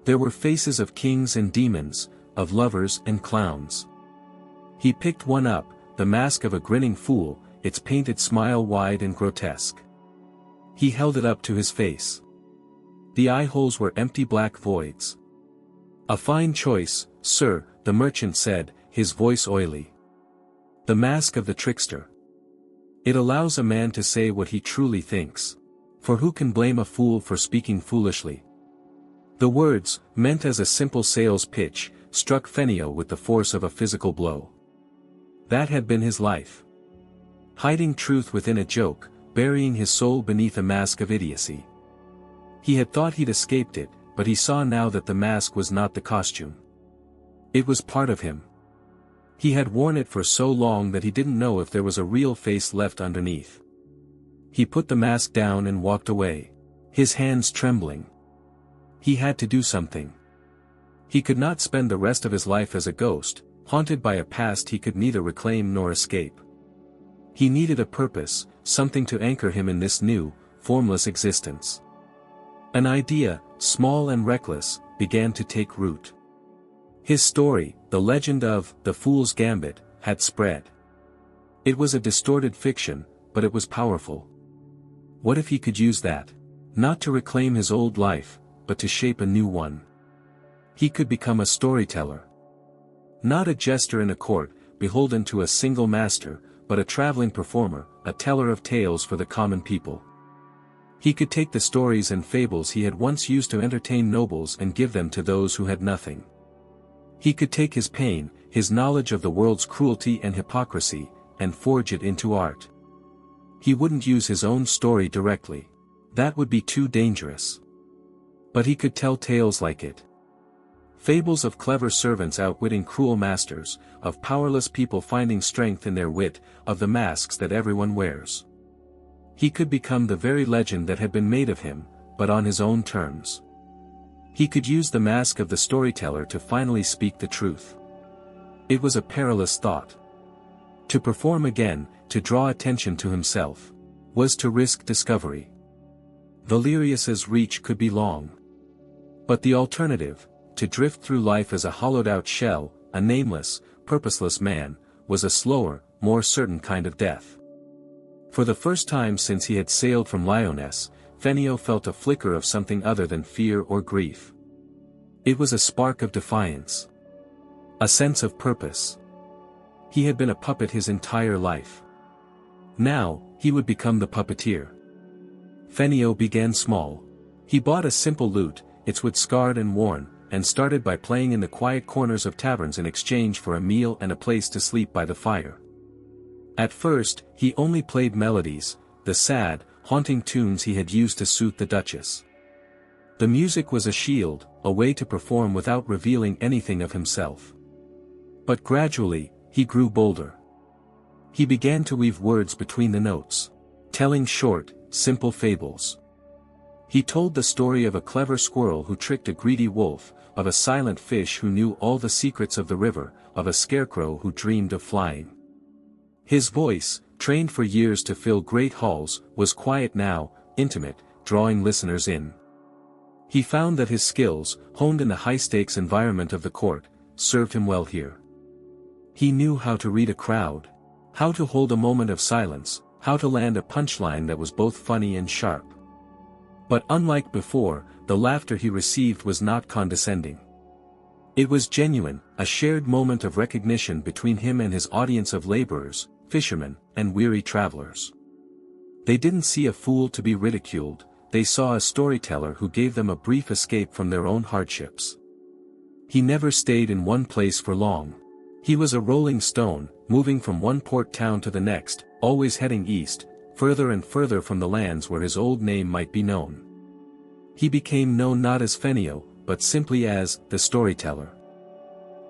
There were faces of kings and demons, of lovers and clowns. He picked one up, the mask of a grinning fool, its painted smile wide and grotesque. He held it up to his face. The eye holes were empty black voids. "A fine choice, sir," the merchant said, his voice oily. "The mask of the trickster. It allows a man to say what he truly thinks. For who can blame a fool for speaking foolishly?" The words, meant as a simple sales pitch, struck Fenio with the force of a physical blow. That had been his life. Hiding truth within a joke, burying his soul beneath a mask of idiocy. He had thought he'd escaped it, but he saw now that the mask was not the costume. It was part of him. He had worn it for so long that he didn't know if there was a real face left underneath. He put the mask down and walked away, his hands trembling. He had to do something. He could not spend the rest of his life as a ghost, haunted by a past he could neither reclaim nor escape. He needed a purpose, something to anchor him in this new, formless existence. An idea, small and reckless, began to take root. His story, the legend of the Fool's Gambit, had spread. It was a distorted fiction, but it was powerful. What if he could use that? Not to reclaim his old life, but to shape a new one. He could become a storyteller. Not a jester in a court, beholden to a single master, but a traveling performer, a teller of tales for the common people. He could take the stories and fables he had once used to entertain nobles and give them to those who had nothing. He could take his pain, his knowledge of the world's cruelty and hypocrisy, and forge it into art. He wouldn't use his own story directly. That would be too dangerous. But he could tell tales like it. Fables of clever servants outwitting cruel masters, of powerless people finding strength in their wit, of the masks that everyone wears. He could become the very legend that had been made of him, but on his own terms. He could use the mask of the storyteller to finally speak the truth. It was a perilous thought. To perform again, to draw attention to himself, was to risk discovery. Valerius's reach could be long. But the alternative, to drift through life as a hollowed-out shell, a nameless, purposeless man, was a slower, more certain kind of death. For the first time since he had sailed from Lyonesse, Fenio felt a flicker of something other than fear or grief. It was a spark of defiance. A sense of purpose. He had been a puppet his entire life. Now, he would become the puppeteer. Fenio began small. He bought a simple lute, its wood scarred and worn, and started by playing in the quiet corners of taverns in exchange for a meal and a place to sleep by the fire. At first, he only played melodies, the sad, haunting tunes he had used to suit the Duchess. The music was a shield, a way to perform without revealing anything of himself. But gradually, he grew bolder. He began to weave words between the notes, telling short, simple fables. He told the story of a clever squirrel who tricked a greedy wolf, of a silent fish who knew all the secrets of the river, of a scarecrow who dreamed of flying. His voice, trained for years to fill great halls, was quiet now, intimate, drawing listeners in. He found that his skills, honed in the high-stakes environment of the court, served him well here. He knew how to read a crowd, how to hold a moment of silence, how to land a punchline that was both funny and sharp. But unlike before, the laughter he received was not condescending. It was genuine, a shared moment of recognition between him and his audience of laborers, fishermen, and weary travelers. They didn't see a fool to be ridiculed, they saw a storyteller who gave them a brief escape from their own hardships. He never stayed in one place for long. He was a rolling stone, moving from one port town to the next, always heading east, further and further from the lands where his old name might be known. He became known not as Fenio, but simply as the storyteller.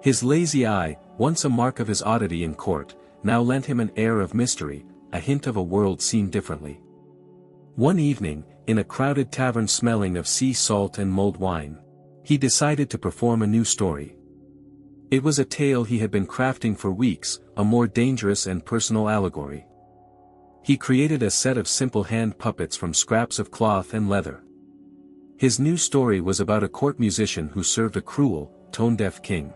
His lazy eye, once a mark of his oddity in court, now lent him an air of mystery, a hint of a world seen differently. One evening, in a crowded tavern smelling of sea salt and mulled wine, he decided to perform a new story. It was a tale he had been crafting for weeks, a more dangerous and personal allegory. He created a set of simple hand puppets from scraps of cloth and leather. His new story was about a court musician who served a cruel, tone-deaf king.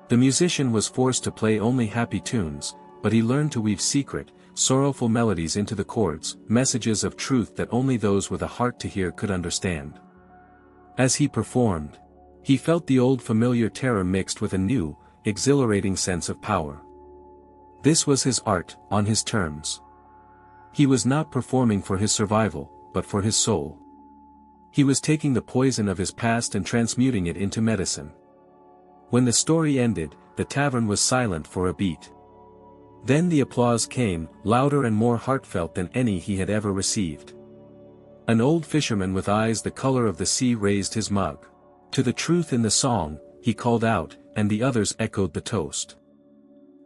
The musician was forced to play only happy tunes, but he learned to weave secret, sorrowful melodies into the chords, messages of truth that only those with a heart to hear could understand. As he performed, he felt the old familiar terror mixed with a new, exhilarating sense of power. This was his art, on his terms. He was not performing for his survival, but for his soul. He was taking the poison of his past and transmuting it into medicine. When the story ended, the tavern was silent for a beat. Then the applause came, louder and more heartfelt than any he had ever received. An old fisherman with eyes the color of the sea raised his mug. To the truth in the song, he called out, and the others echoed the toast.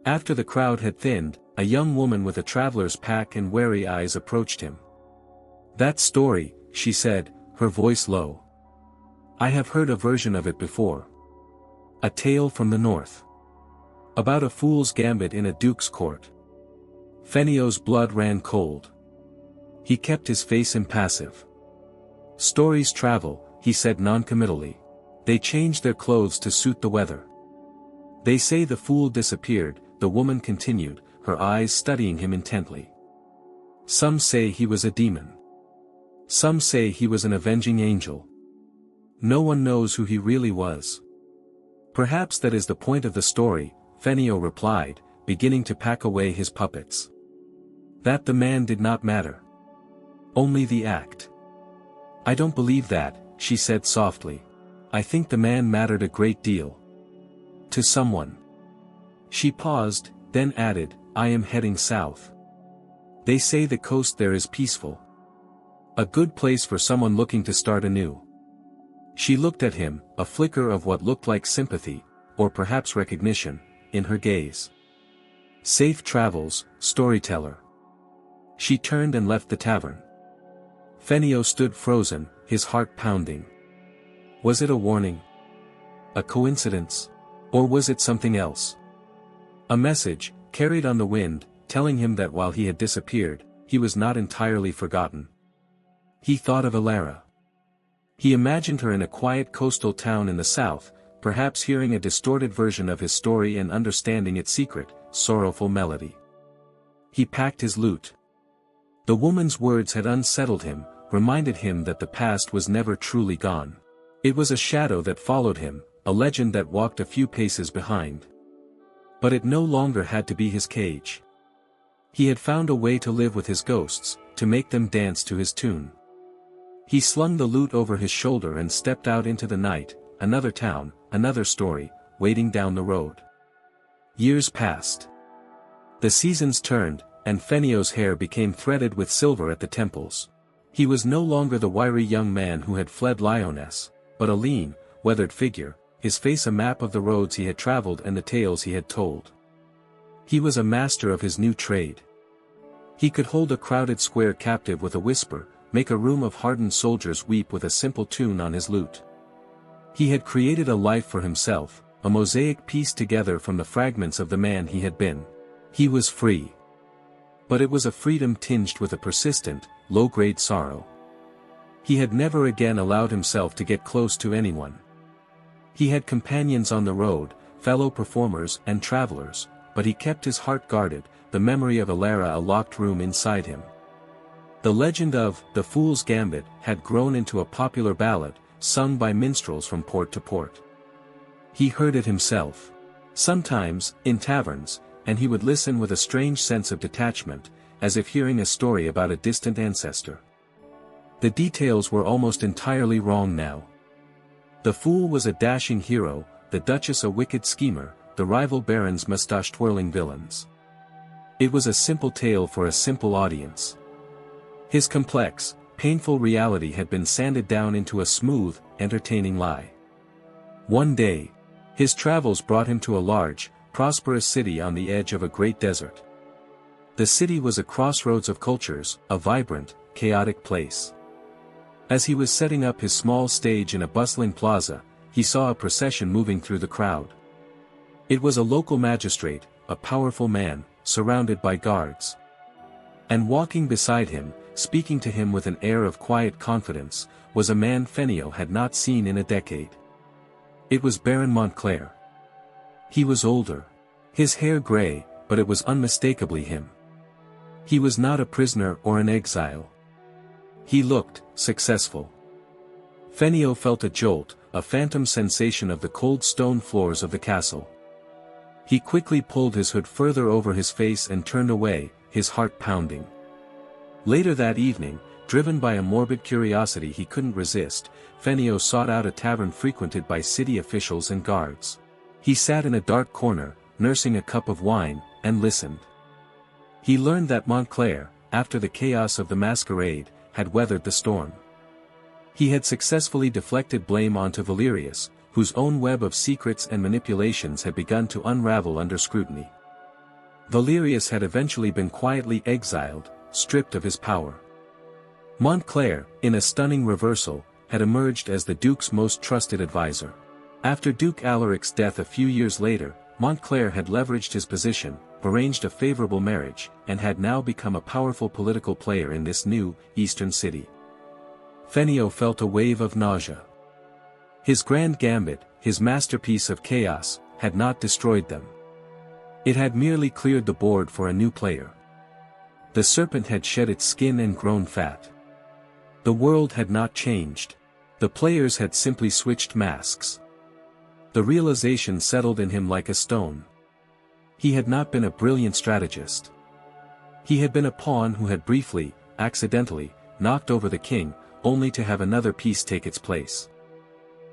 After the crowd had thinned, a young woman with a traveler's pack and wary eyes approached him. "That story," she said, her voice low. "I have heard a version of it before. A tale from the north. About a fool's gambit in a duke's court." Fenio's blood ran cold. He kept his face impassive. "Stories travel," he said noncommittally. "They change their clothes to suit the weather. They say the fool disappeared," the woman continued, her eyes studying him intently. "Some say he was a demon. Some say he was an avenging angel. No one knows who he really was." "Perhaps that is the point of the story," Fenio replied, beginning to pack away his puppets. "That the man did not matter. Only the act." "I don't believe that," she said softly. "I think the man mattered a great deal. To someone." She paused, then added, "I am heading south. They say the coast there is peaceful. A good place for someone looking to start anew." She looked at him, a flicker of what looked like sympathy, or perhaps recognition, in her gaze. "Safe travels, storyteller." She turned and left the tavern. Fenio stood frozen, his heart pounding. Was it a warning? A coincidence? Or was it something else? A message, carried on the wind, telling him that while he had disappeared, he was not entirely forgotten. He thought of Alara. He imagined her in a quiet coastal town in the south, perhaps hearing a distorted version of his story and understanding its secret, sorrowful melody. He packed his loot. The woman's words had unsettled him, reminded him that the past was never truly gone. It was a shadow that followed him, a legend that walked a few paces behind. But it no longer had to be his cage. He had found a way to live with his ghosts, to make them dance to his tune. He slung the loot over his shoulder and stepped out into the night, another town, another story, waiting down the road. Years passed. The seasons turned, and Fenio's hair became threaded with silver at the temples. He was no longer the wiry young man who had fled Lyonesse, but a lean, weathered figure, his face a map of the roads he had traveled and the tales he had told. He was a master of his new trade. He could hold a crowded square captive with a whisper, make a room of hardened soldiers weep with a simple tune on his lute. He had created a life for himself, a mosaic pieced together from the fragments of the man he had been. He was free. But it was a freedom tinged with a persistent, low-grade sorrow. He had never again allowed himself to get close to anyone. He had companions on the road, fellow performers and travelers, but he kept his heart guarded, the memory of Alara a locked room inside him. The legend of "The Fool's Gambit" had grown into a popular ballad, sung by minstrels from port to port. He heard it himself. Sometimes, in taverns, and he would listen with a strange sense of detachment, as if hearing a story about a distant ancestor. The details were almost entirely wrong now. The fool was a dashing hero, the duchess a wicked schemer, the rival barons mustache-twirling villains. It was a simple tale for a simple audience. His complex, painful reality had been sanded down into a smooth, entertaining lie. One day, his travels brought him to a large, prosperous city on the edge of a great desert. The city was a crossroads of cultures, a vibrant, chaotic place. As he was setting up his small stage in a bustling plaza, he saw a procession moving through the crowd. It was a local magistrate, a powerful man, surrounded by guards. And walking beside him, speaking to him with an air of quiet confidence, was a man Fenio had not seen in a decade. It was Baron Montclair. He was older. His hair gray, but it was unmistakably him. He was not a prisoner or an exile. He looked successful. Fenio felt a jolt, a phantom sensation of the cold stone floors of the castle. He quickly pulled his hood further over his face and turned away, his heart pounding. Later that evening, driven by a morbid curiosity he couldn't resist, Fenio sought out a tavern frequented by city officials and guards. He sat in a dark corner, nursing a cup of wine, and listened. He learned that Montclair, after the chaos of the masquerade, had weathered the storm. He had successfully deflected blame onto Valerius, whose own web of secrets and manipulations had begun to unravel under scrutiny. Valerius had eventually been quietly exiled, stripped of his power. Montclair, in a stunning reversal, had emerged as the Duke's most trusted advisor. After Duke Alaric's death a few years later, Montclair had leveraged his position, arranged a favorable marriage, and had now become a powerful political player in this new, eastern city. Fenio felt a wave of nausea. His grand gambit, his masterpiece of chaos, had not destroyed them. It had merely cleared the board for a new player. The serpent had shed its skin and grown fat. The world had not changed. The players had simply switched masks. The realization settled in him like a stone. He had not been a brilliant strategist. He had been a pawn who had briefly, accidentally, knocked over the king, only to have another piece take its place.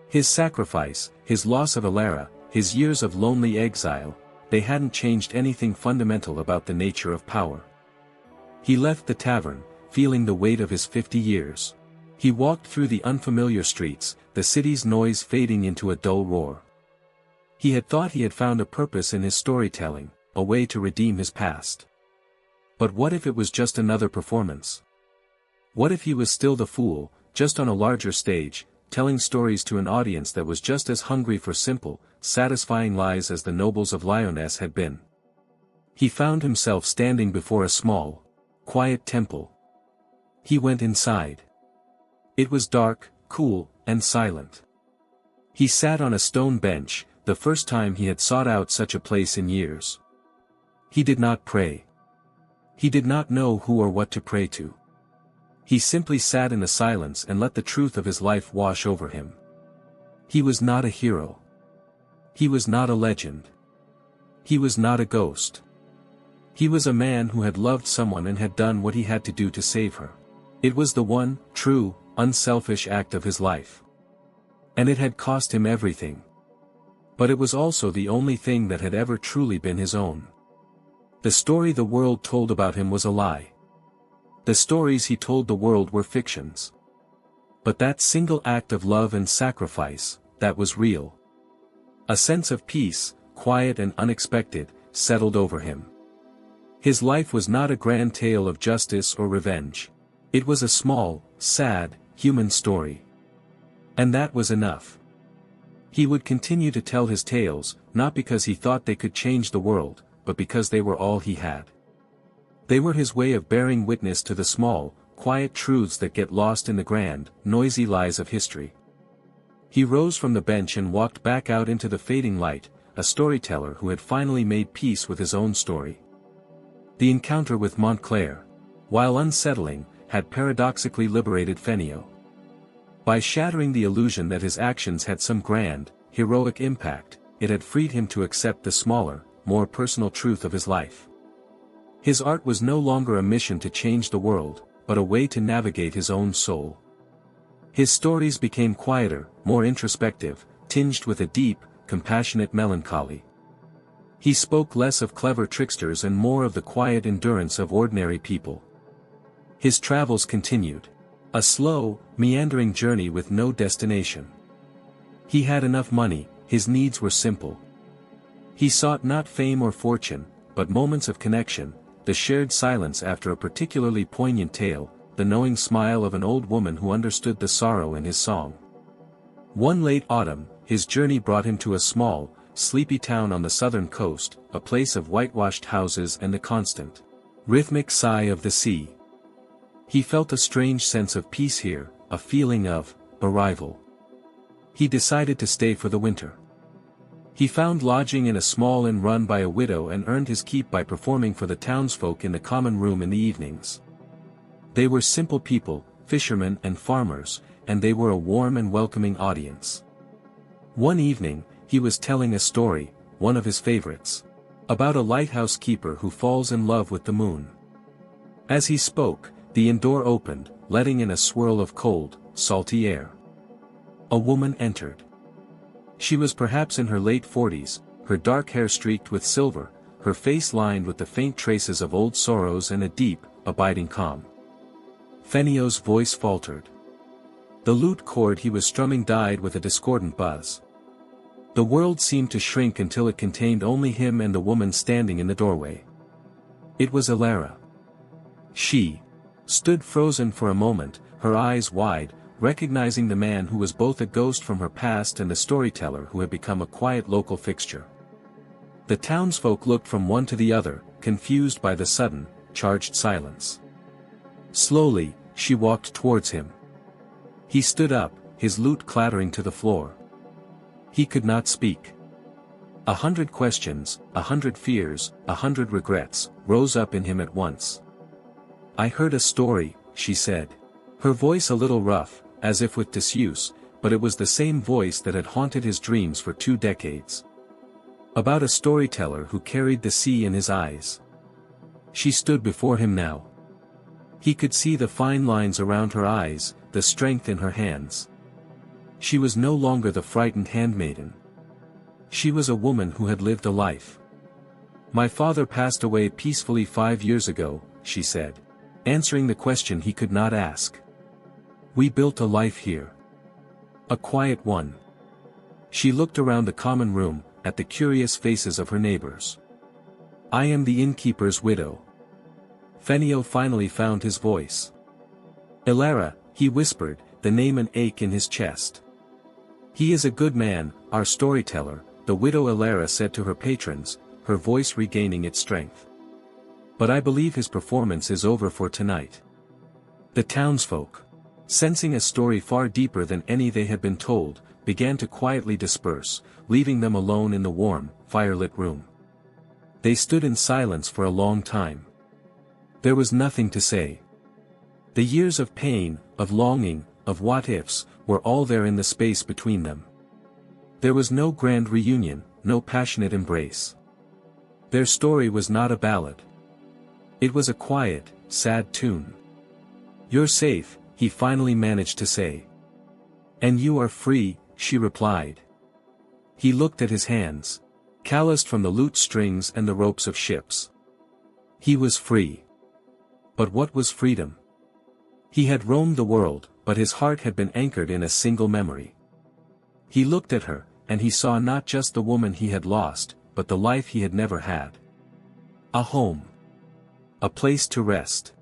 His sacrifice, his loss of Alara, his years of lonely exile, they hadn't changed anything fundamental about the nature of power. He left the tavern, feeling the weight of his 50 years. He walked through the unfamiliar streets, the city's noise fading into a dull roar. He had thought he had found a purpose in his storytelling, a way to redeem his past. But what if it was just another performance? What if he was still the fool, just on a larger stage, telling stories to an audience that was just as hungry for simple, satisfying lies as the nobles of Lyonesse had been? He found himself standing before a small, quiet temple. He went inside. It was dark, cool, and silent. He sat on a stone bench, the first time he had sought out such a place in years. He did not pray. He did not know who or what to pray to. He simply sat in the silence and let the truth of his life wash over him. He was not a hero. He was not a legend. He was not a ghost. He was a man who had loved someone and had done what he had to do to save her. It was the one, true, unselfish act of his life. And it had cost him everything. But it was also the only thing that had ever truly been his own. The story the world told about him was a lie. The stories he told the world were fictions. But that single act of love and sacrifice, that was real. A sense of peace, quiet and unexpected, settled over him. His life was not a grand tale of justice or revenge. It was a small, sad, human story. And that was enough. He would continue to tell his tales, not because he thought they could change the world, but because they were all he had. They were his way of bearing witness to the small, quiet truths that get lost in the grand, noisy lies of history. He rose from the bench and walked back out into the fading light, a storyteller who had finally made peace with his own story. The encounter with Montclair, while unsettling, had paradoxically liberated Fenio. By shattering the illusion that his actions had some grand, heroic impact, it had freed him to accept the smaller, more personal truth of his life. His art was no longer a mission to change the world, but a way to navigate his own soul. His stories became quieter, more introspective, tinged with a deep, compassionate melancholy. He spoke less of clever tricksters and more of the quiet endurance of ordinary people. His travels continued. A slow, meandering journey with no destination. He had enough money, his needs were simple. He sought not fame or fortune, but moments of connection, the shared silence after a particularly poignant tale, the knowing smile of an old woman who understood the sorrow in his song. One late autumn, his journey brought him to a small, sleepy town on the southern coast, a place of whitewashed houses and the constant, rhythmic sigh of the sea. He felt a strange sense of peace here, a feeling of arrival. He decided to stay for the winter. He found lodging in a small inn run by a widow and earned his keep by performing for the townsfolk in the common room in the evenings. They were simple people, fishermen and farmers, and they were a warm and welcoming audience. One evening, he was telling a story, one of his favorites, about a lighthouse keeper who falls in love with the moon. As he spoke, the inn door opened, letting in a swirl of cold, salty air. A woman entered. She was perhaps in her late 40s, her dark hair streaked with silver, her face lined with the faint traces of old sorrows and a deep, abiding calm. Fenio's voice faltered. The lute chord he was strumming died with a discordant buzz. The world seemed to shrink until it contained only him and the woman standing in the doorway. It was Elara. She stood frozen for a moment, her eyes wide, recognizing the man who was both a ghost from her past and the storyteller who had become a quiet local fixture. The townsfolk looked from one to the other, confused by the sudden, charged silence. Slowly, she walked towards him. He stood up, his lute clattering to the floor. He could not speak. 100 questions, 100 fears, 100 regrets, rose up in him at once. "I heard a story," she said. Her voice a little rough, as if with disuse, but it was the same voice that had haunted his dreams for 2 decades. About a storyteller who carried the sea in his eyes. She stood before him now. He could see the fine lines around her eyes, the strength in her hands. She was no longer the frightened handmaiden. She was a woman who had lived a life. "My father passed away peacefully 5 years ago," she said, answering the question he could not ask. "We built a life here. A quiet one." She looked around the common room, at the curious faces of her neighbors. "I am the innkeeper's widow." Fenio finally found his voice. "Elara," he whispered, the name an ache in his chest. "He is a good man, our storyteller," the widow Elara said to her patrons, her voice regaining its strength. "But I believe his performance is over for tonight." The townsfolk, sensing a story far deeper than any they had been told, began to quietly disperse, leaving them alone in the warm, firelit room. They stood in silence for a long time. There was nothing to say. The years of pain, of longing, of what-ifs, were all there in the space between them. There was no grand reunion, no passionate embrace. Their story was not a ballad. It was a quiet, sad tune. "You're safe," he finally managed to say. "And you are free," she replied. He looked at his hands, calloused from the lute strings and the ropes of ships. He was free. But what was freedom? He had roamed the world, but his heart had been anchored in a single memory. He looked at her, and he saw not just the woman he had lost, but the life he had never had. A home. A place to rest.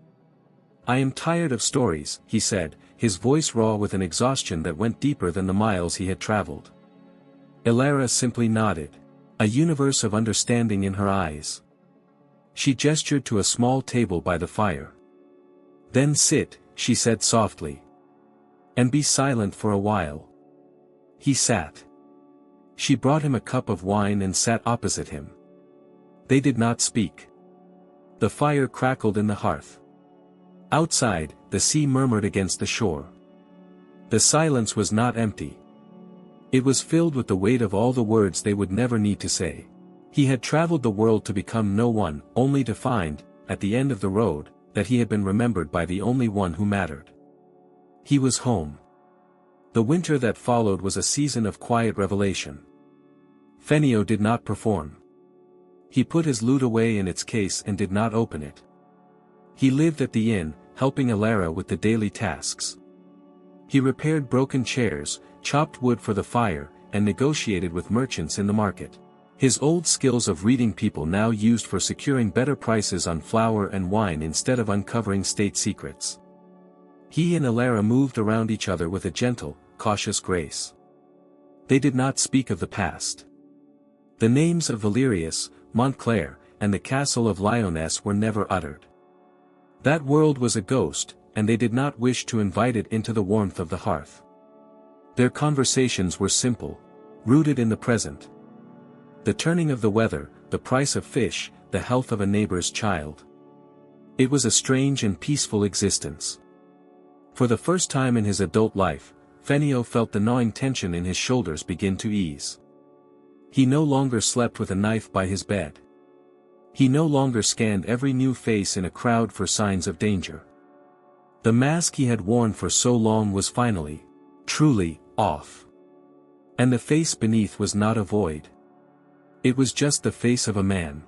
"I am tired of stories," he said, his voice raw with an exhaustion that went deeper than the miles he had traveled. Elara simply nodded, a universe of understanding in her eyes. She gestured to a small table by the fire. "Then sit," she said softly. "And be silent for a while." He sat. She brought him a cup of wine and sat opposite him. They did not speak. The fire crackled in the hearth. Outside, the sea murmured against the shore. The silence was not empty. It was filled with the weight of all the words they would never need to say. He had traveled the world to become no one, only to find, at the end of the road, that he had been remembered by the only one who mattered. He was home. The winter that followed was a season of quiet revelation. Fenio did not perform. He put his lute away in its case and did not open it. He lived at the inn, helping Elara with the daily tasks. He repaired broken chairs, chopped wood for the fire, and negotiated with merchants in the market. His old skills of reading people now used for securing better prices on flour and wine instead of uncovering state secrets. He and Elara moved around each other with a gentle, cautious grace. They did not speak of the past. The names of Valerius, Montclair, and the castle of Lyonesse were never uttered. That world was a ghost, and they did not wish to invite it into the warmth of the hearth. Their conversations were simple, rooted in the present. The turning of the weather, the price of fish, the health of a neighbor's child. It was a strange and peaceful existence. For the first time in his adult life, Fenio felt the gnawing tension in his shoulders begin to ease. He no longer slept with a knife by his bed. He no longer scanned every new face in a crowd for signs of danger. The mask he had worn for so long was finally, truly, off. And the face beneath was not a void. It was just the face of a man.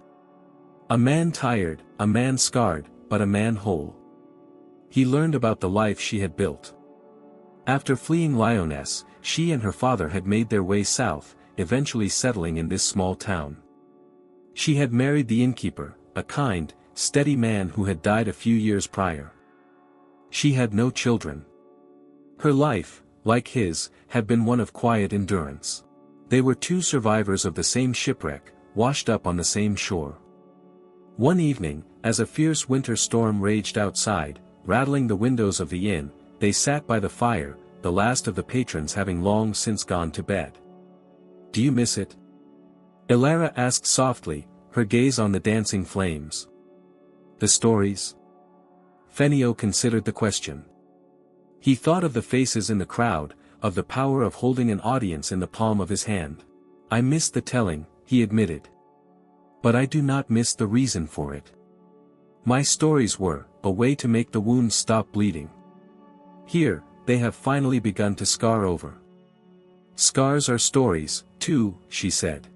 A man tired, a man scarred, but a man whole. He learned about the life she had built. After fleeing Lyonesse, she and her father had made their way south, eventually settling in this small town. She had married the innkeeper, a kind, steady man who had died a few years prior. She had no children. Her life, like his, had been one of quiet endurance. They were two survivors of the same shipwreck, washed up on the same shore. One evening, as a fierce winter storm raged outside, rattling the windows of the inn, they sat by the fire, the last of the patrons having long since gone to bed. "Do you miss it?" Ilara asked softly, her gaze on the dancing flames. "The stories?" Fenio considered the question. He thought of the faces in the crowd, of the power of holding an audience in the palm of his hand. "I miss the telling," he admitted. "But I do not miss the reason for it. My stories were a way to make the wounds stop bleeding. Here, they have finally begun to scar over." "Scars are stories, too," she said.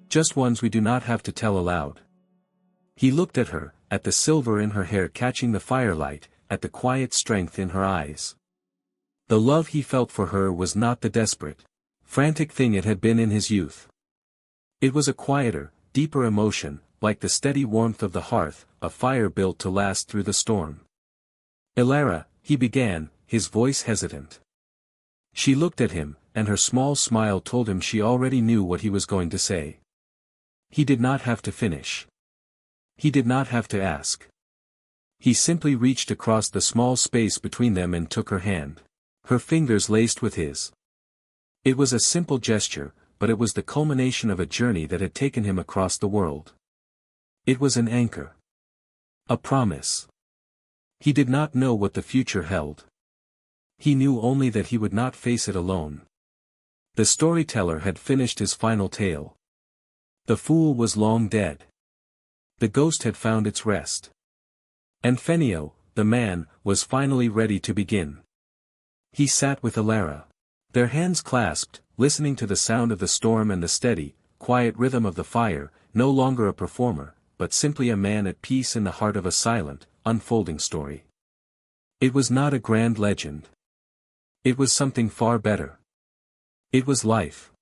"Just ones we do not have to tell aloud." He looked at her, at the silver in her hair catching the firelight, at the quiet strength in her eyes. The love he felt for her was not the desperate, frantic thing it had been in his youth. It was a quieter, deeper emotion, like the steady warmth of the hearth, a fire built to last through the storm. "Ilara," he began, his voice hesitant. She looked at him, and her small smile told him she already knew what he was going to say. He did not have to finish. He did not have to ask. He simply reached across the small space between them and took her hand. Her fingers laced with his. It was a simple gesture, but it was the culmination of a journey that had taken him across the world. It was an anchor. A promise. He did not know what the future held. He knew only that he would not face it alone. The storyteller had finished his final tale. The fool was long dead. The ghost had found its rest. And Fenio, the man, was finally ready to begin. He sat with Ilara. Their hands clasped, listening to the sound of the storm and the steady, quiet rhythm of the fire, no longer a performer, but simply a man at peace in the heart of a silent, unfolding story. It was not a grand legend. It was something far better. It was life.